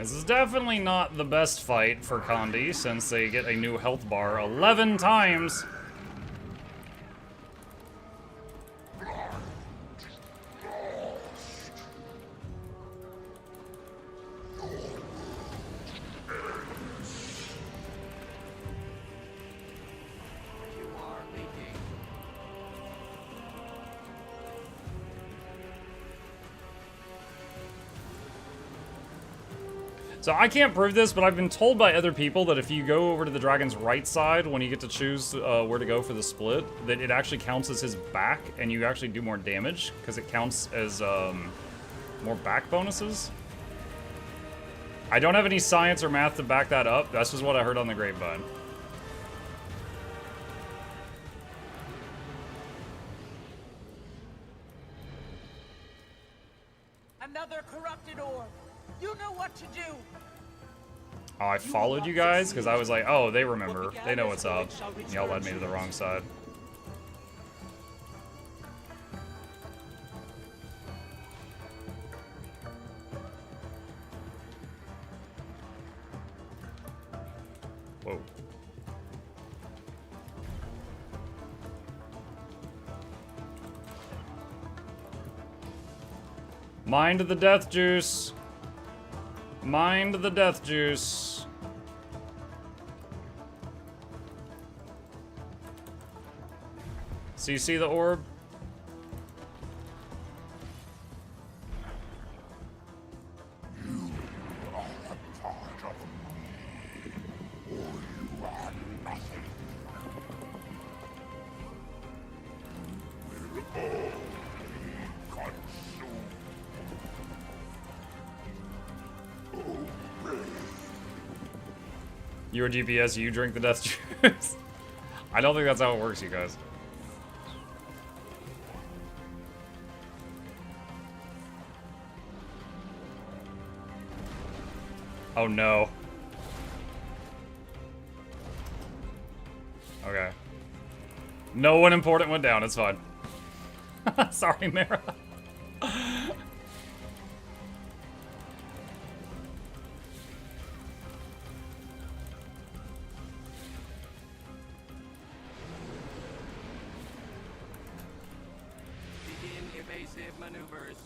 This is definitely not the best fight for Condi, since they get a new health bar 11 times. So I can't prove this, but I've been told by other people that if you go over to the dragon's right side when you get to choose where to go for the split, that it actually counts as his back, and you actually do more damage, because it counts as more back bonuses. I don't have any science or math to back that up. That's just what I heard on the grapevine. Another corrupted orb. You know what to do. Oh, I followed you guys because I was like, oh, they remember. They know what's up. Y'all led me to the wrong side. Whoa. Mind the death juice. Mind the death juice. So you see the orb? Your GPS, you drink the death juice. I don't think that's how it works, you guys. Oh no. Okay. No one important went down, it's fine. Sorry, Mara. Evasive maneuvers.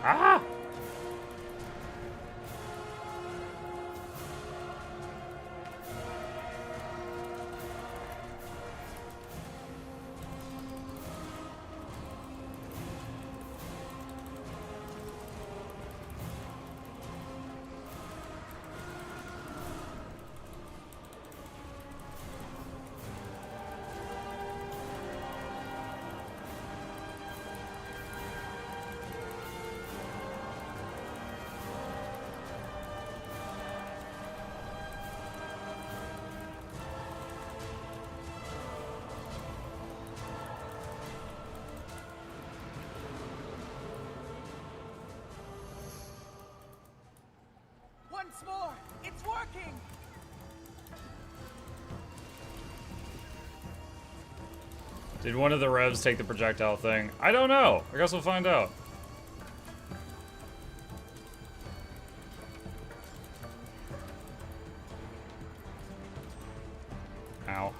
Ah! Once more. It's working. Did one of the revs take the projectile thing? I don't know. I guess we'll find out. Ow.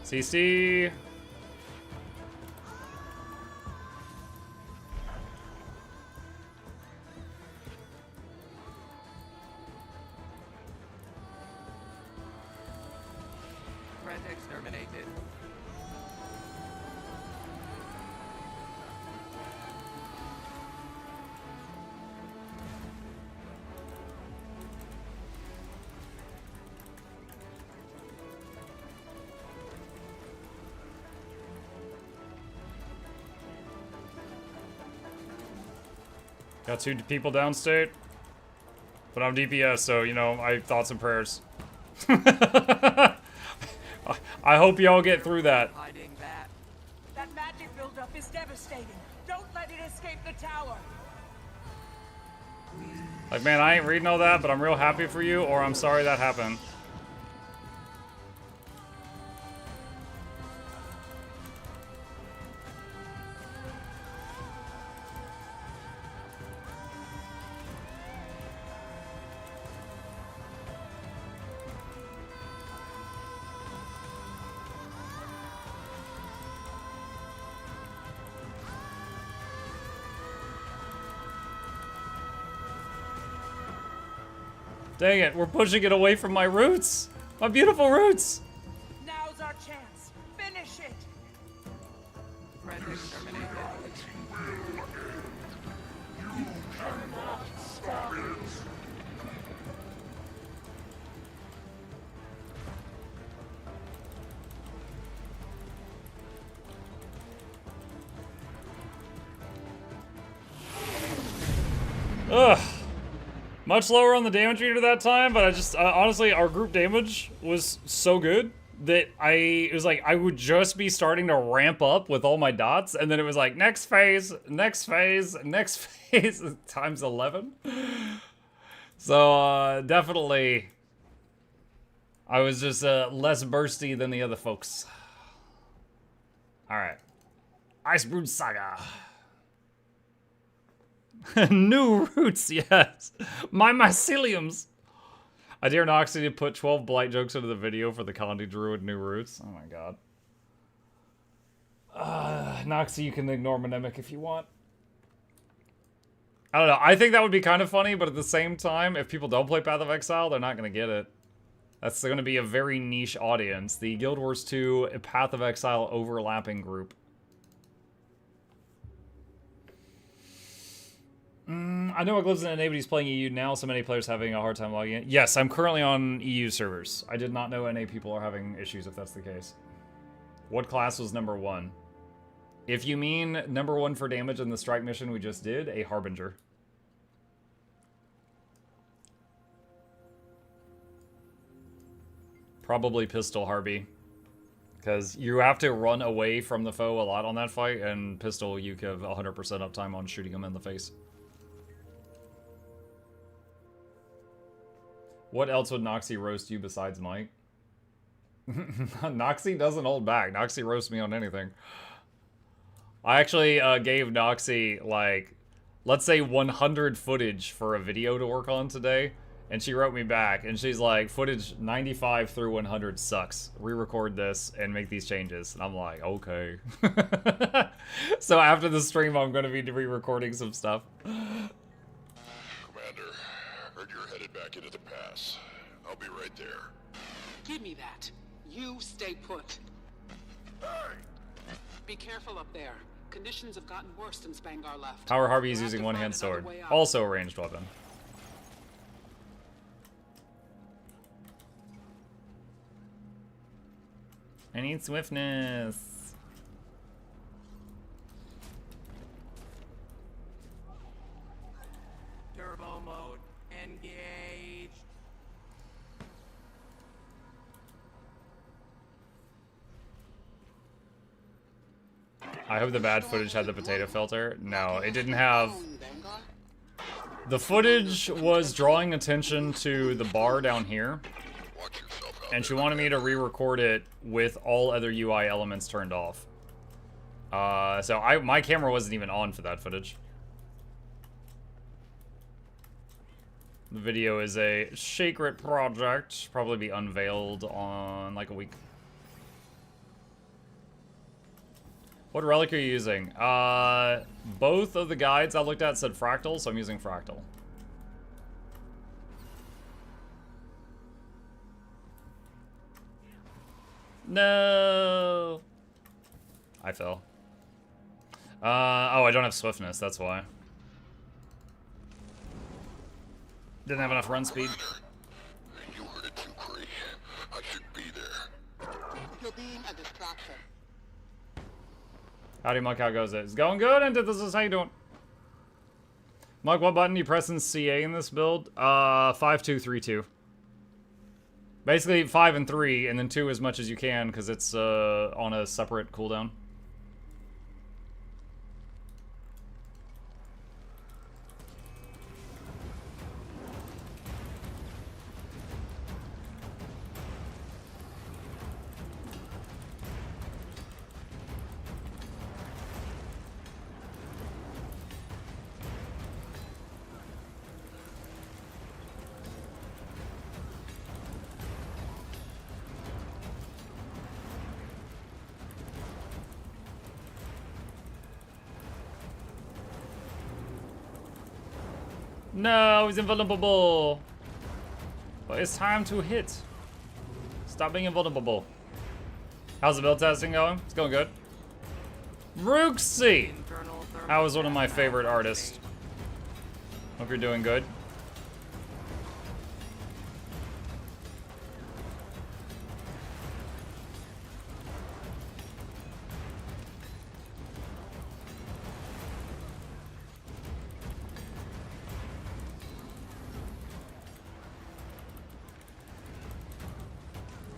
CC. Threat exterminated. Got 2 people downstate. But I'm DPS, so, you know, I thoughts and prayers. I hope y'all get through that. Hiding that. That magic buildup is devastating. Don't let it escape the tower. Like, man, I ain't reading all that, but I'm real happy for you, or I'm sorry that happened. Dang it, we're pushing it away from my roots. My beautiful roots. Now's our chance. Finish it. Threat exterminated. Ugh. Much lower on the damage meter that time, but I just, honestly, our group damage was so good that it was like, I would just be starting to ramp up with all my dots, and then it was like, next phase, next phase, next phase, times 11. So, definitely, I was just, less bursty than the other folks. Alright. Icebrood Saga. New roots, yes. My myceliums. I dare Noxxi to put 12 blight jokes into the video for the Condi Druid new roots. Oh my god. Noxxi, you can ignore Mnemonic if you want. I don't know. I think that would be kind of funny, but at the same time, if people don't play Path of Exile, they're not going to get it. That's going to be a very niche audience. The Guild Wars 2 Path of Exile overlapping group. I know Eclipse and NA playing EU now, so many players having a hard time logging in. Yes, I'm currently on EU servers. I did not know NA people are having issues if that's the case. What class was number 1? If you mean number 1 for damage in the strike mission we just did, a Harbinger. Probably Pistol Harby. Because you have to run away from the foe a lot on that fight, and Pistol you have 100% uptime on shooting him in the face. What else would Noxxi roast you besides Mike? Noxxi doesn't hold back. Noxxi roasts me on anything. I actually gave Noxxi, like, let's say 100 footage for a video to work on today. And she wrote me back, and she's like, footage 95 through 100 sucks. Re-record this and make these changes. And I'm like, okay. So after the stream, I'm going to be re-recording some stuff. Commander, heard you're headed back into the pass. I'll be right there. Give me that. You stay put. Hey! Be careful up there. Conditions have gotten worse since Bangar left. Power Harvey is We'll have using to one-hand find another sword. way out. Also a ranged weapon. I need swiftness. Turbo mode engaged. I hope the bad footage had the potato filter. No, it didn't have... The footage was drawing attention to the bar down here. Watch yourself out And she there, wanted me to re-record it with all other UI elements turned off. So my camera wasn't even on for that footage. The video is a secret project. Probably be unveiled on like a week. What relic are you using? Both of the guides I looked at said fractal, so I'm using fractal. No. I fell. Oh, I don't have swiftness, that's why. Didn't have enough run speed. You heard it too, Cree. I should be there. You're being a distraction. Howdy, Monk, how goes it? It's going good, Antithesis, how you doing? Mike, what button do you press in CA in this build? 5, 2, 3, 2. Basically 5 and 3, and then 2 as much as you can, because it's on a separate cooldown. No, he's invulnerable. But it's time to hit. Stop being invulnerable. How's the build testing going? It's going good. Noxxi! That was one of my favorite artists. Hope you're doing good.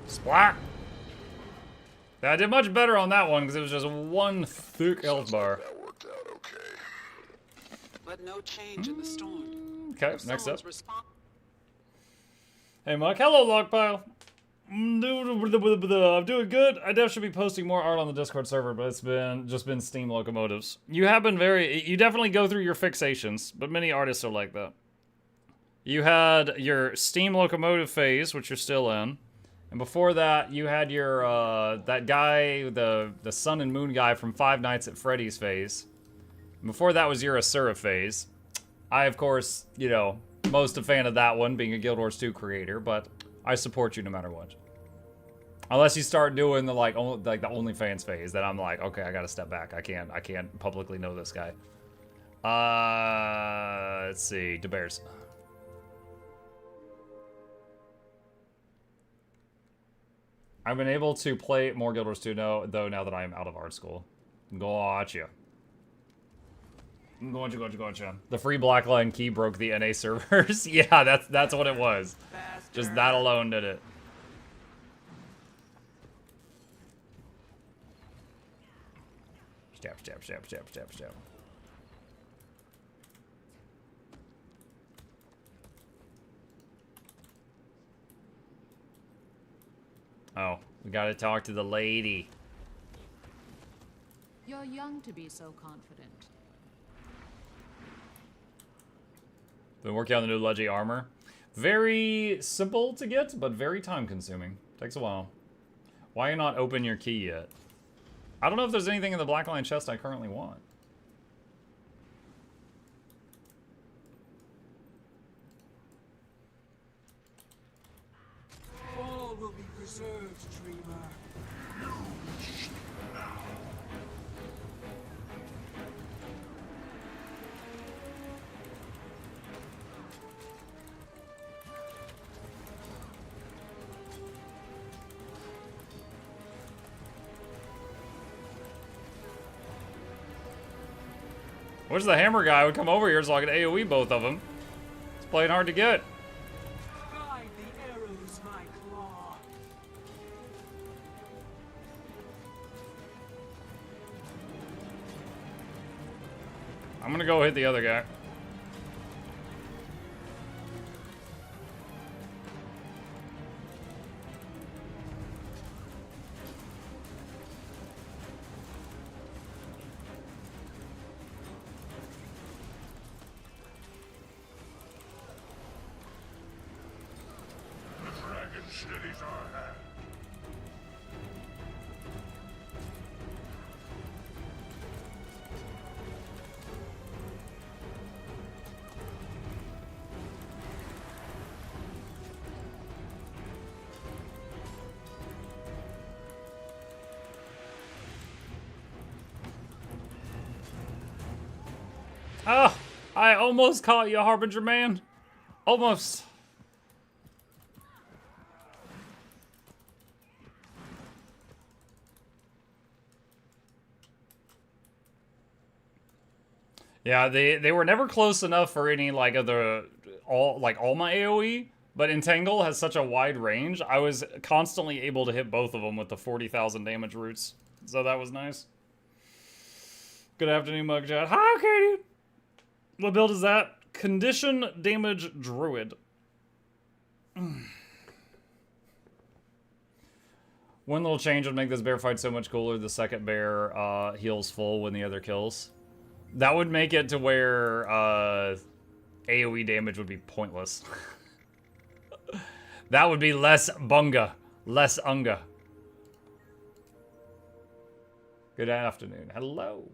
Splat! I did much better on that one because it was just one thick health bar. That worked out okay. But no change in the storm. Okay, next up. Someone's Hey Mike, hello Lockpile. I'm doing good. I definitely should be posting more art on the Discord server, but it's just been Steam locomotives. You have been you definitely go through your fixations, but many artists are like that. You had your Steam locomotive phase, which you're still in. And before that, you had your, that guy, the Sun and Moon guy from Five Nights at Freddy's phase. And before that was your Asura phase. I, of course, you know, most a fan of that one, being a Guild Wars 2 creator, but I support you no matter what. Unless you start doing the, like the OnlyFans phase, then I'm like, okay, I gotta step back. I can't publicly know this guy. Let's see, DeBears. I've been able to play more Guild Wars 2 though now that I am out of art school. Gotcha. Gotcha. The free Blackline key broke the NA servers. Yeah, that's what it was. Just that alone did it. Stab. Oh, we gotta talk to the lady. You're young to be so confident. Been working on the new Leggy armor. Very simple to get, but very time consuming. Takes a while. Why you not open your key yet? I don't know if there's anything in the Blackline chest I currently want. All will be preserved, dreamer. Wish the hammer guy would come over here so I could AoE both of them. It's playing hard to get. Guide the arrows, my claw. I'm gonna go hit the other guy. Steadies our hand. Oh, I almost caught you, Harbinger Man. Almost. Yeah, they were never close enough for any like of the all my AoE, but Entangle has such a wide range. I was constantly able to hit both of them with the 40,000 damage roots, so that was nice. Good afternoon, Mugchat. Hi, Katie. What build is that? Condition damage Druid. One little change would make this bear fight so much cooler. The second bear heals full when the other kills. That would make it to where AoE damage would be pointless. That would be less bunga. Less unga. Good afternoon. Hello.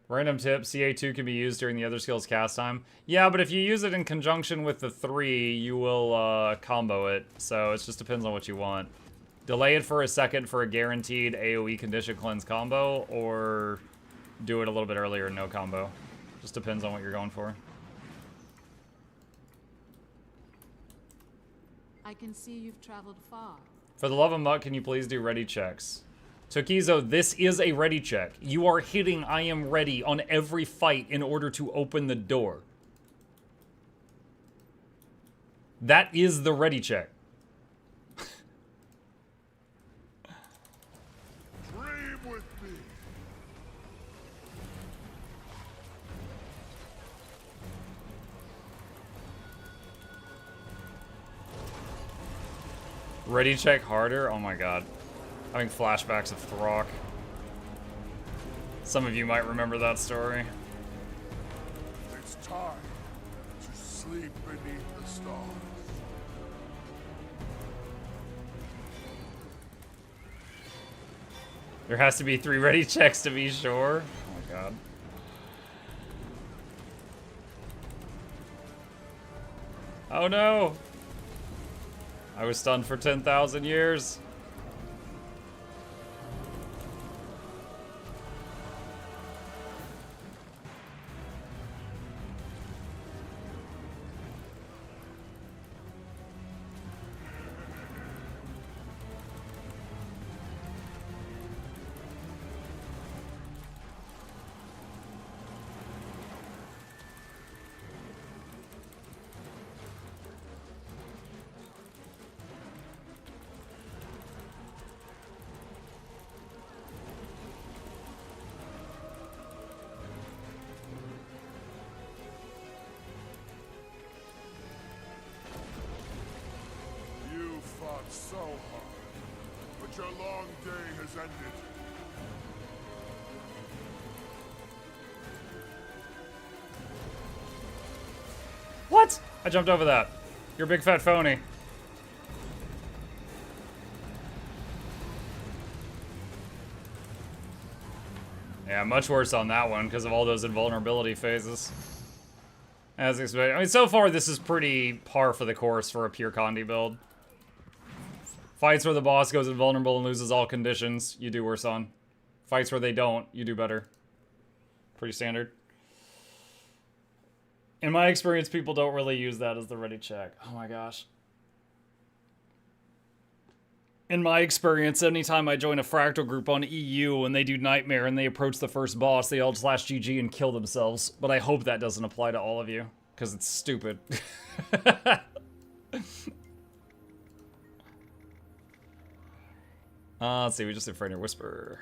Random tip, CA2 can be used during the other skill's cast time. Yeah, but if you use it in conjunction with the 3, you will combo it. So it just depends on what you want. Delay it for a second for a guaranteed AoE condition cleanse combo, or do it a little bit earlier, no combo. Just depends on what you're going for. I can see you've traveled far. For the love of Muck, can you please do ready checks? Tokizo, this is a ready check. You are hitting I am ready on every fight in order to open the door. That is the ready check. Dream with me. Ready check harder? Oh my god. Having flashbacks of Throck. Some of you might remember that story. It's time to sleep beneath the stars. There has to be 3 ready checks to be sure. Oh my god. Oh no! I was stunned for 10,000 years. So hard, but your long day has ended. What? I jumped over that. You're a big fat phony. Yeah, much worse on that one because of all those invulnerability phases. As expected. I mean, so far this is pretty par for the course for a pure Condi build. Fights where the boss goes invulnerable and loses all conditions, you do worse on. Fights where they don't, you do better. Pretty standard. In my experience, people don't really use that as the ready check. Oh my gosh. In my experience, anytime I join a fractal group on EU and they do Nightmare and they approach the first boss, they all slash GG and kill themselves. But I hope that doesn't apply to all of you, because it's stupid. Let's see, we just did Frightened Whisper.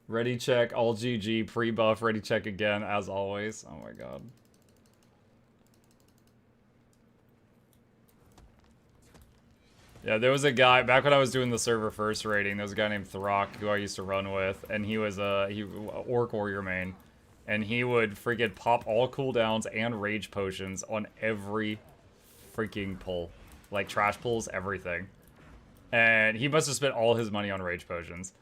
Ready check, all GG, pre-buff, ready check again, as always. Oh my god. Yeah, there was a guy, back when I was doing the server first rating, there was a guy named Throck who I used to run with, and he was a Orc Warrior main. And he would freaking pop all cooldowns and rage potions on every freaking pull. Like trash pulls, everything. And he must have spent all his money on rage potions.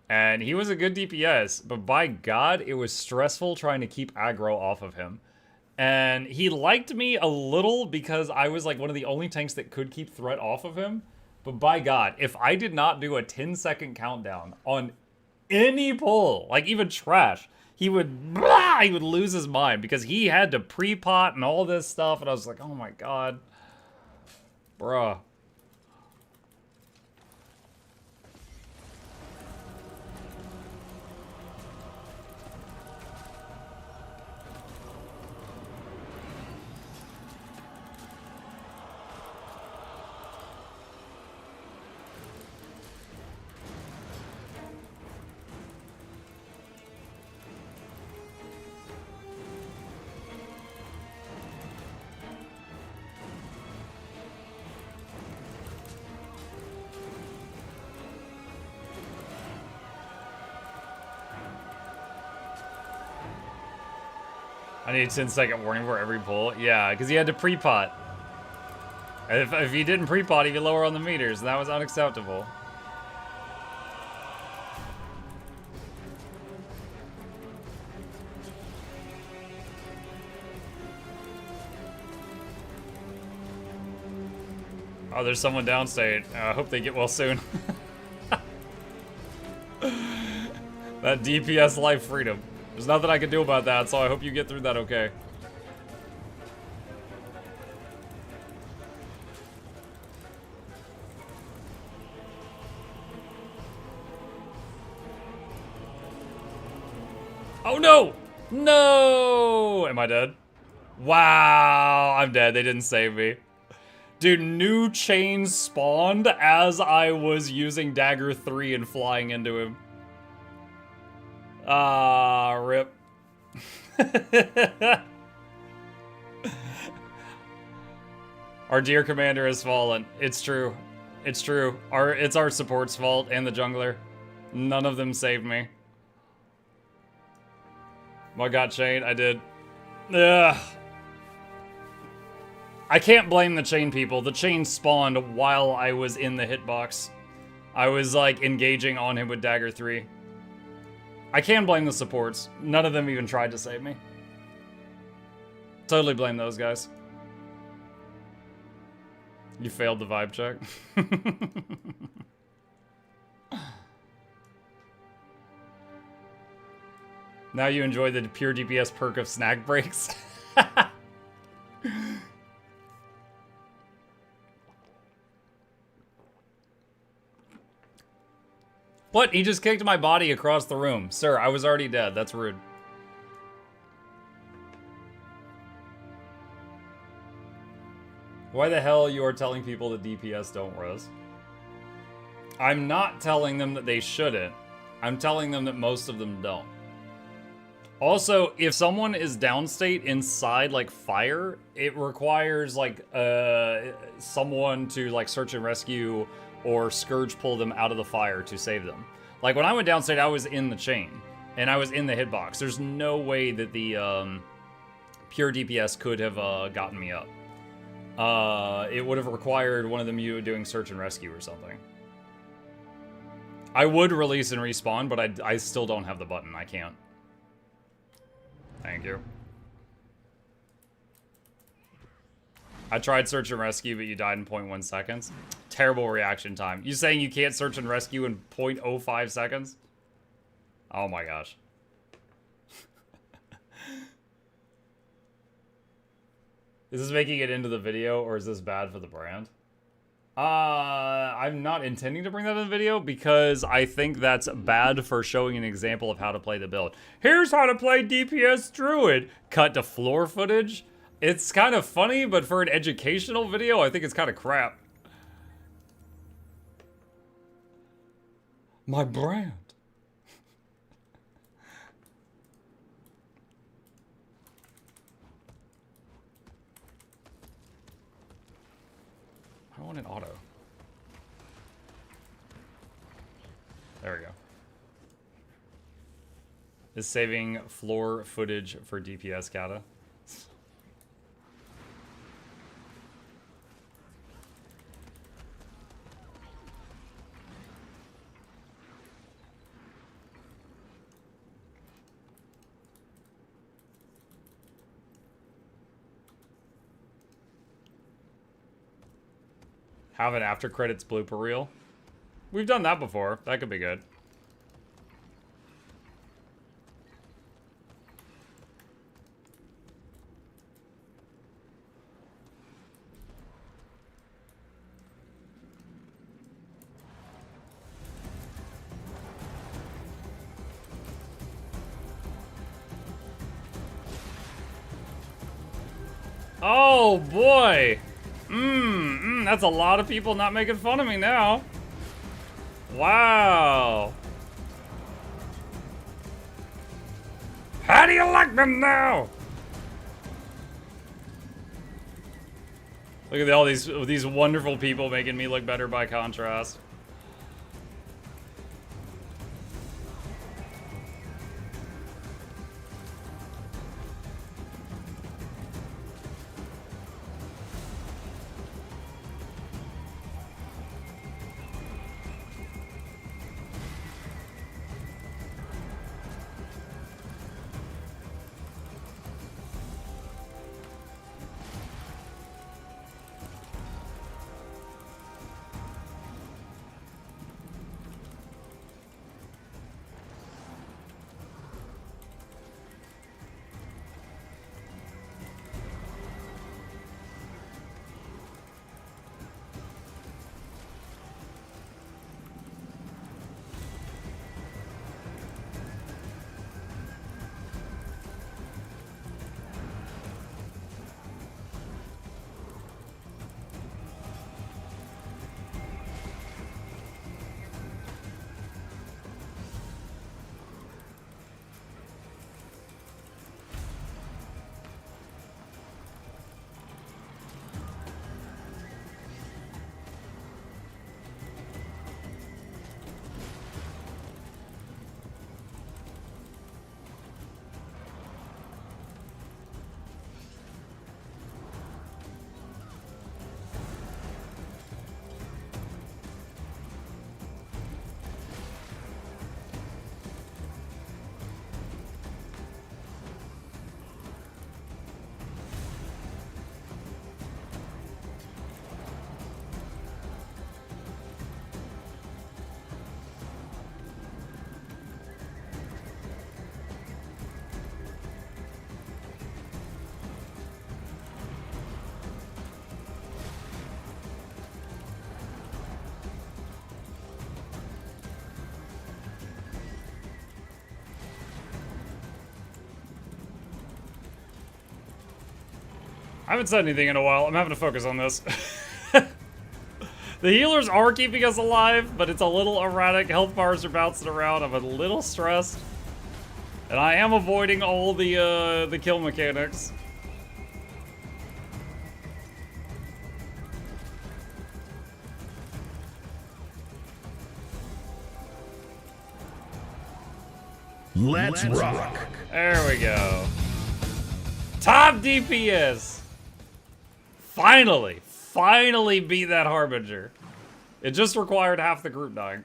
And he was a good DPS, but by god, it was stressful trying to keep aggro off of him. And he liked me a little because I was like one of the only tanks that could keep threat off of him. But by god, if I did not do a 10-second countdown on any pull, like even trash, he would lose his mind because he had to pre-pot and all this stuff. And I was like, oh my god. Bruh. I need a 10-second warning for every pull. Yeah, because he had to pre-pot. If he didn't pre-pot, he'd be lower on the meters, and that was unacceptable. Oh, there's someone downstate. I hope they get well soon. That DPS life freedom. There's nothing I can do about that, so I hope you get through that okay. Oh no! No! Am I dead? Wow, I'm dead. They didn't save me. Dude, new chains spawned as I was using Dagger 3 and flying into him. Ah, rip. Our dear commander has fallen. It's true. It's true. It's our support's fault and the jungler. None of them saved me. I got chain. I did. Ugh. I can't blame the chain people. The chain spawned while I was in the hitbox. I was like engaging on him with Dagger 3. I can blame the supports. None of them even tried to save me. Totally blame those guys. You failed the vibe check. Now you enjoy the pure DPS perk of snack breaks. What? He just kicked my body across the room. Sir, I was already dead. That's rude. Why the hell you are telling people that DPS don't res? I'm not telling them that they shouldn't. I'm telling them that most of them don't. Also, if someone is downstate inside, like, fire, it requires, like, someone to, like, search and rescue or Scourge pull them out of the fire to save them. Like, when I went downstate, I was in the chain, and I was in the hitbox. There's no way that the pure DPS could have gotten me up. It would have required one of them doing search and rescue or something. I would release and respawn, but I still don't have the button. I can't. Thank you. I tried search and rescue, but you died in 0.1 seconds. Terrible reaction time. You saying you can't search and rescue in 0.05 seconds? Oh my gosh. Is this making it into the video, or is this bad for the brand? I'm not intending to bring that in the video because I think that's bad for showing an example of how to play the build. Here's how to play DPS Druid. Cut to floor footage. It's kind of funny, but for an educational video, I think it's kind of crap. My brand. I want an auto. There we go. Is saving floor footage for DPS kata. Have an after credits blooper reel. We've done that before. That could be good. Oh boy. That's a lot of people not making fun of me now. Wow. How do you like them now? Look at all these wonderful people making me look better by contrast. I haven't said anything in a while. I'm having to focus on this. The healers are keeping us alive, but it's a little erratic. Health bars are bouncing around. I'm a little stressed. And I am avoiding all the kill mechanics. Let's rock. There we go. Top DPS. Finally beat that Harbinger. It just required half the group dying.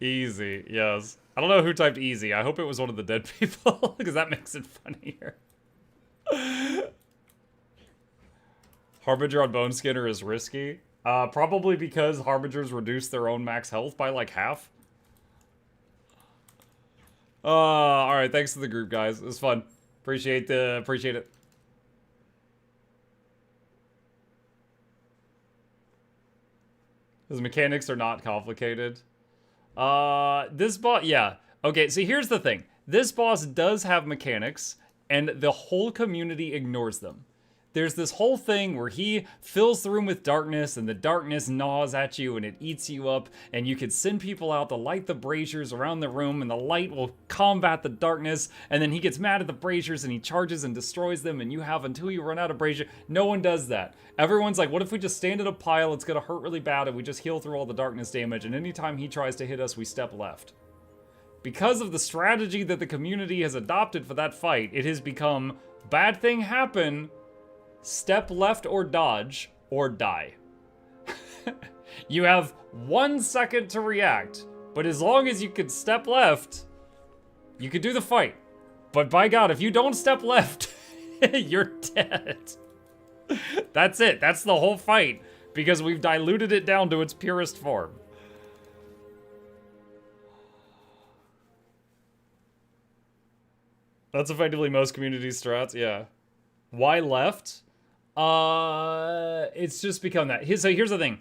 Easy, yes. I don't know who typed easy. I hope it was one of the dead people, because that makes it funnier. Harbinger on Bone Skinner is risky. Probably because Harbingers reduce their own max health by like half. Alright, thanks to the group, guys. It was fun. Appreciate it. His mechanics are not complicated. This boss, yeah. Okay, so here's the thing. This boss does have mechanics, and the whole community ignores them. There's this whole thing where he fills the room with darkness, and the darkness gnaws at you, and it eats you up, and you could send people out to light the braziers around the room, and the light will combat the darkness, and then he gets mad at the braziers, and he charges and destroys them, and you have until you run out of brazier. No one does that. Everyone's like, what if we just stand in a pile, it's gonna hurt really bad, and we just heal through all the darkness damage, and anytime he tries to hit us, we step left. Because of the strategy that the community has adopted for that fight, it has become, bad thing happen, step left or dodge, or die. You have 1 second to react, but as long as you could step left, you could do the fight. But by God, if you don't step left, you're dead. That's it. That's the whole fight, because we've diluted it down to its purest form. That's effectively most community strats, yeah. Why left? It's just become that. So here's the thing.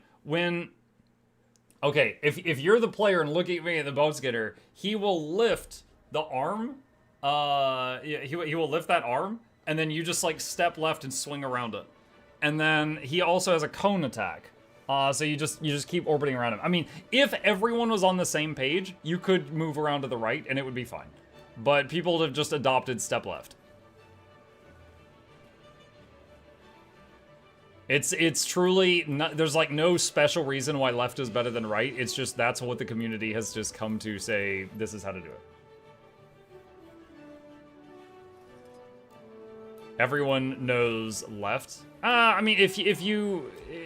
Okay, if you're the player and looking at me at the Bone Skinner, he will lift the arm. He will lift that arm, and then you just like step left and swing around it. And then he also has a cone attack. So you just keep orbiting around him. I mean, if everyone was on the same page, you could move around to the right and it would be fine. But people have just adopted step left. It's truly, not, there's like no special reason why left is better than right. It's just that's what the community has just come to say, this is how to do it. Everyone knows left. I mean,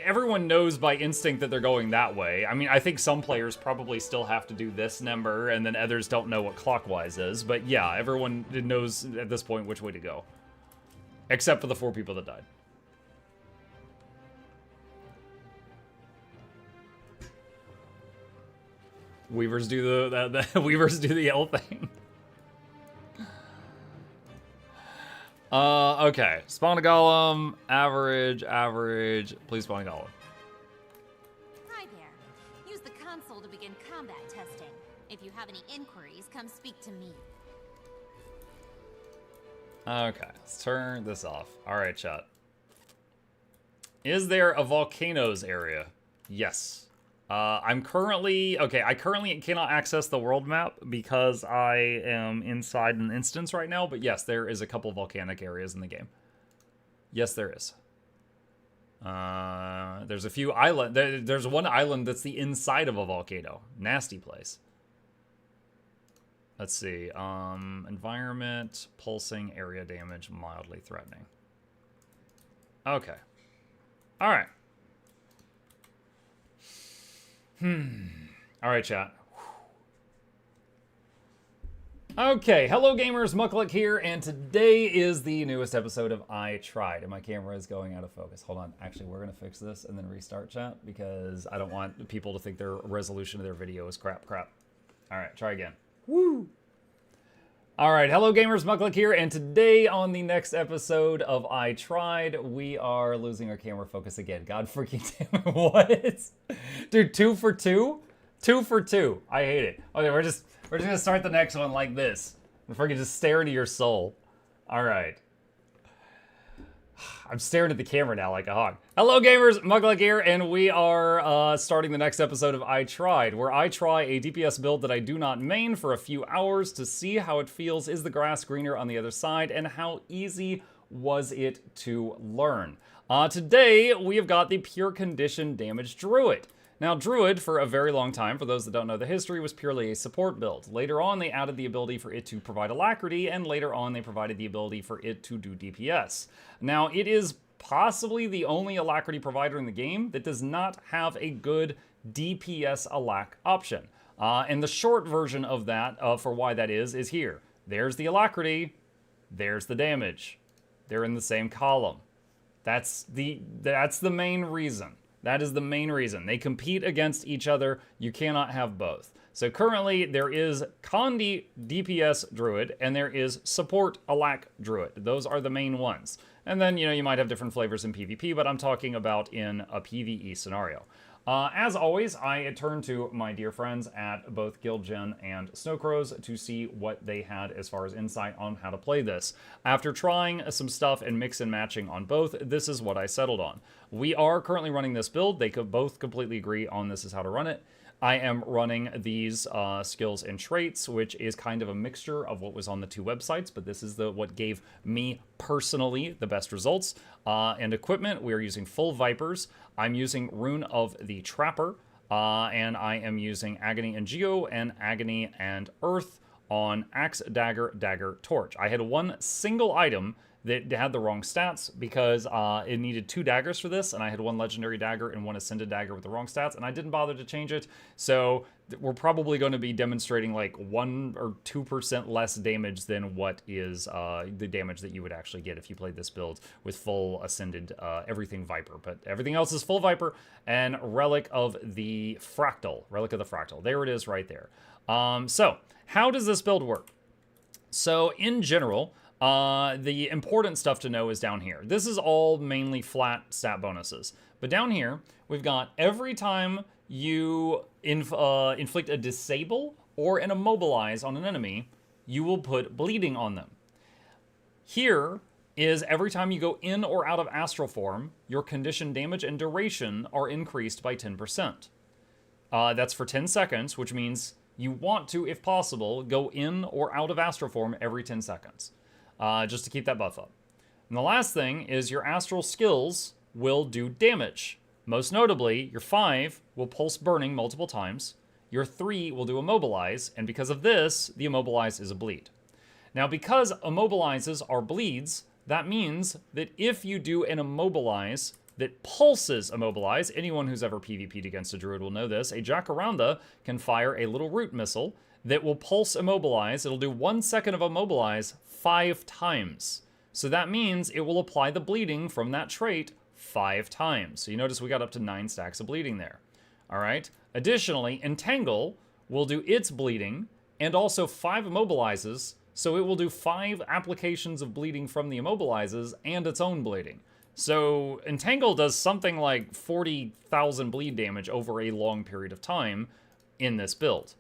everyone knows by instinct that they're going that way. I mean, I think some players probably still have to do this number, and then others don't know what clockwise is. But yeah, everyone knows at this point which way to go. Except for the 4 people that died. Weavers do the Weavers do the L thing. Okay. Spawn a golem. Average. Please spawn a golem. Hi there. Use the console to begin combat testing. If you have any inquiries, come speak to me. Okay, let's turn this off. Alright, chat. Is there a volcanoes area? Yes. I currently cannot access the world map because I am inside an instance right now, but yes, there is a couple volcanic areas in the game. Yes, there is. There's a few island. There's one island that's the inside of a volcano. Nasty place. Let's see. Environment, pulsing, area damage, mildly threatening. Okay. All right. Alright, chat. Okay, hello gamers, Mukluk here, and today is the newest episode of I Tried, and my camera is going out of focus. Hold on, actually, we're gonna fix this and then restart, chat, because I don't want people to think their resolution of their video is crap. Alright, try again. Woo! Alright, hello gamers, Mukluk here, and today on the next episode of I Tried, we are losing our camera focus again. God freaking damn it, what? Dude, 2 for 2? 2 for 2. I hate it. Okay, we're just gonna start the next one like this. If I can just stare into your soul. All right. I'm staring at the camera now like a hog. Hello gamers, Mukluk here, and we are starting the next episode of I Tried, where I try a DPS build that I do not main for a few hours to see how it feels, is the grass greener on the other side, and how easy was it to learn. Today, we have got the pure condition damage Druid. Now, Druid, for a very long time, for those that don't know the history, was purely a support build. Later on, they added the ability for it to provide alacrity, and later on, they provided the ability for it to do DPS. Now, it is possibly the only alacrity provider in the game that does not have a good DPS alac option. And the short version of that, for why that is here. There's the alacrity, there's the damage. They're in the same column. That's the main reason. That is the main reason. They compete against each other. You cannot have both. So currently, there is Condi DPS Druid, and there is Support Alac Druid. Those are the main ones. And then, you know, you might have different flavors in PvP, but I'm talking about in a PvE scenario. As always, I turn to my dear friends at both Guildgen and Snowcrows to see what they had as far as insight on how to play this. After trying some stuff and mix and matching on both, this is what I settled on. We are currently running this build. They could both completely agree on this is how to run it. I am running these skills and traits, which is kind of a mixture of what was on the two websites, but this is what gave me personally the best results. And equipment, we are using full Vipers. I'm using Rune of the Trapper, and I am using Agony and Geo and Agony and Earth on Axe, Dagger, Dagger, Torch. I had one single item that had the wrong stats because it needed 2 daggers for this, and I had 1 legendary dagger and 1 ascended dagger with the wrong stats, and I didn't bother to change it. So we're probably going to be demonstrating like 1 or 2% less damage than what is the damage that you would actually get if you played this build with full ascended everything Viper. But everything else is full Viper and Relic of the Fractal. Relic of the Fractal. There it is right there. So how does this build work? So in general, the important stuff to know is down here. This is all mainly flat stat bonuses. But down here, we've got every time you inflict a disable or an immobilize on an enemy, you will put bleeding on them. Here is every time you go in or out of astral form, your condition damage and duration are increased by 10%. That's for 10 seconds, which means you want to, if possible, go in or out of astral form every 10 seconds. Just to keep that buff up. And the last thing is your astral skills will do damage. Most notably, your 5 will pulse burning multiple times, your 3 will do immobilize, and because of this, the immobilize is a bleed. Now, because immobilizes are bleeds, that means that if you do an immobilize that pulses immobilize, anyone who's ever PvP'd against a druid will know this, a Jacaranda can fire a little root missile that will pulse immobilize. It'll do 1 second of immobilize 5 times. So that means it will apply the bleeding from that trait 5 times. So you notice we got up to 9 stacks of bleeding there. All right. Additionally, Entangle will do its bleeding and also 5 immobilizes. So it will do 5 applications of bleeding from the immobilizes and its own bleeding. So Entangle does something like 40,000 bleed damage over a long period of time in this build.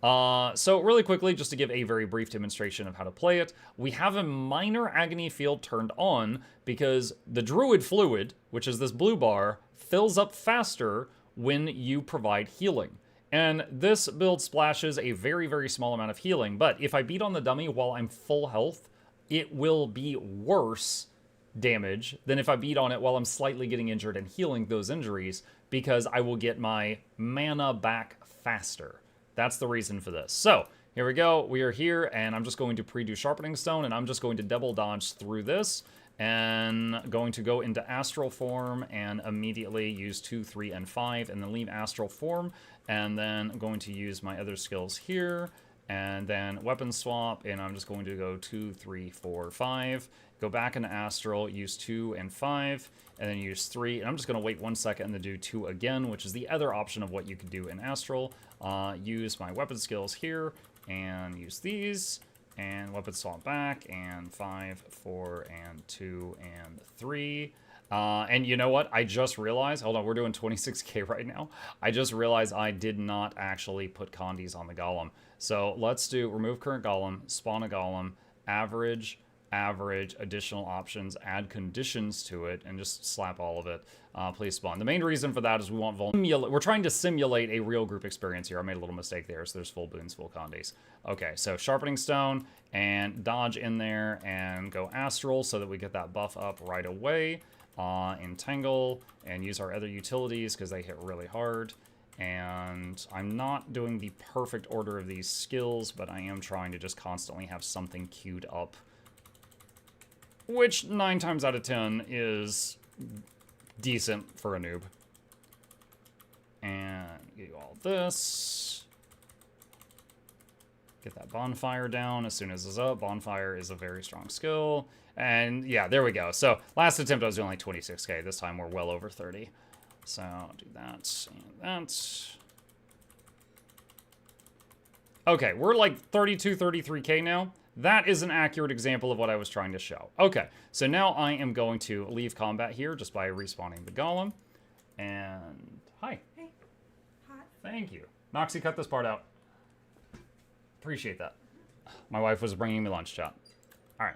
So really quickly, just to give a very brief demonstration of how to play it, we have a minor agony field turned on because the Druid fluid, which is this blue bar, fills up faster when you provide healing. And this build splashes a very, very small amount of healing, but if I beat on the dummy while I'm full health, it will be worse damage than if I beat on it while I'm slightly getting injured and healing those injuries, because I will get my mana back faster. That's the reason for this. So here we go. We are here, and I'm just going to pre-do Sharpening Stone, and I'm just going to double dodge through this, and going to go into Astral Form and immediately use 2, 3, and 5, and then leave Astral Form, and then I'm going to use my other skills here, and then Weapon Swap, and I'm just going to go 2, 3, 4, 5, go back into Astral, use 2 and 5, and then use 3, and I'm just going to wait 1 second and then do 2 again, which is the other option of what you could do in Astral. Use my weapon skills here, and use these, and weapon swap back, and 5, 4, and 2, and 3. And you know what? I just realized, hold on, we're doing 26k right now. I just realized I did not actually put condies on the golem. So let's do remove current golem, spawn a golem, average, additional options, add conditions to it, and just slap all of it. Please spawn. The main reason for that is we want we're trying to simulate a real group experience here. I made a little mistake there, so there's full boons, full condies. Okay, so sharpening stone and dodge in there and go astral so that we get that buff up right away. Entangle and use our other utilities because they hit really hard. And I'm not doing the perfect order of these skills, but I am trying to just constantly have something queued up, which 9 times out of 10 is decent for a noob. And get you all this. Get that bonfire down as soon as it's up. Bonfire is a very strong skill. And yeah, there we go. So last attempt I was doing like 26k. This time we're well over 30. So do that and that. Okay, we're like 32, 33k now. That is an accurate example of what I was trying to show. Okay, so now I am going to leave combat here just by respawning the golem. And hi. Hey. Hi. Thank you. Noxxi, cut this part out. Appreciate that. My wife was bringing me lunch, chat. All right.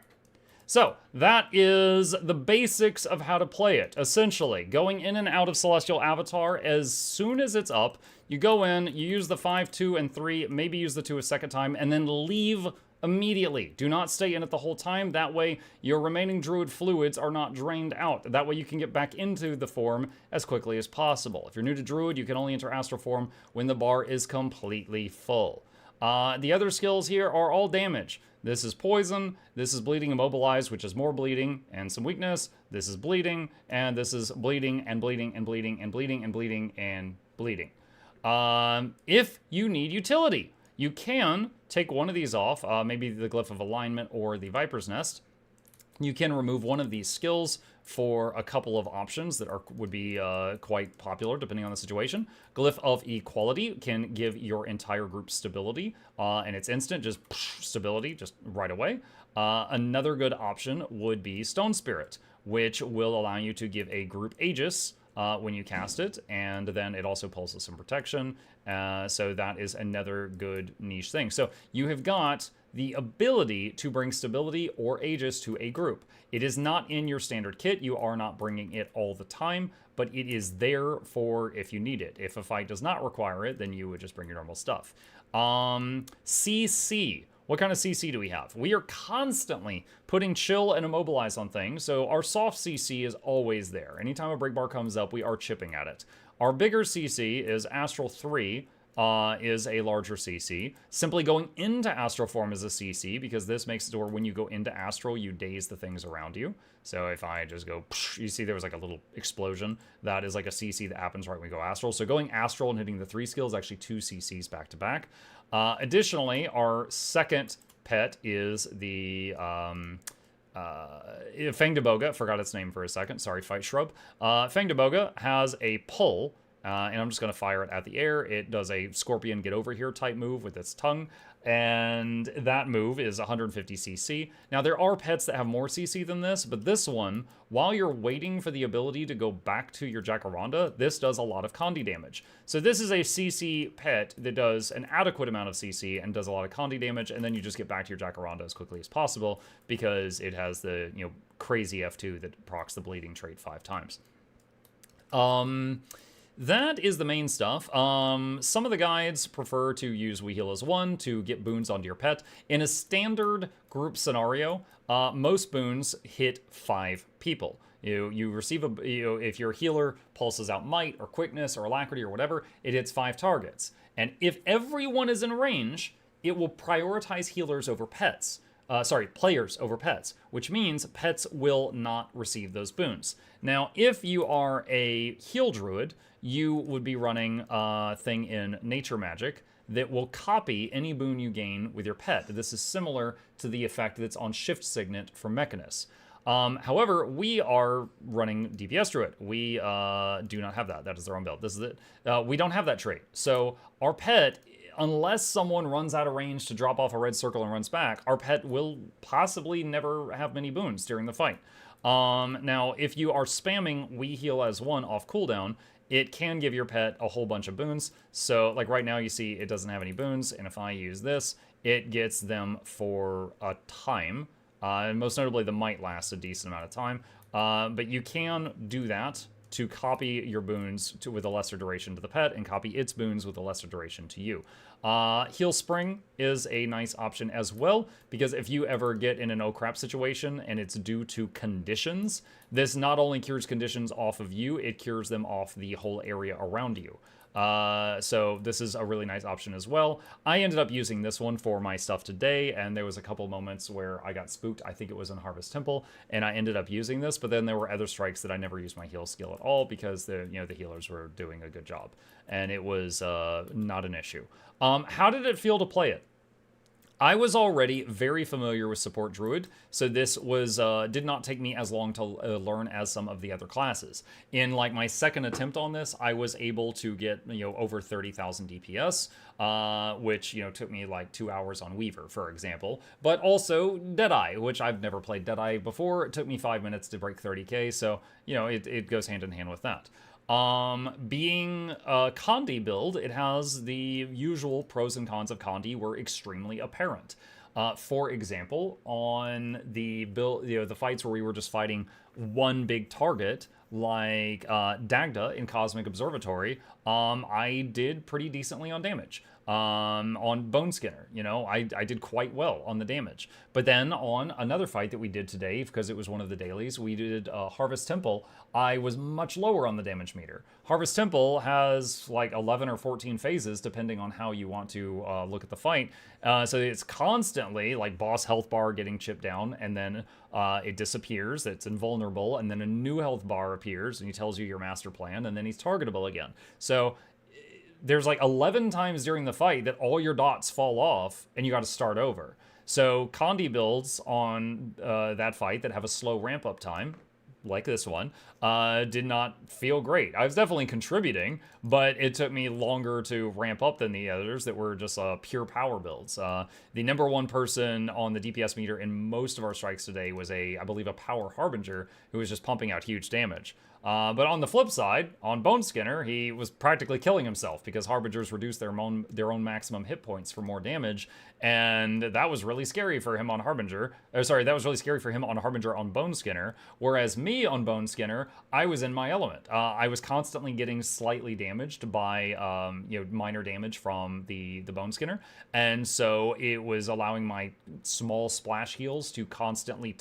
So that is the basics of how to play it. Essentially, going in and out of Celestial Avatar as soon as it's up, you go in, you use the 5, 2, and 3, maybe use the 2 a second time, and then leave immediately. Do not stay in it the whole time. That way, your remaining Druid fluids are not drained out. That way, you can get back into the form as quickly as possible. If you're new to Druid, you can only enter Astral form when the bar is completely full. The other skills here are all damage. This is poison, this is bleeding immobilized, which is more bleeding and some weakness. This is bleeding, and this is bleeding and bleeding and bleeding and bleeding and bleeding and bleeding. If you need utility, you can take one of these off, maybe the Glyph of Alignment or the Viper's Nest. You can remove one of these skills for a couple of options that would be quite popular depending on the situation. Glyph of Equality can give your entire group stability, and it's instant, just stability, just right away. Another good option would be Stone Spirit, which will allow you to give a group Aegis when you cast it, and then it also pulses some protection. So that is another good niche thing. So you have got the ability to bring stability or Aegis to a group. It is not in your standard kit. You are not bringing it all the time, but it is there for if you need it. If a fight does not require it, then you would just bring your normal stuff. CC. What kind of CC do we have? We are constantly putting chill and immobilize on things, so our soft CC is always there. Anytime a break bar comes up, we are chipping at it. Our bigger CC is Astral 3, is a larger CC. Simply going into Astral form is a CC, because this makes it to where when you go into Astral, you daze the things around you. So if I just go, you see there was like a little explosion. That is like a CC that happens right when we go Astral. So going Astral and hitting the 3 skill is actually 2 CCs back to back. Additionally, our second pet is the Fangdaboga. Forgot its name for a second. Sorry, Fight Shrub. Fangdaboga has a pull, and I'm just going to fire it at the air. It does a Scorpion Get Over Here type move with its tongue, and that move is 150 CC. Now, there are pets that have more CC than this, but this one, while you're waiting for the ability to go back to your Jacaranda, this does a lot of Condi damage. So this is a CC pet that does an adequate amount of CC and does a lot of Condi damage, and then you just get back to your Jacaranda as quickly as possible because it has the, you know, crazy F2 that procs the bleeding trait 5 times. That is the main stuff. Some of the guides prefer to use We Heal as 1 to get boons onto your pet. In a standard group scenario, most boons hit 5 people. You receive if your healer pulses out Might or Quickness or Alacrity or whatever, it hits 5 targets. And if everyone is in range, it will prioritize healers over pets. Players over pets, which means pets will not receive those boons. Now, if you are a heal druid, you would be running a thing in Nature Magic that will copy any boon you gain with your pet. This is similar to the effect that's on Shift Signet for Mechanus. However, we are running DPS Druid. We do not have that. That is their own build. This is it. We don't have that trait. So our pet, unless someone runs out of range to drop off a red circle and runs back, our pet will possibly never have many boons during the fight. Now, if you are spamming We Heal as 1 off cooldown, it can give your pet a whole bunch of boons. So, like right now, you see it doesn't have any boons, and if I use this, it gets them for a time. And most notably, the might lasts a decent amount of time. But you can do that to copy your boons with a lesser duration to the pet and copy its boons with a lesser duration to you. Heal Spring is a nice option as well, because if you ever get in an oh crap situation and it's due to conditions, this not only cures conditions off of you, it cures them off the whole area around you. So this is a really nice option as well. I ended up using this one for my stuff today, and there was a couple moments where I got spooked. I think it was in Harvest Temple, and I ended up using this, but then there were other strikes that I never used my heal skill at all because the healers were doing a good job, and it was not an issue. How did it feel to play it? I was already very familiar with Support Druid, so this was did not take me as long to learn as some of the other classes. In like my second attempt on this, I was able to get over 30,000 DPS, which took me like 2 hours on Weaver, for example. But also Deadeye, which I've never played Deadeye before. It took me 5 minutes to break 30k, so it goes hand in hand with that. Being a Condi build, it has the usual pros and cons of Condi were extremely apparent. For example, on the build, the fights where we were just fighting one big target, like Dagda in Cosmic Observatory, I did pretty decently on damage. On Bone Skinner, I did quite well on the damage. But then on another fight that we did today, because it was one of the dailies, we did Harvest Temple, I was much lower on the damage meter. Harvest Temple has like 11 or 14 phases, depending on how you want to look at the fight. So it's constantly like boss health bar getting chipped down, and then it disappears, it's invulnerable, and then a new health bar appears, and he tells you your master plan, and then he's targetable again. So there's like 11 times during the fight that all your dots fall off and you got to start over. So Condi builds on that fight that have a slow ramp up time, like this one, did not feel great. I was definitely contributing, but it took me longer to ramp up than the others that were just pure power builds. The number one person on the DPS meter in most of our strikes today was I believe a Power Harbinger who was just pumping out huge damage. But on the flip side, on Bone Skinner, he was practically killing himself because Harbingers reduce their own maximum hit points for more damage, and that was really scary for him on Harbinger. That was really scary for him on Harbinger on Bone Skinner, whereas me on Bone Skinner, I was in my element. I was constantly getting slightly damaged by minor damage from the Bone Skinner, and so it was allowing my small splash heals to constantly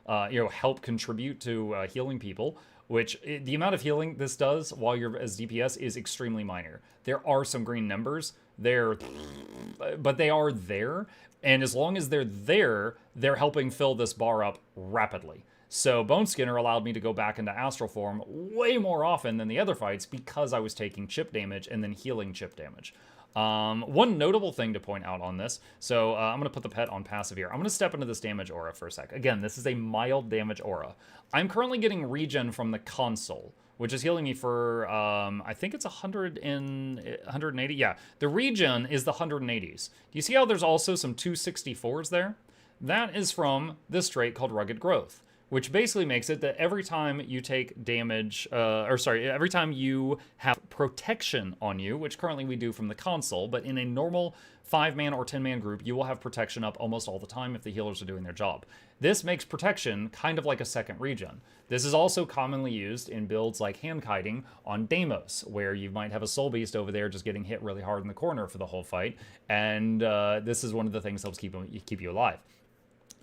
help contribute to healing people. Which, the amount of healing this does while you're as DPS is extremely minor. There are some green numbers, but they are there, and as long as they're there, they're helping fill this bar up rapidly. So Bone Skinner allowed me to go back into Astral Form way more often than the other fights because I was taking chip damage and then healing chip damage. One notable thing to point out on this, so I'm going to put the pet on passive here. I'm going to step into this damage aura for a sec. Again, this is a mild damage aura. I'm currently getting regen from the console, which is healing me for, I think it's 180. Yeah, the regen is the 180s. Do you see how there's also some 264s there? That is from this trait called Rugged Growth, which basically makes it that every time you take damage, every time you have protection on you, which currently we do from the console, but in a normal 5-man or 10-man group, you will have protection up almost all the time if the healers are doing their job. This makes protection kind of like a second regen. This is also commonly used in builds like hand kiting on Deimos, where you might have a soul beast over there just getting hit really hard in the corner for the whole fight, and this is one of the things that helps keep you alive.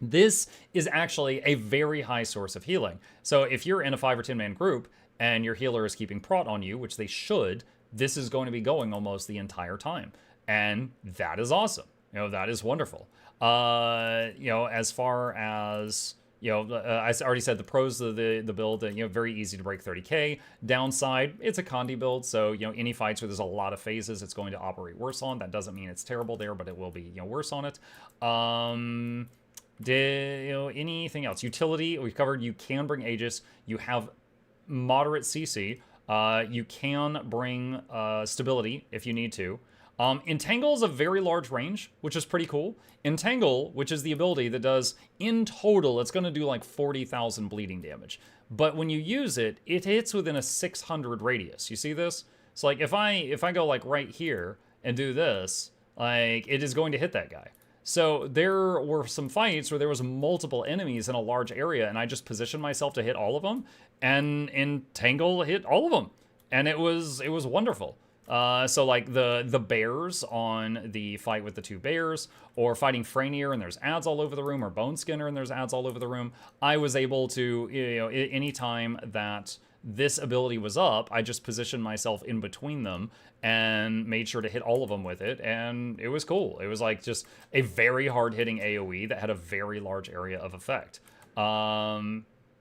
This is actually a very high source of healing. So if you're in a 5 or 10-man group and your healer is keeping prot on you, which they should, this is going to be going almost the entire time. And that is awesome. That is wonderful. As far as, I already said the pros of the build, very easy to break 30k. Downside, it's a Condi build, so, any fights where there's a lot of phases, it's going to operate worse on. That doesn't mean it's terrible there, but it will be, worse on it. Anything else? Utility, we covered. You can bring Aegis. You have moderate CC. You can bring stability if you need to. Entangle is a very large range, which is pretty cool. Entangle, which is the ability that does, in total, it's going to do like 40,000 bleeding damage. But when you use it, it hits within a 600 radius. You see this? So like if I go like right here and do this, like it is going to hit that guy. So there were some fights where there was multiple enemies in a large area, and I just positioned myself to hit all of them, and Entangle hit all of them, and it was wonderful. So like the bears on the fight with the 2 bears, or fighting Franier and there's ads all over the room, or Bone Skinner and there's ads all over the room, I was able to, anytime that this ability was up, I just positioned myself in between them and made sure to hit all of them with it, and it was cool. It was like just a very hard-hitting AoE that had a very large area of effect.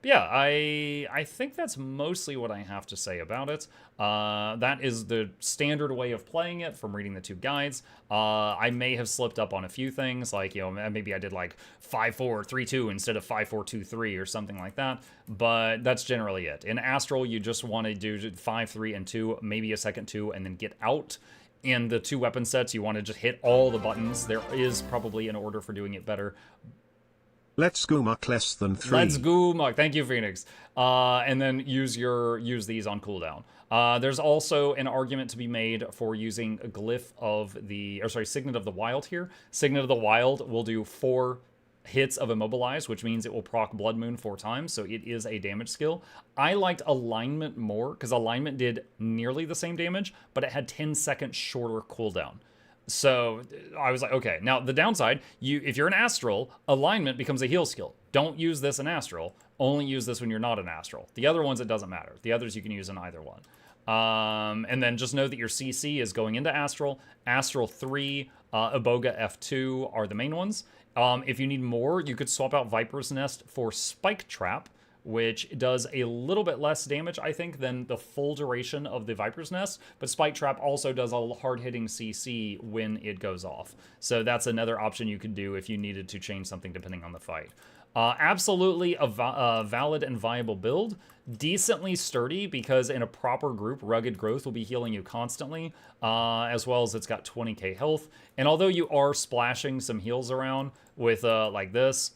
Yeah, I think that's mostly what I have to say about it. That is the standard way of playing it from reading the 2 guides. I may have slipped up on a few things, like, maybe I did like 5-4-3-2 instead of 5-4-2-3 or something like that, but that's generally it. In Astral, you just want to do 5-3 and 2, maybe a second 2, and then get out. In the 2 weapon sets, you want to just hit all the buttons. There is probably an order for doing it better. Let's go Muck less than 3. Let's go Muck. Thank you, Phoenix. And then use these on cooldown. There's also an argument to be made for using a Signet of the Wild here. Signet of the Wild will do 4 hits of Immobilize, which means it will proc Blood Moon 4 times, so it is a damage skill. I liked Alignment more, because Alignment did nearly the same damage, but it had 10 seconds shorter cooldown. So I was like, okay, now the downside, if you're an Astral, Alignment becomes a heal skill. Don't use this in Astral, only use this when you're not an Astral. The other ones, it doesn't matter. The others you can use in either one. And then just know that your CC is going into Astral. Astral 3, Iboga F2 are the main ones. If you need more, you could swap out Viper's Nest for Spike Trap, which does a little bit less damage, I think, than the full duration of the Viper's Nest, but Spike Trap also does a hard-hitting CC when it goes off. So that's another option you could do if you needed to change something depending on the fight. Absolutely a valid and viable build. Decently sturdy, because in a proper group, Rugged Growth will be healing you constantly, as well as it's got 20k health. And although you are splashing some heals around with like this,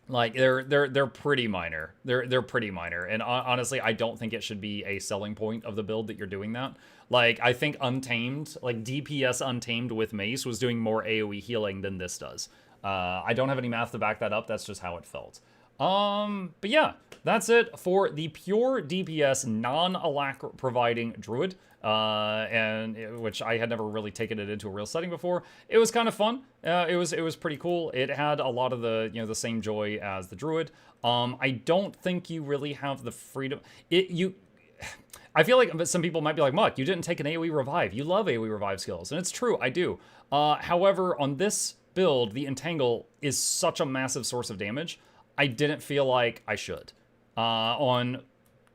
like they're pretty minor. They're pretty minor, and honestly, I don't think it should be a selling point of the build that you're doing that. Like, I think Untamed, like DPS Untamed with Mace was doing more AoE healing than this does. I don't have any math to back that up. That's just how it felt. But yeah, that's it for the pure DPS non-alac providing Druid. And which I had never really taken it into a real setting before. It was kind of fun. It was pretty cool. It had a lot of the the same joy as the Druid. I don't think you really have the freedom. I feel like some people might be like, Muck, you didn't take an AoE revive. You love AoE revive skills, and it's true, I do. However, on this build, the Entangle is such a massive source of damage. I didn't feel like I should. On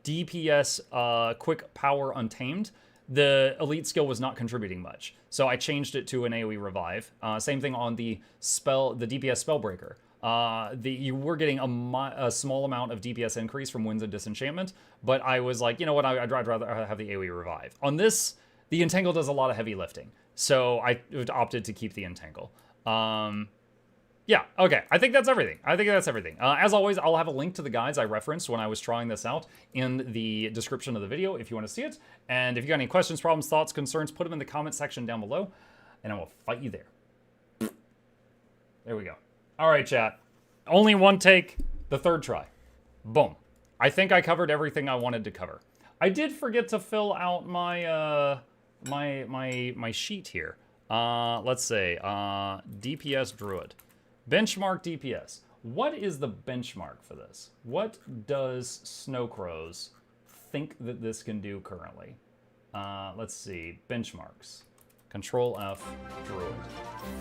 DPS Quick Power Untamed, the elite skill was not contributing much, so I changed it to an AoE revive. Same thing on the DPS Spellbreaker. You were getting a small amount of DPS increase from Winds of Disenchantment, but I was like, you know what, I'd rather have the AoE revive. On this, the Entangle does a lot of heavy lifting, so I opted to keep the Entangle. Yeah, okay, I think that's everything. As always, I'll have a link to the guides I referenced when I was trying this out in the description of the video if you want to see it. And if you got any questions, problems, thoughts, concerns, put them in the comment section down below, and I will fight you there. There we go. All right, chat. Only one take, the 3rd try. Boom. I think I covered everything I wanted to cover. I did forget to fill out my my sheet here. Let's say DPS Druid. Benchmark DPS. What is the benchmark for this? What does Snowcrows think that this can do currently? Let's see. Benchmarks. Control F, Druid.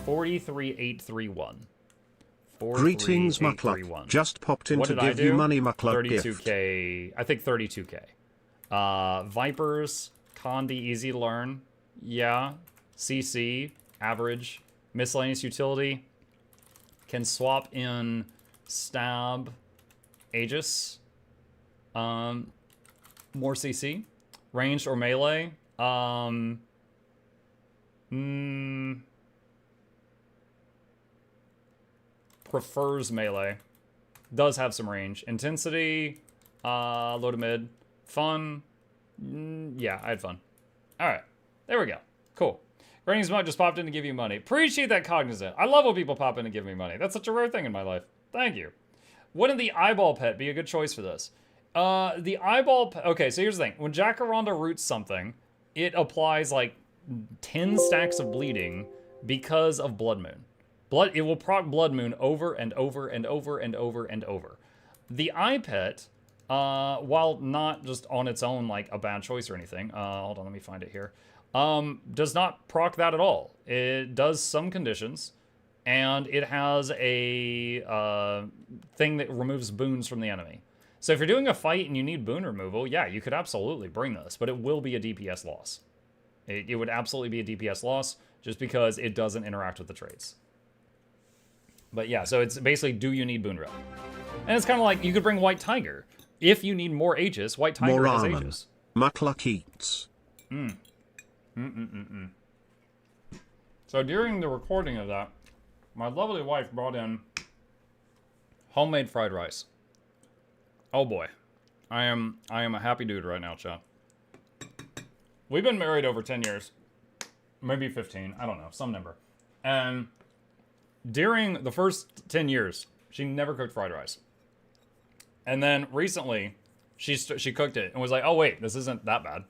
43,831. Greetings, Mukluk. Just popped in to give you money, Mukluk gift. 32k. I think 32k. Vipers, Condi, easy to learn. Yeah. CC, average. Miscellaneous utility. Can swap in Stab, Aegis. More CC. Ranged or melee. Prefers melee. Does have some range. Intensity, low to mid. Fun. Yeah, I had fun. Alright. There we go. Cool. Granny's Mug just popped in to give you money. Appreciate that, Cognizant. I love when people pop in to give me money. That's such a rare thing in my life. Thank you. Wouldn't the eyeball pet be a good choice for this? The eyeball pet... Okay, so here's the thing. When Jacaranda roots something, it applies like 10 stacks of bleeding because of Blood Moon. It will proc Blood Moon over and over and over and over and over. The eye pet, while not just on its own like a bad choice or anything, hold on, let me find it here, does not proc that at all. It does some conditions, and it has a thing that removes boons from the enemy. So if you're doing a fight and you need boon removal, yeah, you could absolutely bring this, but it will be a DPS loss. It would absolutely be a DPS loss just because it doesn't interact with the traits. But yeah, so it's basically, do you need boon rep? And it's kind of like, you could bring White Tiger. If you need more Aegis, White Tiger has Aegis. MuklukYoutube. So during the recording of that, my lovely wife brought in homemade fried rice. Oh boy. I am a happy dude right now, chat. We've been married over 10 years. Maybe 15, I don't know, some number. And during the first 10 years, she never cooked fried rice. And then recently, she cooked it and was like, oh wait, this isn't that bad.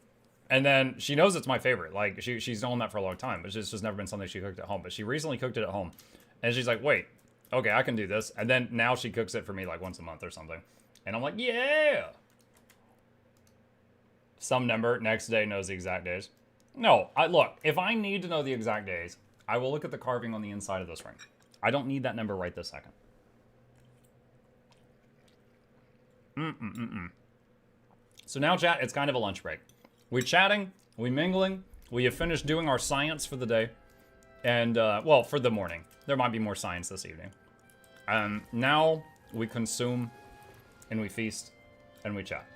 And then she knows it's my favorite. Like, she's known that for a long time, but it's just never been something she cooked at home. But she recently cooked it at home. And she's like, wait, okay, I can do this. And then now she cooks it for me like once a month or something. And I'm like, yeah! Some number, next day knows the exact days. No, look, if I need to know the exact days, I will look at the carving on the inside of this ring. I don't need that number right this second. So now, chat, it's kind of a lunch break. We're chatting, we're mingling, we have finished doing our science for the day. And, well, for the morning. There might be more science this evening. Now we consume, and we feast, and we chat.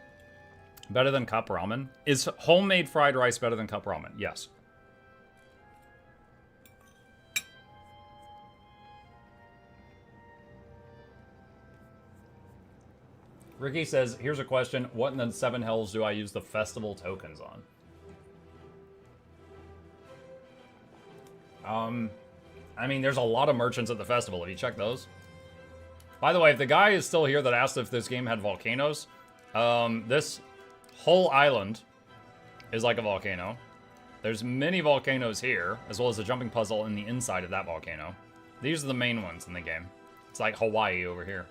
Better than cup ramen? Is homemade fried rice better than cup ramen? Yes. Ricky says, here's a question. What in the 7 hells do I use the festival tokens on? I mean, there's a lot of merchants at the festival. Have you checked those? By the way, if the guy is still here that asked if this game had volcanoes, this whole island is like a volcano. There's many volcanoes here, as well as a jumping puzzle in the inside of that volcano. These are the main ones in the game. It's like Hawaii over here.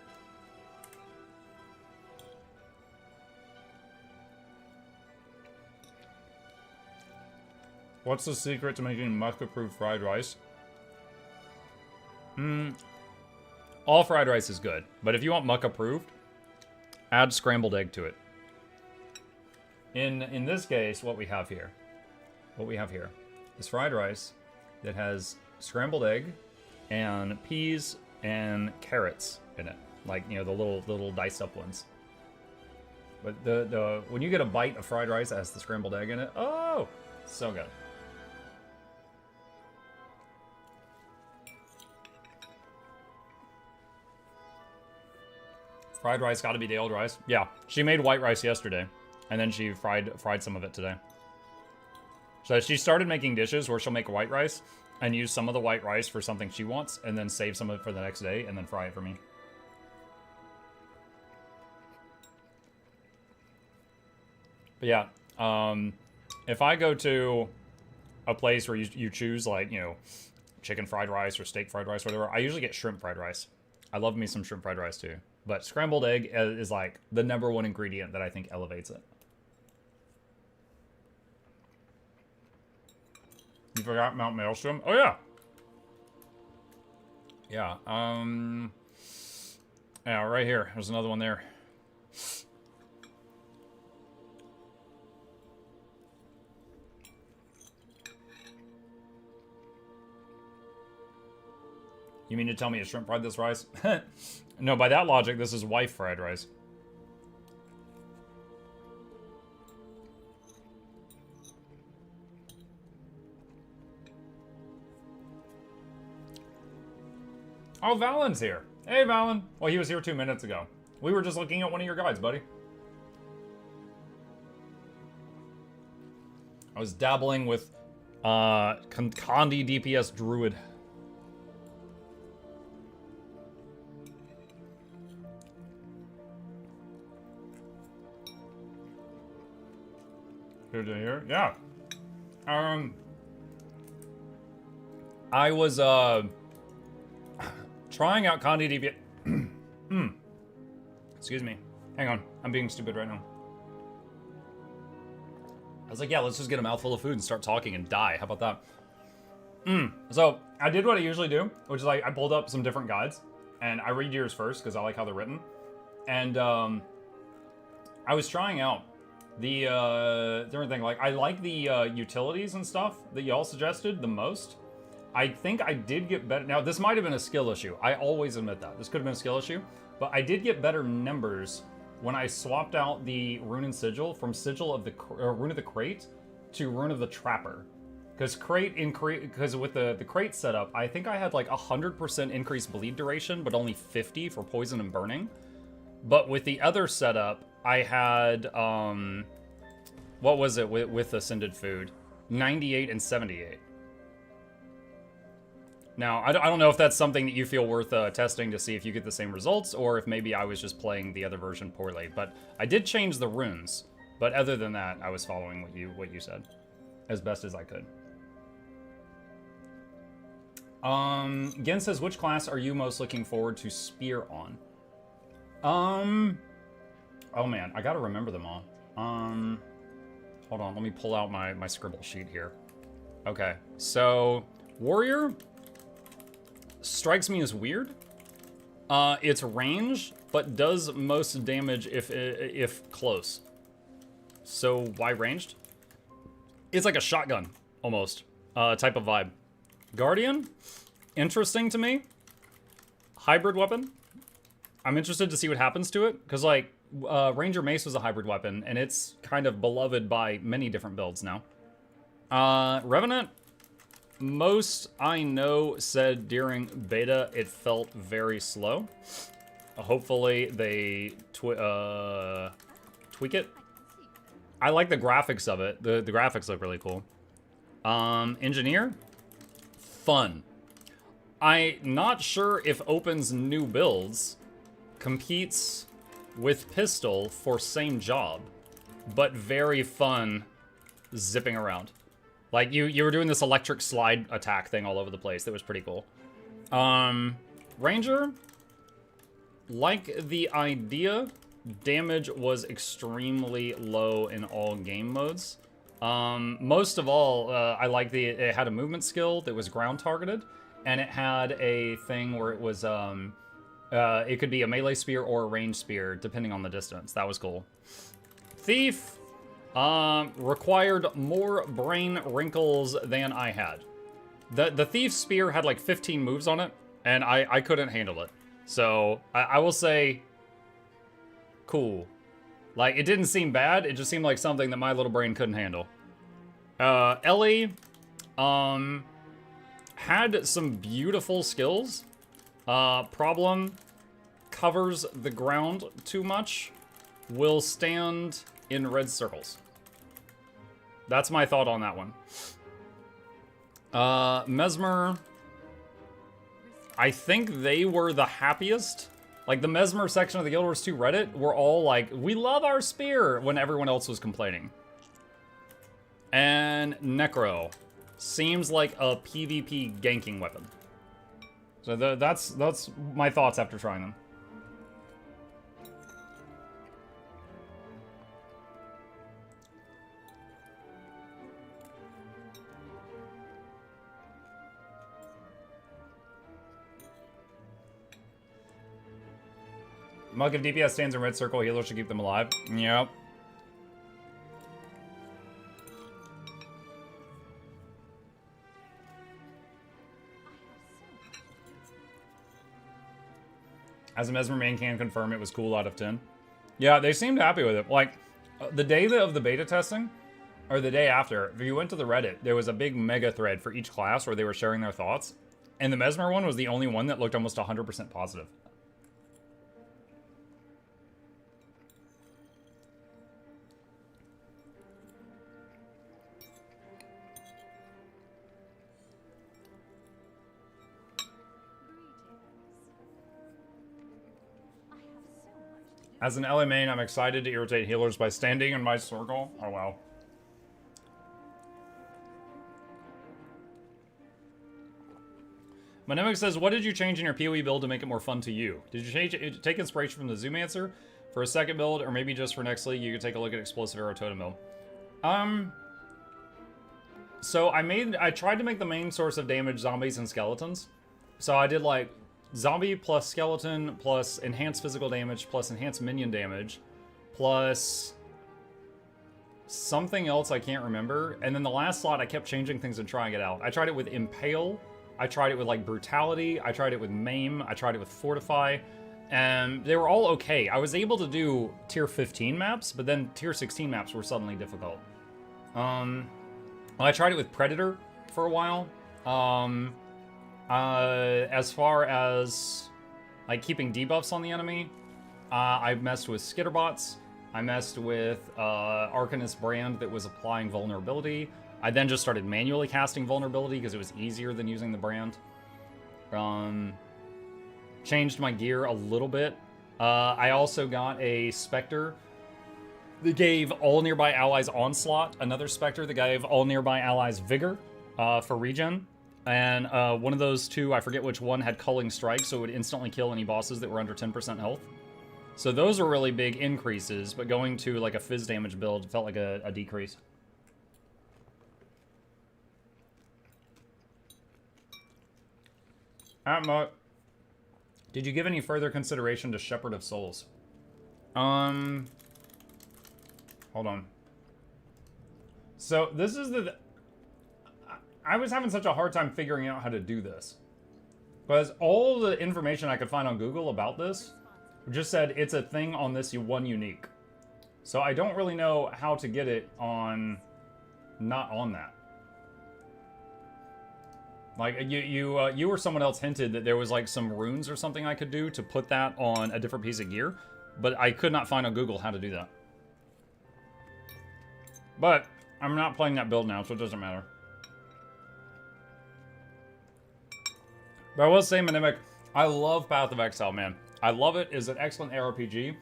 What's the secret to making Muk-approved fried rice? All fried rice is good, but if you want Muk-approved, add scrambled egg to it. In this case, what we have here is fried rice that has scrambled egg and peas and carrots in it, like, you know, the little diced up ones. But the when you get a bite of fried rice that has the scrambled egg in it, oh, so good. Fried rice gotta be the old rice. Yeah, she made white rice yesterday, and then she fried some of it today. So she started making dishes where she'll make white rice and use some of the white rice for something she wants, and then save some of it for the next day, and then fry it for me. But yeah, if I go to a place where you choose, like, you know, chicken fried rice or steak fried rice or whatever, I usually get shrimp fried rice. I love me some shrimp fried rice too. But scrambled egg is like the #1 ingredient that I think elevates it. You forgot Mount Maelstrom? Oh yeah. Yeah, yeah, right here. There's another one there. You mean to tell me a shrimp fried this rice? No, by that logic, this is wife fried rice. Oh, Valen's here. Hey, Valen. Well, he was here 2 minutes ago. We were just looking at one of your guides, buddy. I was dabbling with Kandi DPS Druid. Good to hear. Yeah. I was trying out Kandi DPS. Excuse me. Hang on. I'm being stupid right now. I was like, yeah, let's just get a mouthful of food and start talking and die. How about that? So I did what I usually do, which is like I pulled up some different guides and I read yours first because I like how they're written. And I was trying out the different thing. Like I like the utilities and stuff that y'all suggested the most. I think I did get better. Now this might have been a skill issue. I always admit that. This could have been a skill issue, but I did get better numbers when I swapped out the Rune and Sigil from Sigil of the Rune of the Crate to Rune of the Trapper. Because with the Crate setup, I think I had like 100% increased bleed duration, but only 50 for poison and burning. But with the other setup, I had what was it with Ascended Food? 98 and 78. Now, I don't know if that's something that you feel worth testing to see if you get the same results, or if maybe I was just playing the other version poorly. But I did change the runes. But other than that, I was following what you said as best as I could. Gen says, which class are you most looking forward to Spear on? Oh man, I gotta remember them all. Hold on, let me pull out my scribble sheet here. Okay, so Warrior strikes me as weird. It's range, but does most damage if close. So why ranged? It's like a shotgun, almost, type of vibe. Guardian, interesting to me. Hybrid weapon. I'm interested to see what happens to it, because like, Ranger Mace was a hybrid weapon, and it's kind of beloved by many different builds now. Revenant, most I know said during beta it felt very slow. Hopefully they tweak it. I like the graphics of it. The graphics look really cool. Engineer, fun. I'm not sure if Open's new builds competes with Pistol for same job, but very fun zipping around. Like, you were doing this electric slide attack thing all over the place. That was pretty cool. Ranger, like the idea, damage was extremely low in all game modes. Most of all, I like it had a movement skill that was ground targeted, and it had a thing where it was, it could be a melee spear or a ranged spear, depending on the distance. That was cool. Thief, required more brain wrinkles than I had. The Thief spear had like 15 moves on it, and I couldn't handle it. So, I will say, cool. Like, it didn't seem bad, it just seemed like something that my little brain couldn't handle. Ellie, had some beautiful skills. Problem, covers the ground too much, will stand in red circles. That's my thought on that one. Mesmer, I think they were the happiest. Like, the Mesmer section of the Guild Wars 2 Reddit were all like, we love our spear, when everyone else was complaining. And Necro seems like a PvP ganking weapon. So that's my thoughts after trying them. Mug, if DPS stands in red circle, healers should keep them alive. Yep. As a Mesmer main can confirm it was cool out of 10. Yeah, they seemed happy with it. Like, the day of the beta testing, or the day after, if you went to the Reddit, there was a big mega thread for each class where they were sharing their thoughts. And the Mesmer one was the only one that looked almost 100% positive. As an LA main, I'm excited to irritate healers by standing in my circle. Oh, wow. Monemic says, what did you change in your PoE build to make it more fun to you? Did you take inspiration from the Zoomancer for a second build, or maybe just for next league you could take a look at Explosive Arrow Totem build? So I tried to make the main source of damage zombies and skeletons. So I did like zombie plus skeleton plus enhanced physical damage plus enhanced minion damage plus something else I can't remember. And then the last slot I kept changing things and trying it out. I tried it with Impale. I tried it with like Brutality. I tried it with Maim. I tried it with Fortify. And they were all okay. I was able to do tier 15 maps, but then tier 16 maps were suddenly difficult. I tried it with Predator for a while. As far as like keeping debuffs on the enemy, I messed with Skitterbots. I messed with Arcanist Brand that was applying vulnerability. I then just started manually casting vulnerability because it was easier than using the brand. Changed my gear a little bit. I also got a Spectre that gave all nearby allies Onslaught. Another Spectre that gave all nearby allies Vigor for regen. And one of those two, I forget which one, had Culling Strike, so it would instantly kill any bosses that were under 10% health. So those were really big increases, but going to like a fizz damage build felt like a decrease. Atmut, did you give any further consideration to Shepherd of Souls? Hold on. So this is I was having such a hard time figuring out how to do this. Because all the information I could find on Google about this just said it's a thing on this one unique. So I don't really know how to get it on, not on that. Like, you or someone else hinted that there was like some runes or something I could do to put that on a different piece of gear. But I could not find on Google how to do that. But I'm not playing that build now, so it doesn't matter. But I will say, Monemic, I love Path of Exile, man. I love it. It's an excellent ARPG.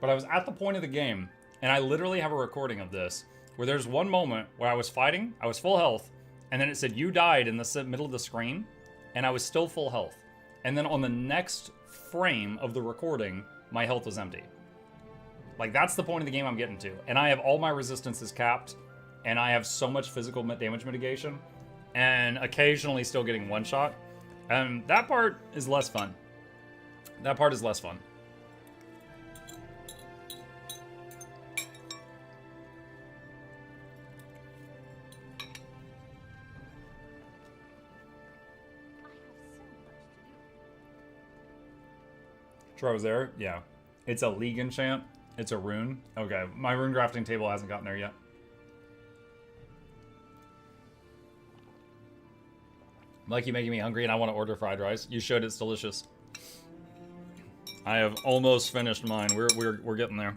But I was at the point of the game, and I literally have a recording of this, where there's one moment where I was fighting, I was full health, and then it said, you died in the middle of the screen, and I was still full health. And then on the next frame of the recording, my health was empty. Like, that's the point of the game I'm getting to. And I have all my resistances capped, and I have so much physical damage mitigation, and occasionally still getting one shot. And that part is less fun. That part is less fun. Tro's there? Yeah. It's a league enchant. It's a rune. Okay, my rune crafting table hasn't gotten there yet. Like, you making me hungry and I want to order fried rice. You should, it's delicious. I have almost finished mine. We're getting there.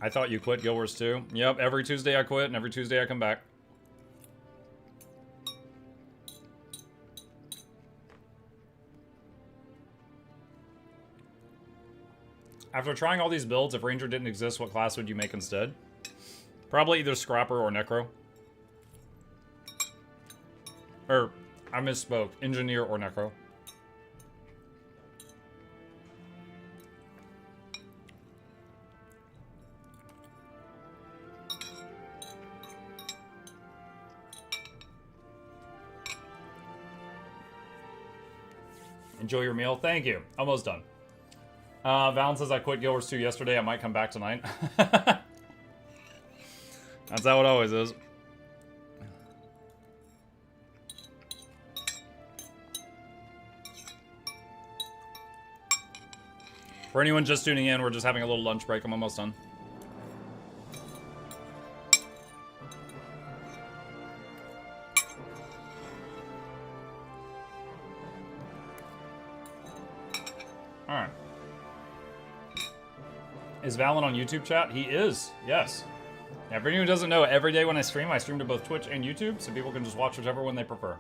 I thought you quit Guild Wars too. Yep, every Tuesday I quit and every Tuesday I come back. After trying all these builds, if Ranger didn't exist, what class would you make instead? Probably either Scrapper or Necro. Or, I misspoke. Engineer or Necro. Enjoy your meal. Thank you. Almost done. Valen says I quit Guild Wars 2 yesterday. I might come back tonight. That's how it always is. For anyone just tuning in, we're just having a little lunch break. I'm almost done. Alright. Is Valen on YouTube chat? He is, yes. Now, for anyone who doesn't know, every day when I stream to both Twitch and YouTube, so people can just watch whichever one they prefer.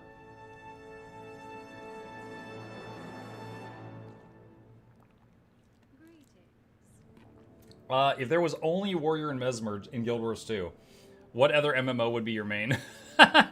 If there was only Warrior and Mesmer in Guild Wars 2, what other MMO would be your main? I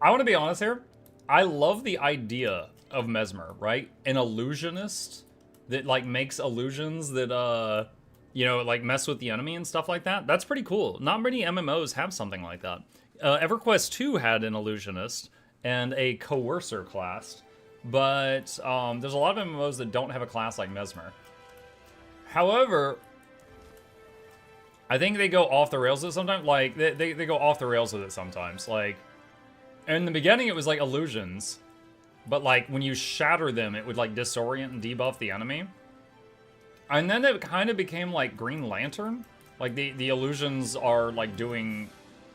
want to be honest here. I love the idea of Mesmer, right? An illusionist that, like, makes illusions that, you know, like, mess with the enemy and stuff like that. That's pretty cool. Not many MMOs have something like that. EverQuest 2 had an illusionist and a coercer class, but there's a lot of MMOs that don't have a class like Mesmer. However, I think they go off the rails with it sometimes. Like, they go off the rails with it sometimes. Like, in the beginning, it was like illusions. But, like, when you shatter them, it would, like, disorient and debuff the enemy. And then it kind of became, like, Green Lantern. Like, the illusions are, like, doing...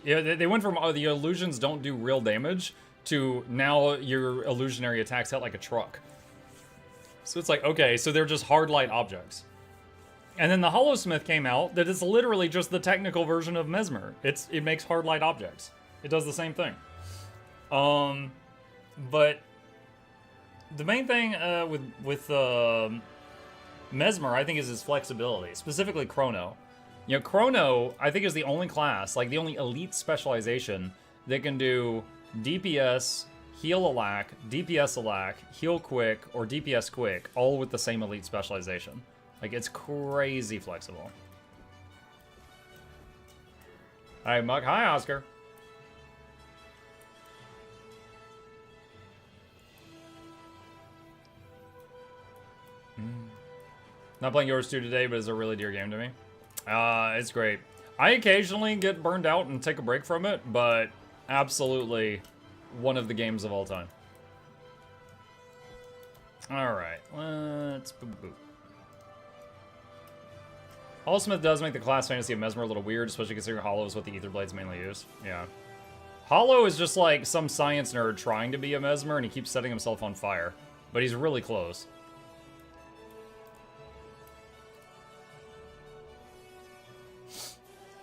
Yeah, they went from, oh, the illusions don't do real damage, to now your illusionary attacks out like a truck. So it's like, okay, so they're just hard light objects. And then the Hollowsmith came out that is literally just the technical version of Mesmer. It makes hard light objects. It does the same thing. But the main thing with Mesmer, I think, is his flexibility, specifically Chrono. You know, Chrono, I think, is the only class, like the only elite specialization that can do DPS, heal alack, DPS alack, heal quick, or DPS quick, all with the same elite specialization. Like, it's crazy flexible. Hi, Muck. Hi, Oscar. Not playing yours 2 today, but it's a really dear game to me. It's great. I occasionally get burned out and take a break from it, but absolutely one of the games of all time. Alright, let's boop boop. Hollowsmith does make the class fantasy of Mesmer a little weird, especially considering Hollow is what the Ether Blades mainly use. Yeah. Hollow is just like some science nerd trying to be a Mesmer, and he keeps setting himself on fire. But he's really close.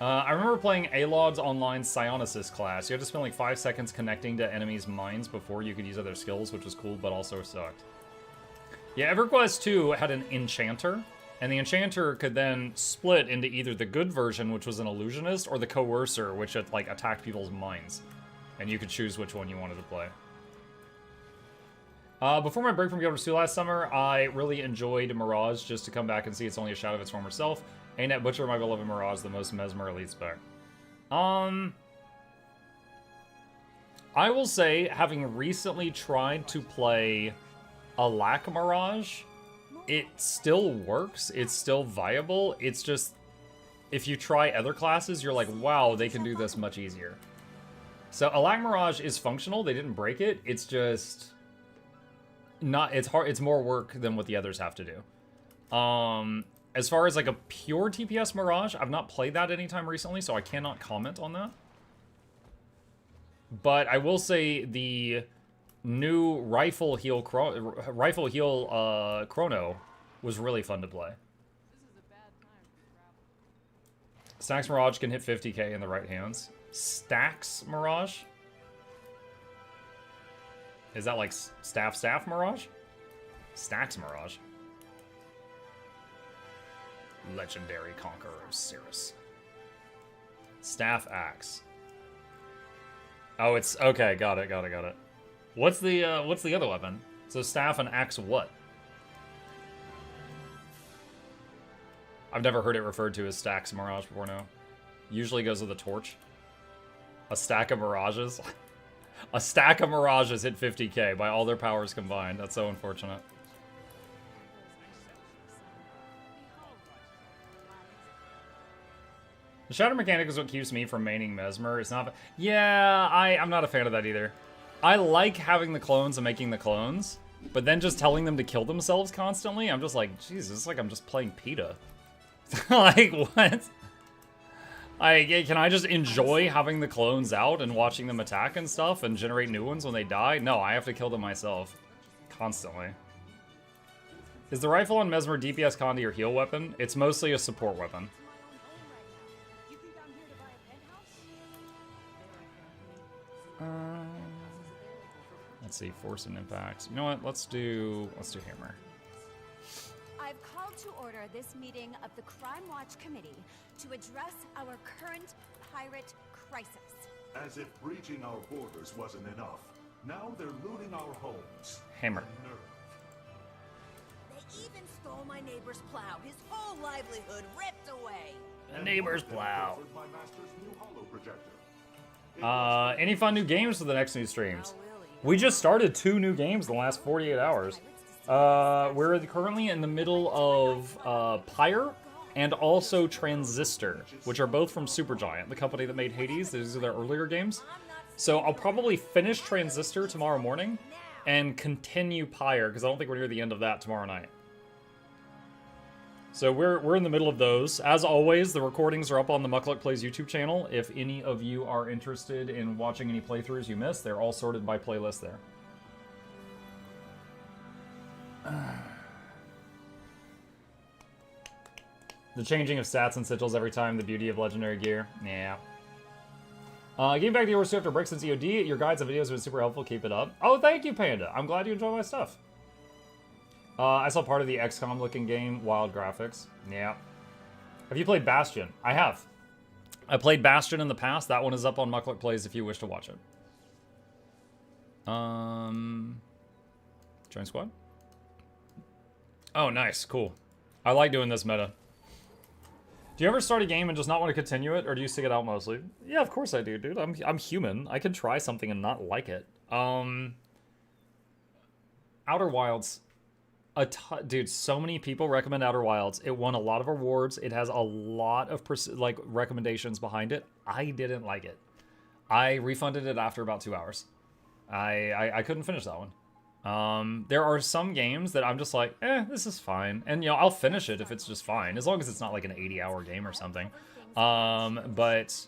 I remember playing Alod's online Psionicist class. You had to spend like 5 seconds connecting to enemies' minds before you could use other skills, which was cool, but also sucked. Yeah, EverQuest 2 had an Enchanter, and the Enchanter could then split into either the good version, which was an Illusionist, or the Coercer, which had, like, attacked people's minds. And you could choose which one you wanted to play. Before my break from Guild Wars 2 last summer, I really enjoyed Mirage, just to come back and see it's only a shadow of its former self. Ain't that Butcher, my beloved Mirage, the most Mesmer elite spec? I will say, having recently tried to play Alack Mirage, it still works. It's still viable. It's just, if you try other classes, you're like, wow, they can do this much easier. So Alack Mirage is functional. They didn't break it. It's just not, it's hard. It's more work than what the others have to do. As far as like a pure TPS Mirage, I've not played that anytime recently, so I cannot comment on that. But I will say the new Rifle Heal Chrono was really fun to play. Stacks Mirage can hit 50k in the right hands. Stacks Mirage? Is that like Staff Mirage? Stacks Mirage. Legendary Conqueror of Cirrus. Staff Axe. Oh, it's okay. Got it. What's the other weapon? So staff and axe what? I've never heard it referred to as Stacks Mirage before now. Usually goes with a torch. A stack of mirages. A stack of mirages hit 50k by all their powers combined. That's so unfortunate. The shatter mechanic is what keeps me from maining Mesmer. It's not... Yeah, I'm not a fan of that either. I like having the clones and making the clones, but then just telling them to kill themselves constantly, I'm just like, Jesus, it's like I'm just playing PETA. Like, what? Can I just enjoy having the clones out and watching them attack and stuff and generate new ones when they die? No, I have to kill them myself. constantly. Is the rifle on Mesmer DPS Condi your heal weapon? It's mostly a support weapon. Let's see, force and impact. You know what? Let's do hammer. I've called to order this meeting of the Crime Watch Committee to address our current pirate crisis. As if breaching our borders wasn't enough. Now they're looting our homes. Hammer. They even stole my neighbor's plow. His whole livelihood ripped away. The neighbor's plow. My master's new holo projector. Any fun new games for the next new streams? We just started 2 new games in the last 48 hours. We're currently in the middle of Pyre and also Transistor, which are both from Supergiant, the company that made Hades. These are their earlier games. So I'll probably finish Transistor tomorrow morning and continue Pyre, because I don't think we're near the end of that tomorrow night. So we're in the middle of those. As always, the recordings are up on the Mukluk Plays YouTube channel. If any of you are interested in watching any playthroughs you missed, they're all sorted by playlist there. The changing of stats and sigils every time, the beauty of legendary gear. Yeah. Getting back to your after break since EOD, your guides and videos have been super helpful. Keep it up. Oh, thank you, Panda. I'm glad you enjoy my stuff. I saw part of the XCOM looking game, wild graphics. Yeah. Have you played Bastion? I have. I played Bastion in the past. That one is up on Mukluk Plays if you wish to watch it. Join squad? Oh, nice. Cool. I like doing this meta. Do you ever start a game and just not want to continue it, or do you stick it out mostly? Yeah, of course I do, dude. I'm human. I can try something and not like it. Outer Wilds. Dude, so many people recommend Outer Wilds. It won a lot of awards. It has a lot of recommendations behind it. I didn't like it. I refunded it after about 2 hours. I couldn't finish that one. There are some games that I'm just like, this is fine. And, you know, I'll finish it if it's just fine, as long as it's not like an 80-hour game or something. But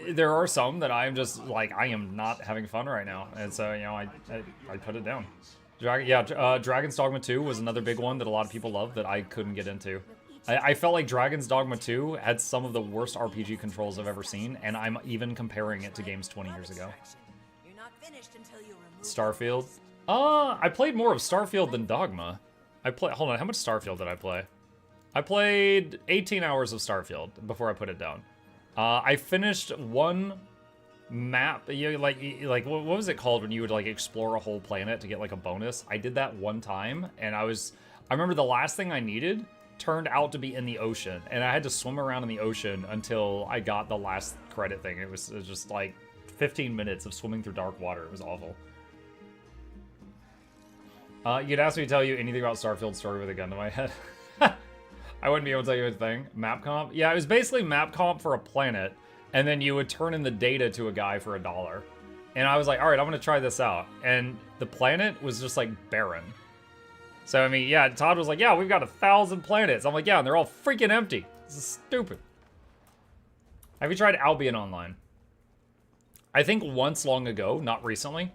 there are some that I'm just like, I am not having fun right now. And so, you know, I put it down. Dragon's Dogma 2 was another big one that a lot of people love that I couldn't get into. I felt like Dragon's Dogma 2 had some of the worst RPG controls I've ever seen, and I'm even comparing it to games 20 years ago. Starfield. I played more of Starfield than Dogma. Hold on, how much Starfield did I play? I played 18 hours of Starfield before I put it down. I finished one map, like what was it called when you would like explore a whole planet to get like a bonus? I did that one time, and I remember the last thing I needed turned out to be in the ocean, and I had to swim around in the ocean until I got the last credit thing. It was just like 15 minutes of swimming through dark water. It was awful. You'd ask me to tell you anything about Starfield story with a gun to my head. I wouldn't be able to tell you a thing. Map comp? Yeah, it was basically map comp for a planet, and then you would turn in the data to a guy for $1. And I was like, all right, I'm going to try this out. And the planet was just like barren. So, I mean, yeah, Todd was like, yeah, we've got 1,000 planets. I'm like, yeah, and they're all freaking empty. This is stupid. Have you tried Albion Online? I think once long ago, not recently.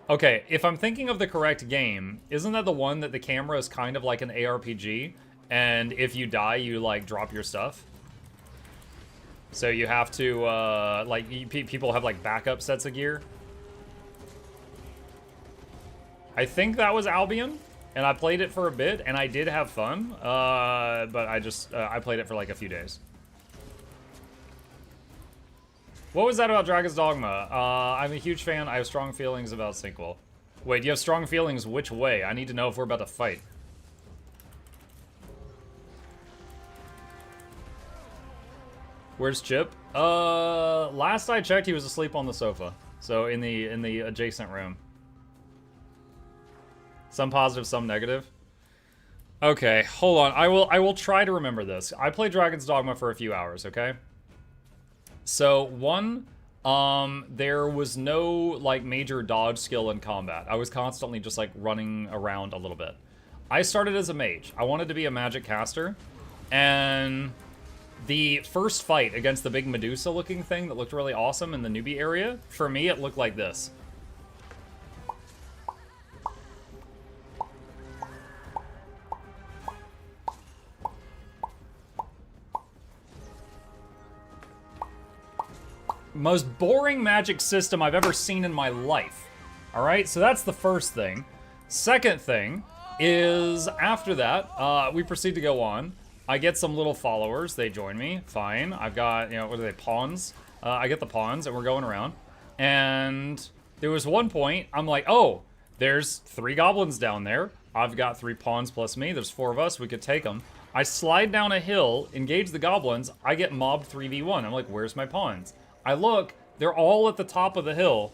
Okay, if I'm thinking of the correct game, isn't that the one that the camera is kind of like an ARPG, and if you die, you, like, drop your stuff? So you have to, people have, like, backup sets of gear? I think that was Albion, and I played it for a bit, and I did have fun, but I played it for, like, a few days. What was that about Dragon's Dogma? I'm a huge fan. I have strong feelings about sequel. Wait, do you have strong feelings which way? I need to know if we're about to fight. Where's Chip? Last I checked, he was asleep on the sofa. So in the adjacent room. Some positive, some negative. Okay, hold on. I will try to remember this. I played Dragon's Dogma for a few hours, okay? So, one, there was no, like, major dodge skill in combat. I was constantly just, like, running around a little bit. I started as a mage. I wanted to be a magic caster, and the first fight against the big Medusa-looking thing that looked really awesome in the newbie area, for me, it looked like this. Most boring magic system I've ever seen in my life. All right, so that's the first thing. Second thing is after that, we proceed to go on. I get some little followers. They join me. Fine. I've got, you know, what are they, pawns? I get the pawns, and we're going around. And there was one point, I'm like, oh, there's 3 goblins down there. I've got 3 pawns plus me. There's 4 of us. We could take them. I slide down a hill, engage the goblins. I get mobbed 3v1. I'm like, where's my pawns? I look. They're all at the top of the hill,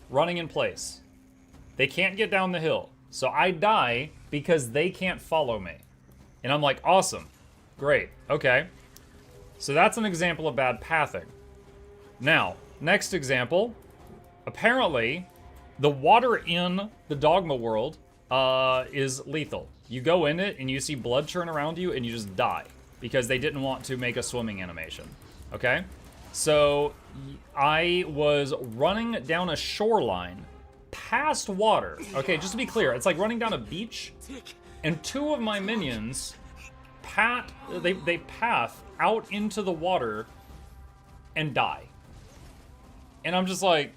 running in place. They can't get down the hill. So I die because they can't follow me. And I'm like, awesome. Great. Okay. So that's an example of bad pathing. Now, next example. Apparently, the water in the Dogma world is lethal. You go in it and you see blood churn around you and you just die. Because they didn't want to make a swimming animation. Okay? So, I was running down a shoreline past water. Okay, just to be clear, it's like running down a beach, and 2 of my minions they path out into the water and die. And I'm just like,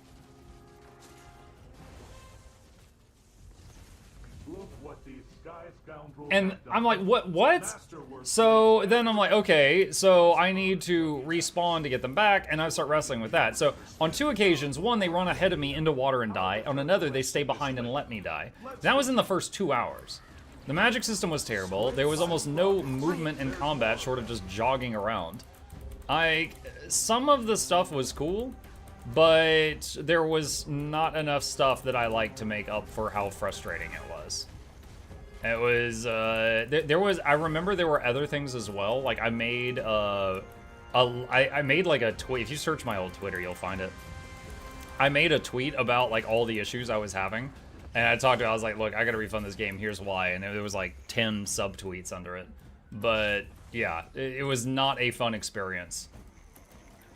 and I'm like, what? So then I'm like, okay, so I need to respawn to get them back, and I start wrestling with that. So on 2 occasions, one, they run ahead of me into water and die. On another, they stay behind and let me die. That was in the first 2 hours. The magic system was terrible. There was almost no movement in combat short of just jogging around. Some of the stuff was cool, but there was not enough stuff that I liked to make up for how frustrating it was. It was, I remember there were other things as well. Like I made, I made like a tweet. If you search my old Twitter, you'll find it. I made a tweet about like all the issues I was having. And I talked to, I was like, look, I gotta refund this game, here's why. And there was like 10 subtweets under it. But yeah, it was not a fun experience.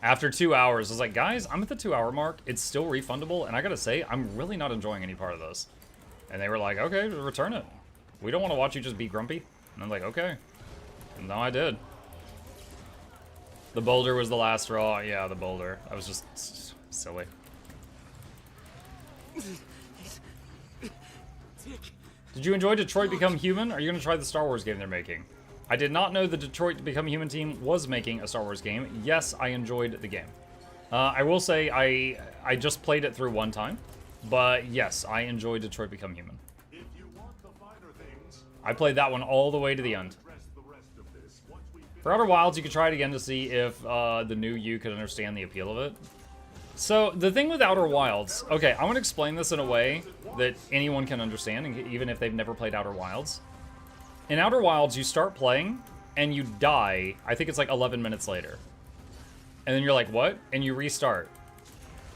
After 2 hours, I was like, guys, I'm at the 2-hour mark. It's still refundable. And I gotta say, I'm really not enjoying any part of this. And they were like, okay, return it. We don't want to watch you just be grumpy. And I'm like, okay. And no, I did. The boulder was the last straw. Yeah, the boulder. I was just silly. Did you enjoy Detroit Become Human? Are you going to try the Star Wars game they're making? I did not know the Detroit Become Human team was making a Star Wars game. Yes, I enjoyed the game. I will say I just played it through one time. But yes, I enjoyed Detroit Become Human. I played that one all the way to the end. For Outer Wilds, you could try it again to see if the new you could understand the appeal of it. So, the thing with Outer Wilds... Okay, I want to explain this in a way that anyone can understand, even if they've never played Outer Wilds. In Outer Wilds, you start playing, and you die, I think it's like 11 minutes later. And then you're like, what? And you restart.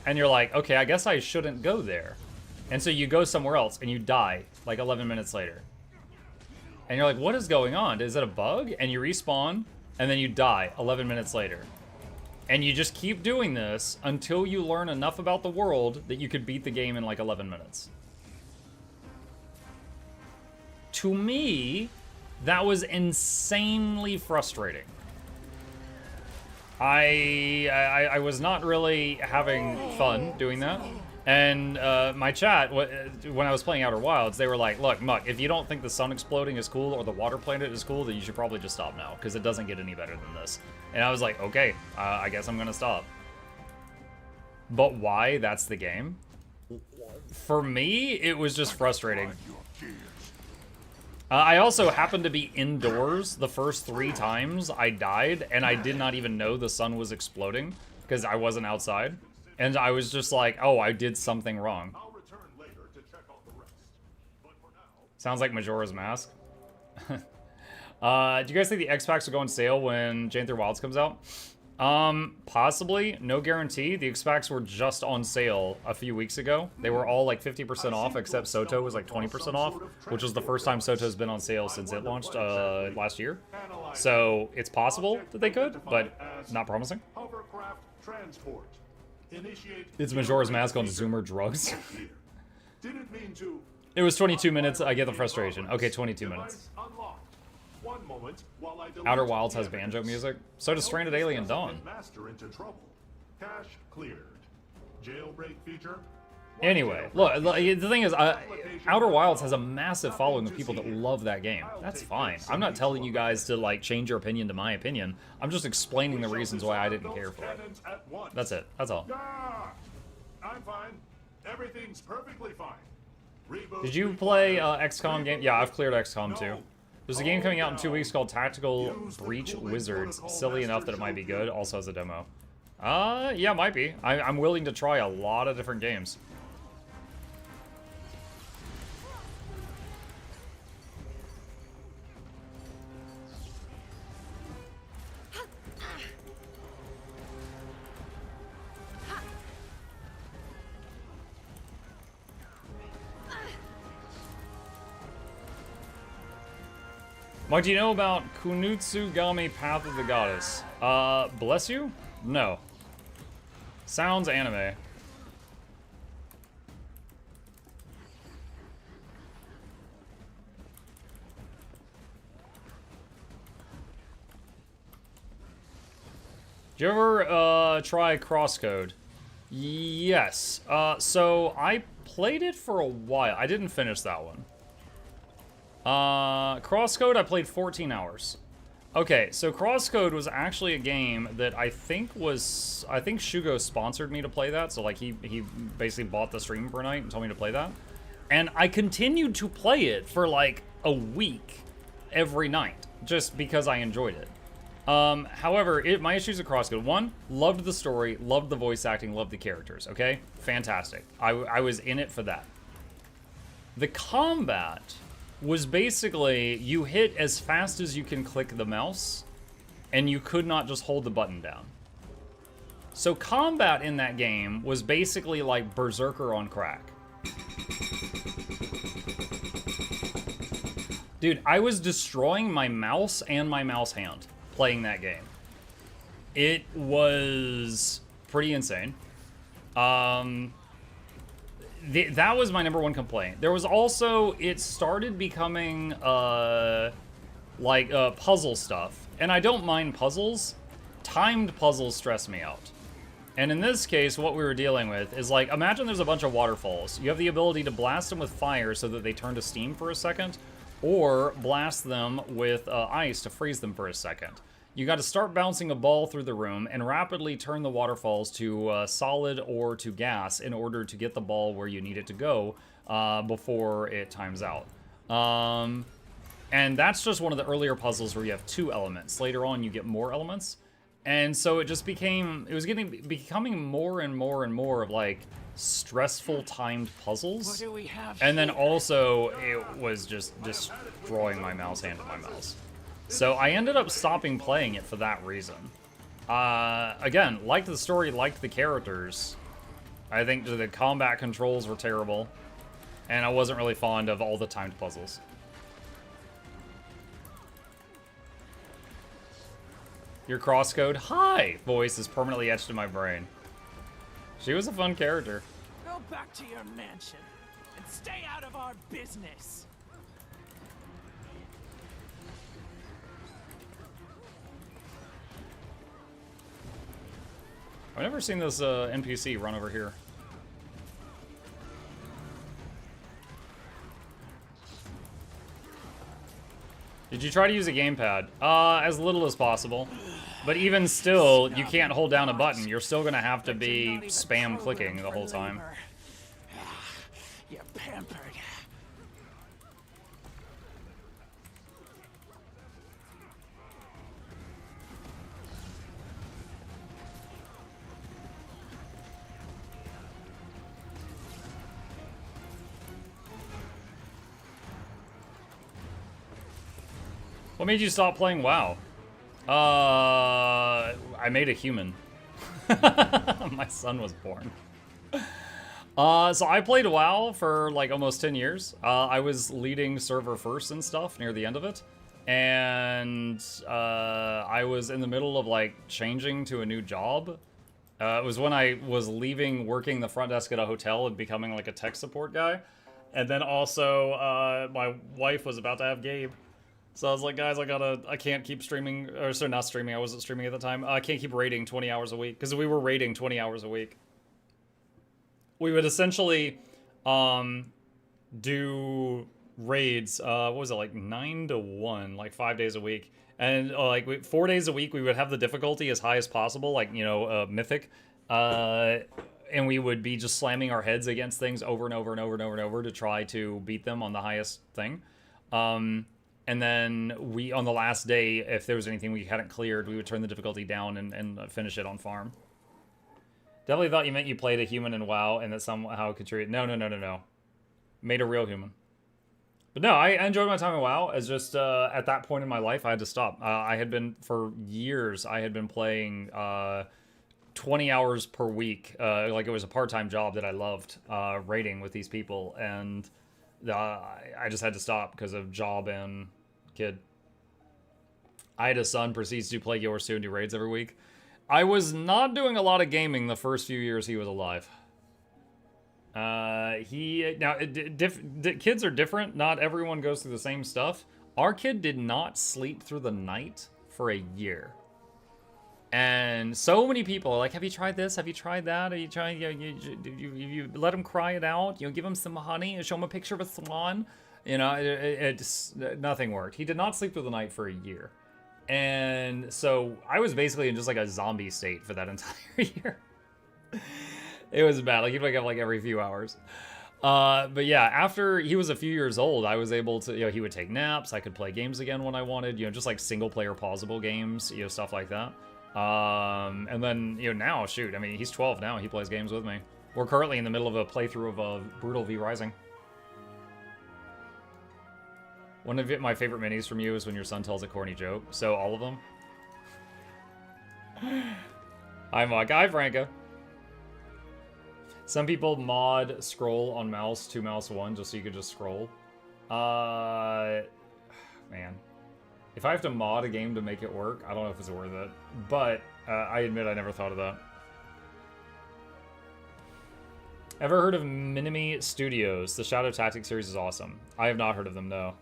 And you're like, okay, I guess I shouldn't go there. And so you go somewhere else, and you die, like 11 minutes later. And you're like, what is going on? Is it a bug? And you respawn, and then you die 11 minutes later. And you just keep doing this until you learn enough about the world that you could beat the game in like 11 minutes. To me, that was insanely frustrating. I was not really having fun doing that. And my chat, when I was playing Outer Wilds, they were like, look, Muck, if you don't think the sun exploding is cool or the water planet is cool, then you should probably just stop now, because it doesn't get any better than this. And I was like, okay, I guess I'm going to stop. But why? That's the game. For me, it was just frustrating. I also happened to be indoors the first 3 times I died, and I did not even know the sun was exploding, because I wasn't outside. And I was just like, oh, I did something wrong. Sounds like Majora's Mask. Do you guys think the X-Packs will go on sale when Jane 3 Wilds comes out? Possibly. No guarantee. The X-Packs were just on sale a few weeks ago. They were all like 50% off, except Soto was like 20% off, which was the first time Soto's been on sale since it launched last year. So it's possible that they could, but not promising. It's Majora's Mask on Zoomer drugs. It was 22 minutes. I get the frustration. Okay, 22 minutes. Outer Wilds has banjo music. So does Stranded Alien Dawn. Cache cleared. Jailbreak feature. Anyway, look, the thing is, Outer Wilds has a massive following of people that love that game. That's fine. I'm not telling you guys to, like, change your opinion to my opinion. I'm just explaining the reasons why I didn't care for it. That's it. That's all. I'm fine. Everything's perfectly fine. Did you play XCOM game? Yeah, I've cleared XCOM too. There's a game coming out in 2 weeks called Tactical Breach Wizards. Silly enough that it might be good. Also has a demo. Yeah, might be. I'm willing to try a lot of different games. Mike, do you know about Kunutsugami Path of the Goddess? Bless you? No. Sounds anime. Did you ever, try Crosscode? Yes. So I played it for a while. I didn't finish that one. Crosscode, I played 14 hours. Okay, so Crosscode was actually a game that I think Shugo sponsored me to play that, so like he basically bought the stream for a night and told me to play that. And I continued to play it for like a week every night, just because I enjoyed it. However, my issues with Crosscode, one, loved the story, loved the voice acting, loved the characters, okay? Fantastic. I was in it for that. The combat was basically, you hit as fast as you can click the mouse, and you could not just hold the button down. So combat in that game was basically like Berserker on crack. Dude, I was destroying my mouse and my mouse hand playing that game. It was pretty insane. That was my #1 complaint. There was also, it started becoming, puzzle stuff. And I don't mind puzzles. Timed puzzles stress me out. And in this case, what we were dealing with is, like, imagine there's a bunch of waterfalls. You have the ability to blast them with fire so that they turn to steam for a second, or blast them with ice to freeze them for a second. You got to start bouncing a ball through the room and rapidly turn the waterfalls to solid or to gas in order to get the ball where you need it to go before it times out. And that's just one of the earlier puzzles where you have 2 elements. Later on, you get more elements. And so it just becoming more and more and more of, like, stressful timed puzzles. And then also, it was just destroying my mouse hand and my mouse. So I ended up stopping playing it for that reason. Again, liked the story, liked the characters. I think the combat controls were terrible. And I wasn't really fond of all the timed puzzles. Your Crosscode, hi! Voice is permanently etched in my brain. She was a fun character. Go back to your mansion and stay out of our business. I've never seen this NPC run over here. Did you try to use a gamepad? As little as possible. But even still, you can't hold down a button. You're still gonna have to be spam clicking the whole time. You're pampered. What made you stop playing WoW? I made a human. My son was born. So I played WoW for like almost 10 years. I was leading server first and stuff near the end of it. And I was in the middle of like changing to a new job. It was when I was leaving working the front desk at a hotel and becoming like a tech support guy. And then also my wife was about to have Gabe. So I was like, guys, I can't keep streaming, or so not streaming, I wasn't streaming at the time. I can't keep raiding 20 hours a week, because we were raiding 20 hours a week. We would essentially do raids, what was it, like 9 to 1, like 5 days a week. And like 4 days a week, we would have the difficulty as high as possible, like, you know, mythic. And we would be just slamming our heads against things over and over and over and over and over to try to beat them on the highest thing. And then we, on the last day, if there was anything we hadn't cleared, we would turn the difficulty down and finish it on farm. Definitely thought you meant you played a human in WoW and that somehow contributed. No. Made a real human. But no, I enjoyed my time in WoW. As just at that point in my life, I had to stop. I had been, for years, I had been playing 20 hours per week. Like it was a part-time job that I loved, raiding with these people. And I just had to stop because of job and kid. I had a son, proceeds to play Yours 2 and do raids every week. I was not doing a lot of gaming the first few years he was alive. Kids are different. Not everyone goes through the same stuff. Our kid did not sleep through the night for a year. And so many people are like, have you tried this? Have you tried that? Are you trying, you let him cry it out? You know, give him some honey and show him a picture of a swan. You know, nothing worked. He did not sleep through the night for a year. And so I was basically in just like a zombie state for that entire year. It was bad. Like he'd wake up like every few hours. But yeah, after he was a few years old, I was able to, you know, he would take naps. I could play games again when I wanted, you know, just like single player pausable games, you know, stuff like that. And then, you know, now, shoot, I mean, he's 12 now. He plays games with me. We're currently in the middle of a playthrough of Brutal V Rising. One of my favorite minis from you is when your son tells a corny joke. So, all of them. I'm a guy, Franca. Some people mod scroll on mouse 2, mouse 1, just so you could just scroll. Man. If I have to mod a game to make it work, I don't know if it's worth it. But, I admit I never thought of that. Ever heard of Minimi Studios? The Shadow Tactics series is awesome. I have not heard of them, no.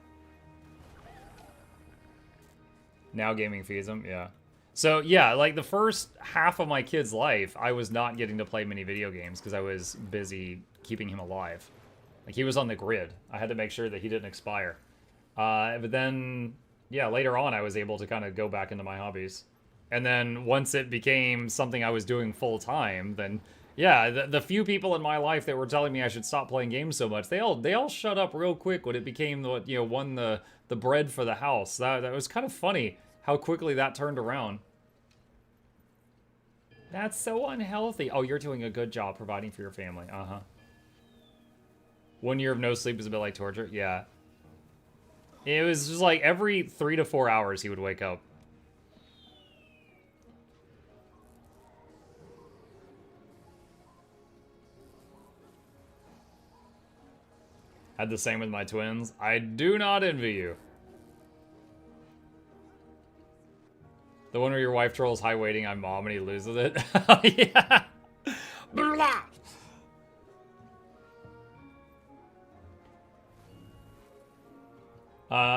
Now gaming feeds them, yeah. So, yeah, like the first half of my kid's life, I was not getting to play many video games because I was busy keeping him alive. Like, he was on the grid. I had to make sure that he didn't expire. But then, yeah, later on, I was able to kind of go back into my hobbies. And then once it became something I was doing full time, then, yeah, the few people in my life that were telling me I should stop playing games so much, they all shut up real quick when it became what, you know, won the bread for the house. That was kind of funny how quickly that turned around. That's so unhealthy. Oh, you're doing a good job providing for your family. Uh-huh. 1 year of no sleep is a bit like torture. Yeah. It was just like every 3 to 4 hours he would wake up. Had the same with my twins. I do not envy you. The one where your wife trolls high waiting on mom and he loses it. Yeah. Blah.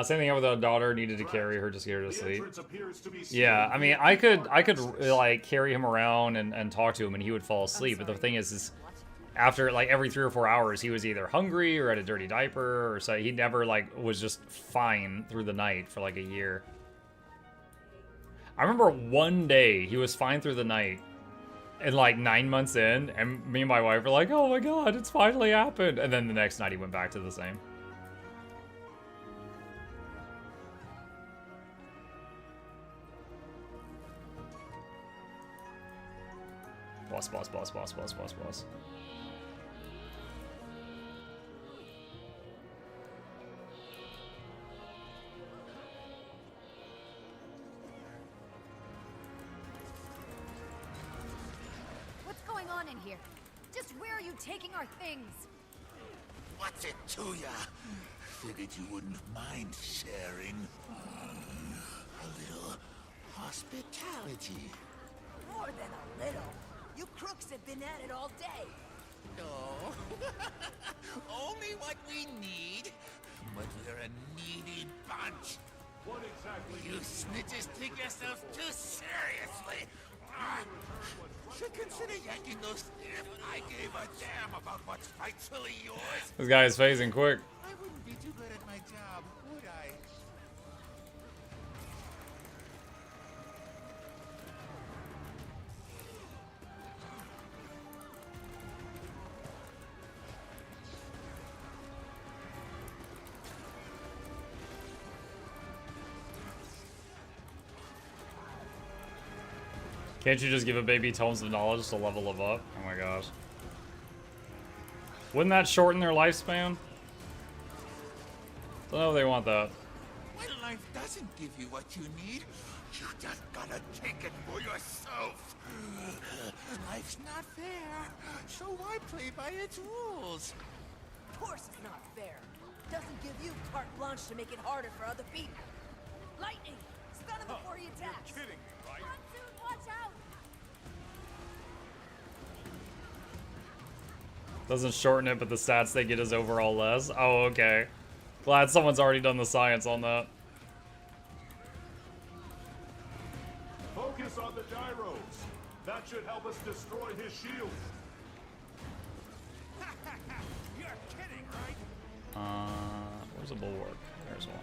Same thing with a daughter, needed to carry her just to get her to sleep. Yeah, I mean, I could like carry him around and talk to him and he would fall asleep. But the thing is after like every 3 or 4 hours, he was either hungry or had a dirty diaper or so. He never like was just fine through the night for like a year. I remember one day he was fine through the night and like 9 months in, and me and my wife were like, oh my god, it's finally happened. And then the next night he went back to the same. Boss, boss, boss, boss, boss, boss, boss. What's going on in here? Just where are you taking our things? What's it to ya? Figured you wouldn't mind sharing. A little hospitality. More than a little. You crooks have been at it all day. No. Only what we need. But we're a needy bunch. You snitches take yourselves too seriously. Should consider yanking those if I gave a damn about what's rightfully yours. This guy is phasing quick. I wouldn't be too good at my job, would I? Can't you just give a baby tomes of knowledge to level them up? Oh my gosh. Wouldn't that shorten their lifespan? Don't know if they want that. When life doesn't give you what you need, you just gotta take it for yourself. Life's not fair, so why play by its rules? Of course it's not fair. Doesn't give you carte blanche to make it harder for other people. Lightning! Stun him before he attacks! You're kidding, right? Monsoon, watch out! Doesn't shorten it, but the stats they get is overall less. Oh, okay. Glad someone's already done the science on that. Focus on the gyros. That should help us destroy his shield. You're kidding, right? Where's a bulwark? There's one.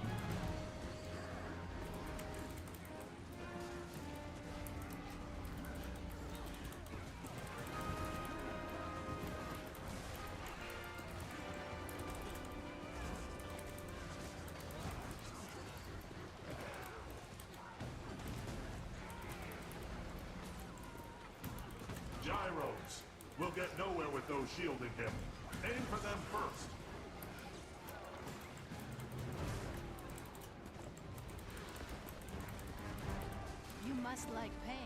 Gyros. We'll get nowhere with those shielding him. Aim for them first. You must like pain.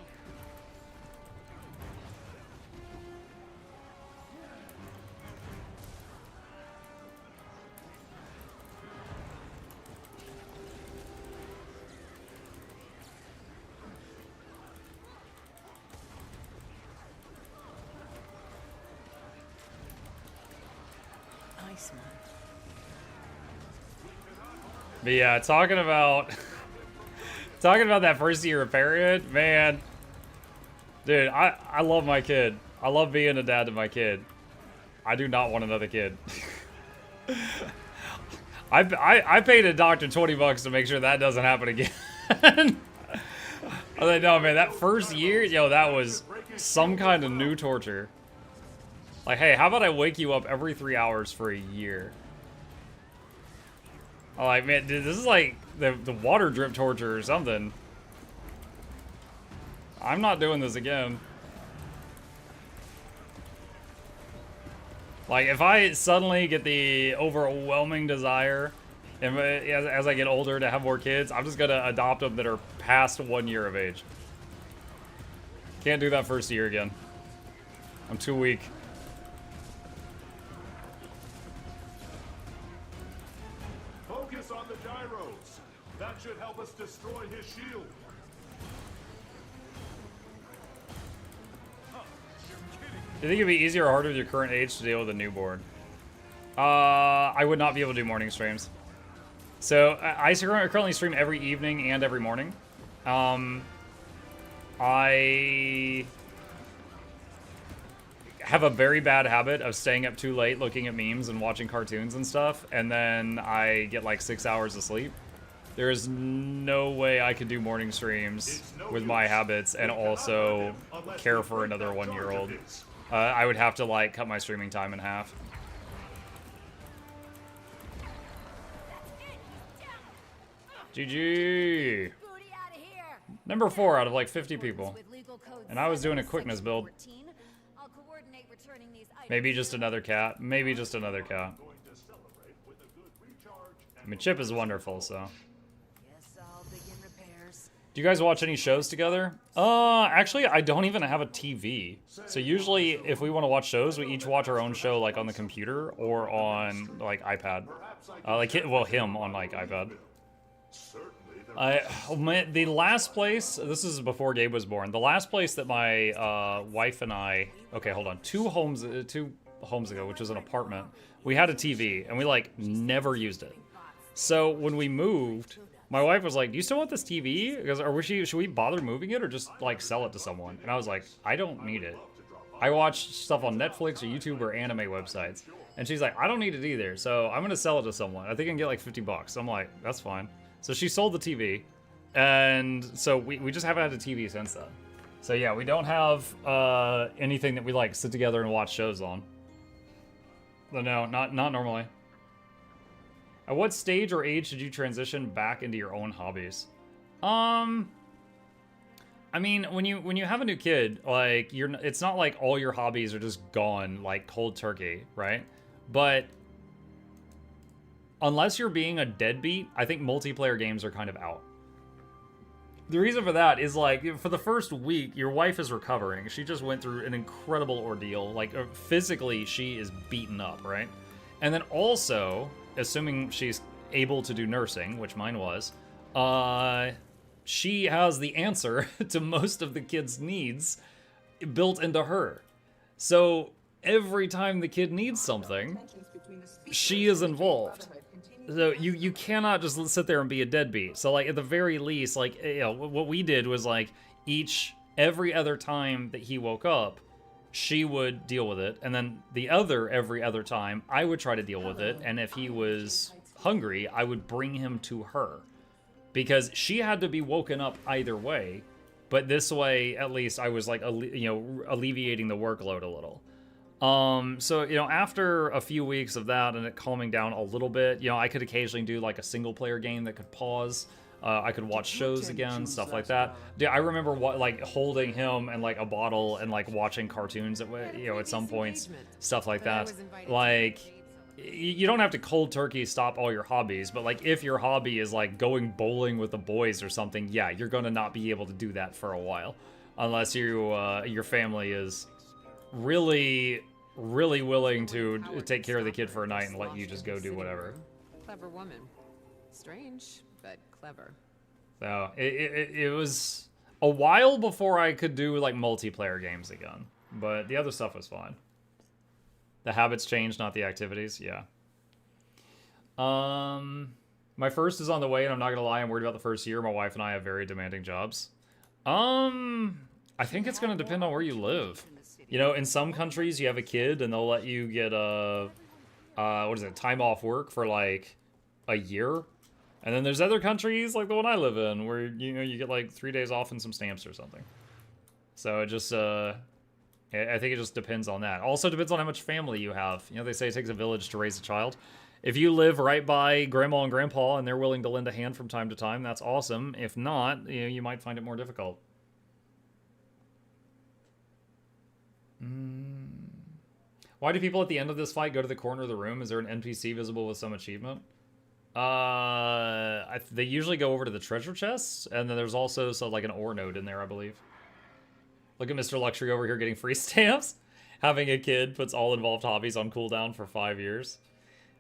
Nice one. But yeah, talking about that first year of period, man. Dude, I love my kid. I love being a dad to my kid. I do not want another kid. I paid a doctor $20 to make sure that doesn't happen again. I was like, no, man, that first year, yo, that was some kind of new torture. Like, hey, how about I wake you up every 3 hours for a year? I'm like, man, dude, this is like the water drip torture or something. I'm not doing this again. Like, if I suddenly get the overwhelming desire, and as I get older, to have more kids, I'm just gonna adopt them that are past 1 year of age. Can't do that first year again. I'm too weak. Focus on the gyros. That should help us destroy his shield. Do you think it'd be easier or harder with your current age to deal with a newborn? I would not be able to do morning streams. So I currently stream every evening and every morning. I have a very bad habit of staying up too late looking at memes and watching cartoons and stuff, and then I get like 6 hours of sleep. There is no way I could do morning streams with my habits and also care for another 1-year-old. I would have to like cut my streaming time in half. GG. Number 4 out of like 50 people. And I was doing a quickness build. Maybe just another cat. Maybe just another cat. I mean, Chip is wonderful, so. Do you guys watch any shows together? Actually, I don't even have a TV. So usually, if we want to watch shows, we each watch our own show, like on the computer or on like iPad. Him on like iPad. The last place, this is before Gabe was born. The last place that my wife and I, okay, hold on, two homes ago, which was an apartment, we had a TV and we like never used it. So when we moved, My wife was like, "Do you still want this TV? Because should we bother moving it or just like sell it to someone?" And I was like, "I don't need it. I watch stuff on Netflix or YouTube or anime websites." And she's like, "I don't need it either, so I'm gonna sell it to someone. I think I can get like 50 bucks." I'm like, "That's fine." So she sold the TV, and so we just haven't had a TV since then. So yeah, we don't have anything that we like sit together and watch shows on. No, not normally. At what stage or age did you transition back into your own hobbies? I mean, when you have a new kid, like it's not like all your hobbies are just gone like cold turkey, right? But unless you're being a deadbeat, I think multiplayer games are kind of out. The reason for that is like for the first week, your wife is recovering. She just went through an incredible ordeal. Like physically, she is beaten up, right? And then also, assuming she's able to do nursing, which mine was, she has the answer to most of the kids' needs built into her. So every time the kid needs something, she is involved. So you cannot just sit there and be a deadbeat. So like at the very least, like what we did was like every other time that he woke up, she would deal with it, and then every other time I would try to deal with it, and if he was hungry, I would bring him to her. Because she had to be woken up either way, but this way, at least, I was like, alleviating the workload a little. So, after a few weeks of that and it calming down a little bit, I could occasionally do like a single player game that could pause. I could watch shows again, stuff like that. Yeah, I remember holding him and like a bottle and like watching cartoons at some points, stuff like that. Like, you don't have to cold turkey stop all your hobbies, but like if your hobby is like going bowling with the boys or something, yeah, you're gonna not be able to do that for a while, unless your family is really willing to take care of the kid for a night and let you just go do whatever. Clever woman. Strange, but clever. So it was a while before I could do like multiplayer games again, but the other stuff was fine. The habits changed, not the activities. Yeah. My first is on the way, and I'm not gonna lie, I'm worried about the first year. My wife and I have very demanding jobs. I think it's gonna depend on where you live. In some countries you have a kid and they'll let you get time off work for like a year. And then there's other countries like the one I live in where you get like 3 days off and some stamps or something. So it just I think it just depends on that. Also depends on how much family you have. They say it takes a village to raise a child. If you live right by grandma and grandpa and they're willing to lend a hand from time to time, that's awesome. If not, you might find it more difficult. Why do people at the end of this fight go to the corner of the room? Is there an NPC visible with some achievement? They usually go over to the treasure chests, and then there's also like an ore node in there, I believe. Look at Mr. Luxury over here getting free stamps. Having a kid puts all involved hobbies on cooldown for 5 years.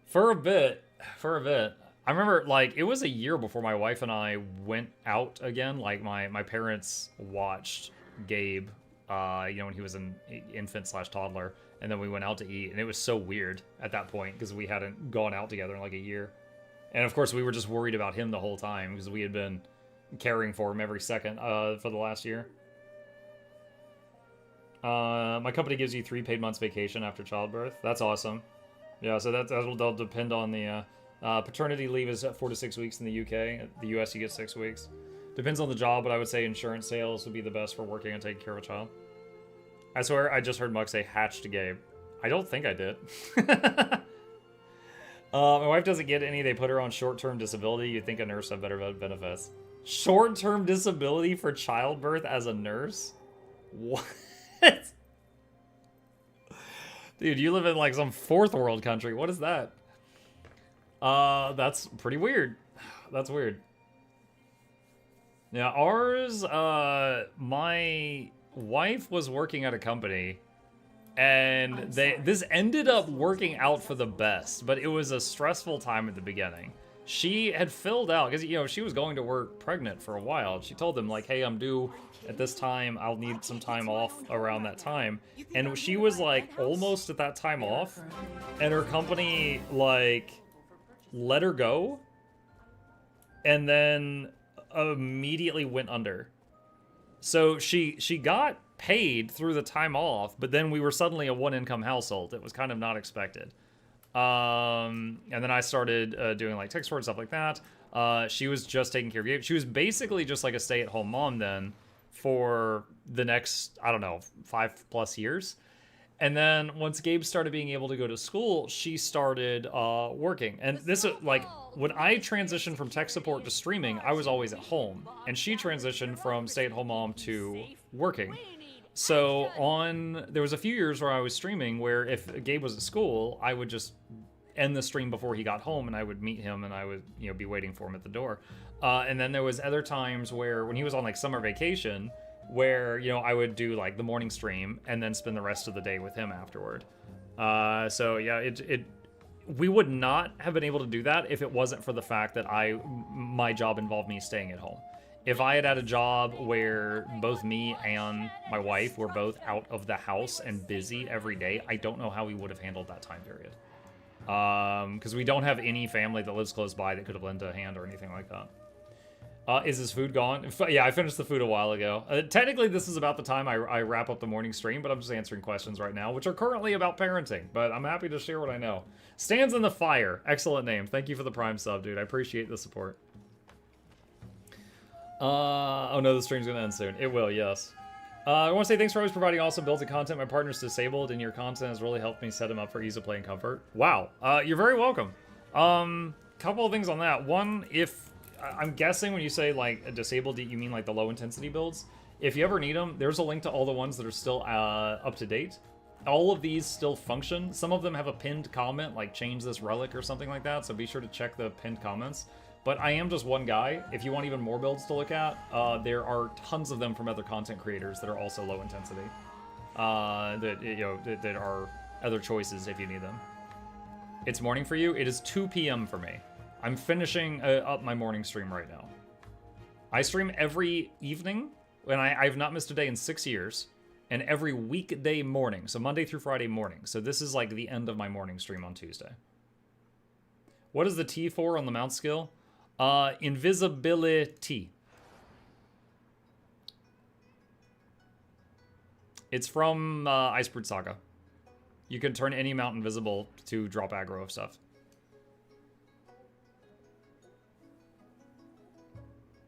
For a bit. I remember, like, it was a year before my wife and I went out again. Like, my parents watched Gabe, when he was an infant/toddler, and then we went out to eat, and it was so weird at that point, because we hadn't gone out together in, like, a year. And, of course, we were just worried about him the whole time, because we had been caring for him every second for the last year. My company gives you 3 paid months vacation after childbirth. That's awesome. Yeah, so that'll depend on the paternity leave is 4 to 6 weeks in the UK. The US you get 6 weeks. Depends on the job, but I would say insurance sales would be the best for working and taking care of a child. I swear I just heard Muck say hatched Gabe. I don't think I did. My wife doesn't get any. They put her on short-term disability. You'd think a nurse had better benefits. Short-term disability for childbirth as a nurse? What? Dude, you live in like some fourth world country. What is that? That's pretty weird. That's weird. Yeah, ours, my wife was working at a company, and this ended up working out for the best, but it was a stressful time at the beginning. She had filled out, because, she was going to work pregnant for a while. She told them, like, hey, I'm due at this time. I'll need some time off around that time. And she was, like, almost at that time off, and her company, like, let her go. and then immediately went under. So she got paid through the time off, but then we were suddenly a one-income household. It was kind of not expected. And then I started doing like tech support and stuff like that. She was just taking care of Gabe. She was basically just like a stay-at-home mom then for the next, I don't know, 5+ years. And then once Gabe started being able to go to school, she started working. And this is like, when I transitioned from tech support to streaming, I was always at home. And she transitioned from stay-at-home mom to working. So there was a few years where I was streaming where if Gabe was at school, I would just end the stream before he got home and I would meet him and I would, be waiting for him at the door. And then there was other times where when he was on like summer vacation, where, I would do like the morning stream and then spend the rest of the day with him afterward. So yeah, we would not have been able to do that if it wasn't for the fact that my job involved me staying at home. If I had a job where both me and my wife were both out of the house and busy every day, I don't know how we would have handled that time period. Because we don't have any family that lives close by that could have lent a hand or anything like that. Is his food gone? Yeah, I finished the food a while ago. Technically, this is about the time I wrap up the morning stream, but I'm just answering questions right now, which are currently about parenting, but I'm happy to share what I know. Stands in the Fire. Excellent name. Thank you for the Prime sub, dude. I appreciate the support. Oh no, the stream's gonna end soon. It will, yes. I want to say thanks for always providing awesome builds and content. My partner's disabled, and your content has really helped me set him up for ease of play and comfort. Wow. You're very welcome. Couple of things on that. One, I'm guessing when you say like disabled, you mean like the low intensity builds. If you ever need them, there's a link to all the ones that are still up to date. All of these still function. Some of them have a pinned comment, like change this relic or something like that, so be sure to check the pinned comments. But I am just one guy. If you want even more builds to look at, there are tons of them from other content creators that are also low intensity. That are other choices if you need them. It's morning for you? It is 2 p.m. for me. I'm finishing up my morning stream right now. I stream every evening, and I've not missed a day in 6 years, and every weekday morning, so Monday through Friday morning. So this is like the end of my morning stream on Tuesday. What is the T for on the mount skill? Invisibility. It's from Icebird Saga. You can turn any mount invisible to drop aggro of stuff.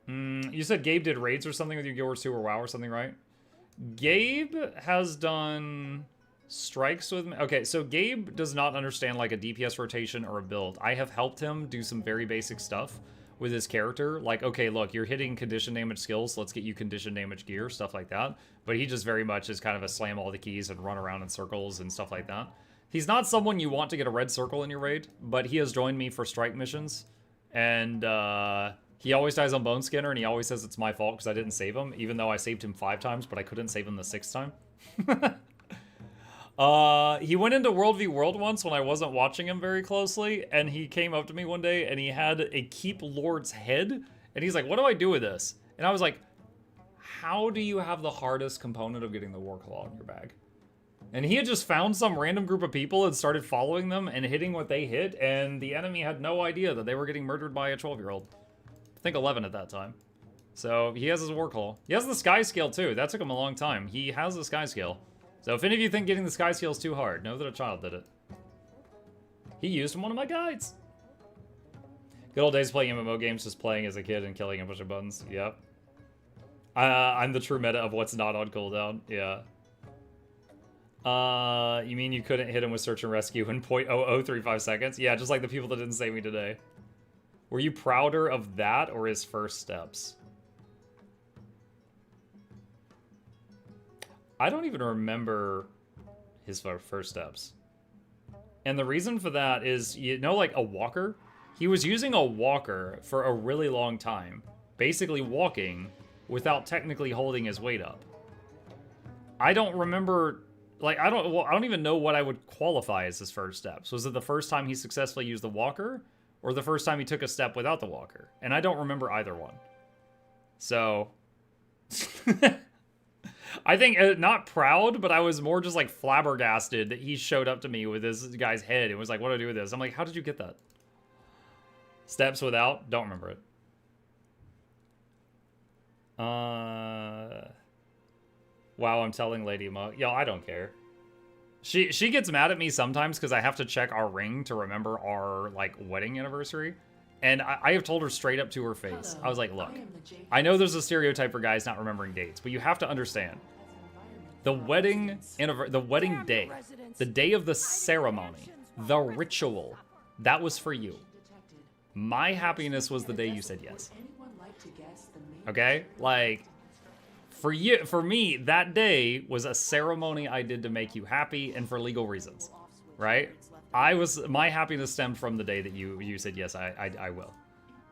You said Gabe did raids or something with you, Guild Wars 2 or WoW or something, right? Gabe has done strikes with me. Okay, so Gabe does not understand like a DPS rotation or a build. I have helped him do some very basic stuff with his character. Like, okay, look, you're hitting condition damage skills. Let's get you condition damage gear, stuff like that. But he just very much is kind of a slam all the keys and run around in circles and stuff like that. He's not someone you want to get a red circle in your raid, but he has joined me for strike missions. And, he always dies on Bone Skinner, and he always says it's my fault because I didn't save him, even though I saved him 5 times, but I couldn't save him the 6th time. He went into World v World once when I wasn't watching him very closely, and he came up to me one day, and he had a Keep Lord's head, and he's like, what do I do with this? And I was like, how do you have the hardest component of getting the Warclaw in your bag? And he had just found some random group of people and started following them and hitting what they hit, and the enemy had no idea that they were getting murdered by a 12-year-old. I think 11 at that time. So he has his Warclaw. He has the Sky Scale too. That took him a long time. He has the Sky Scale. So if any of you think getting the Sky Scale is too hard, know that a child did it. He used in one of my guides. Good old days playing MMO games, just playing as a kid and killing and pushing buttons. Yep. I'm the true meta of what's not on cooldown. Yeah. You mean you couldn't hit him with search and rescue in 0.0035 seconds? Yeah, just like the people that didn't save me today. Were you prouder of that or his first steps? I don't even remember his first steps. And the reason for that is, like a walker? He was using a walker for a really long time. Basically walking without technically holding his weight up. I don't remember, like, I don't even know what I would qualify as his first steps. Was it the first time he successfully used the walker? Or the first time he took a step without the walker? And I don't remember either one. So... I think, not proud, but I was more just like flabbergasted that he showed up to me with this guy's head and was like, what do I do with this? I'm like, how did you get that? Steps without? Don't remember it. Wow, I'm telling Lady Mo. Yo, I don't care. She gets mad at me sometimes because I have to check our ring to remember our, like, wedding anniversary. And I have told her straight up to her face. Hello, I was like, look, I I know there's a stereotype for guys not remembering dates, but you have to understand. The wedding day, the day of the ceremony, the ritual, that was for you. My happiness was the day you said yes. Okay? Like, for me, that day was a ceremony I did to make you happy and for legal reasons, right? My happiness stemmed from the day that you said, yes, I will.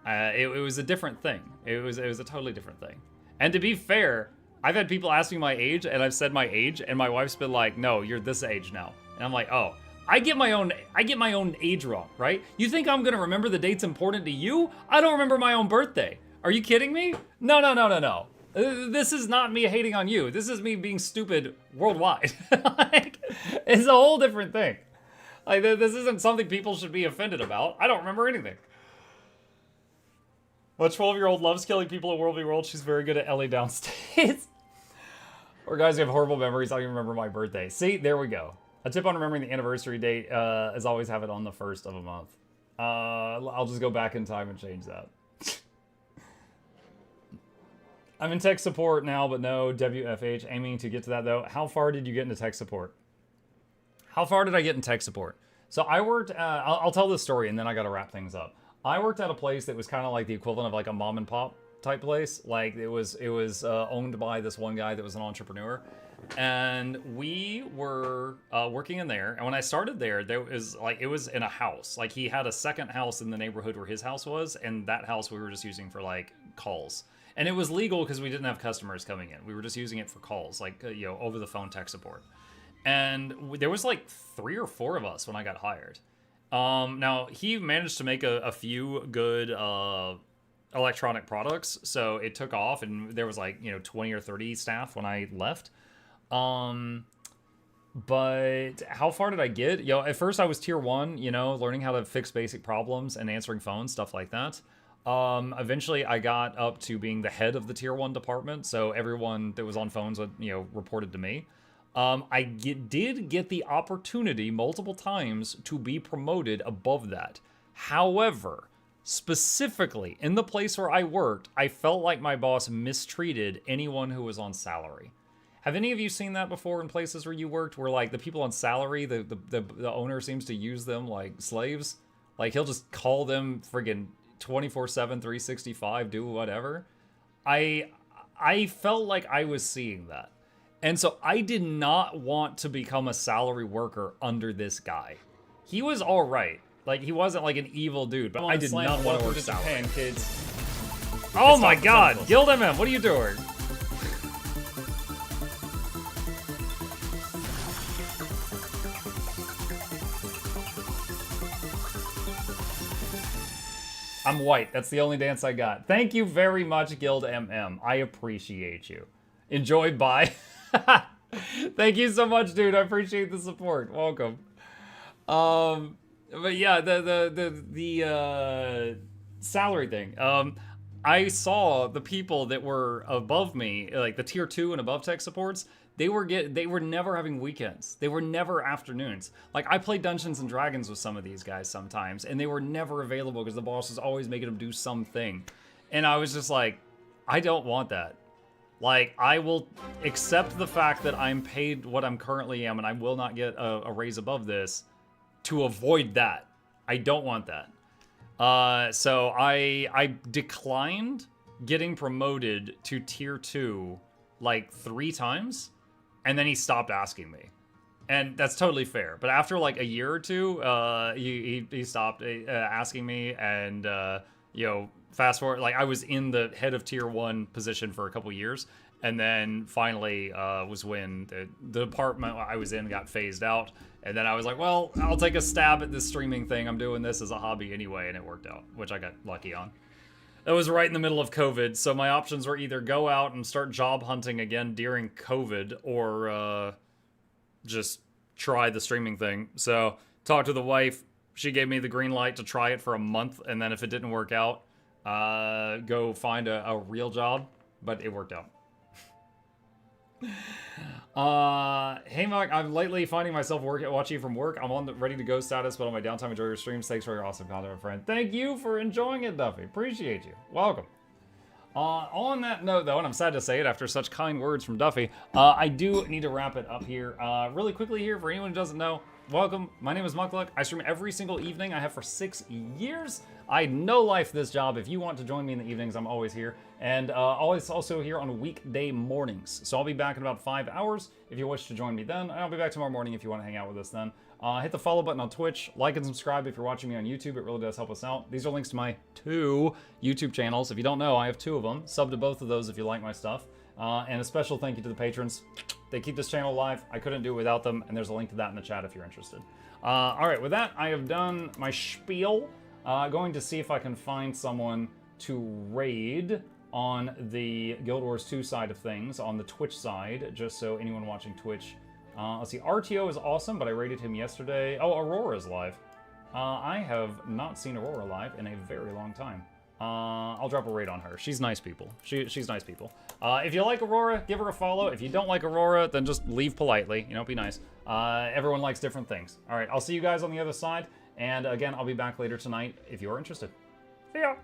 It was a different thing. It was a totally different thing. And to be fair, I've had people ask me my age, and I've said my age, and my wife's been like, no, you're this age now. And I'm like, oh, I get my own age wrong, right? You think I'm gonna remember the dates important to you? I don't remember my own birthday. Are you kidding me? No. This is not me hating on you. This is me being stupid worldwide. Like, it's a whole different thing. Like, this isn't something people should be offended about. I don't remember anything. My 12-year-old loves killing people at World v. World. She's very good at Ellie Downstate. Or guys who have horrible memories. I don't even remember my birthday. See, there we go. A tip on remembering the anniversary date is always have it on the 1st of a month. I'll just go back in time and change that. I'm in tech support now, but no WFH. Aiming to get to that, though. How far did you get into tech support? How far did I get in tech support? So I worked, I'll tell this story and then I gotta wrap things up. I worked at a place that was kind of like the equivalent of like a mom and pop type place. Like it was owned by this one guy that was an entrepreneur. And we were working in there. And when I started there was like, it was in a house. Like he had a second house in the neighborhood where his house was. And that house we were just using for like calls. And it was legal because we didn't have customers coming in. We were just using it for calls, like, over the phone tech support. And there was like 3 or 4 of us when I got hired. Now, he managed to make a few good electronic products, so it took off, and there was like, 20 or 30 staff when I left. But how far did I get? At first I was tier 1, learning how to fix basic problems and answering phones, stuff like that. Eventually I got up to being the head of the tier 1 department, so everyone that was on phones would, reported to me. I did get the opportunity multiple times to be promoted above that. However, specifically in the place where I worked, I felt like my boss mistreated anyone who was on salary. Have any of you seen that before in places where you worked, where like the people on salary, the owner seems to use them like slaves? Like he'll just call them friggin' 24/7, 365, do whatever. I felt like I was seeing that. And so I did not want to become a salary worker under this guy. He was all right. Like, he wasn't like an evil dude, but I did not want to work salary. Japan, kids. Oh my god! Guild MM, what are you doing? I'm white. That's the only dance I got. Thank you very much, Guild MM. I appreciate you. Enjoy, bye. Thank you so much, dude. I appreciate the support. Welcome. But yeah, the salary thing. I saw the people that were above me, like the tier 2 and above tech supports. They were never having weekends. They were never afternoons. Like I played Dungeons and Dragons with some of these guys sometimes, and they were never available because the boss was always making them do something. And I was just like, I don't want that. Like, I will accept the fact that I'm paid what I'm currently am, and I will not get a raise above this to avoid that. I don't want that. So I declined getting promoted to tier 2 like 3 times, and then he stopped asking me. And that's totally fair. But after like a year or 2, he stopped asking me, and fast forward, like I was in the head of tier 1 position for a couple years, and then finally was when the department I was in got phased out, and then I was like, well, I'll take a stab at this streaming thing. I'm doing this as a hobby anyway, and it worked out, which I got lucky on. It was right in the middle of COVID, so my options were either go out and start job hunting again during COVID, or just try the streaming thing. So talked to the wife. She gave me the green light to try it for a month, and then if it didn't work out, go find a real job, but it worked out. Hey Mark, I'm lately finding myself watching from work. I'm on the ready to go status, but on my downtime, enjoy your streams. Thanks for your awesome content, my friend. Thank you for enjoying it, Duffy. Appreciate you. Welcome. On that note, though, and I'm sad to say it after such kind words from Duffy, I do need to wrap it up here. Really quickly here, for anyone who doesn't know, welcome. My name is Mukluk. I stream every single evening. I have for 6 years. I know life this job. If you want to join me in the evenings, I'm always here. And always also here on weekday mornings. So I'll be back in about 5 hours if you wish to join me then. And I'll be back tomorrow morning if you want to hang out with us then. Hit the follow button on Twitch. Like and subscribe if you're watching me on YouTube. It really does help us out. These are links to my 2 YouTube channels. If you don't know, I have 2 of them. Sub to both of those if you like my stuff. And a special thank you to the patrons. They keep this channel alive. I couldn't do it without them. And there's a link to that in the chat if you're interested. All right, with that, I have done my spiel. Going to see if I can find someone to raid on the Guild Wars 2 side of things, on the Twitch side, just so anyone watching Twitch. Let's see, RTO is awesome, but I raided him yesterday. Oh, Aurora's live. I have not seen Aurora live in a very long time. I'll drop a raid on her. She's nice people. She's nice people. If you like Aurora, give her a follow. If you don't like Aurora, then just leave politely. You know, be nice. Everyone likes different things. All right, I'll see you guys on the other side. And again, I'll be back later tonight if you are interested. See ya!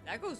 That goes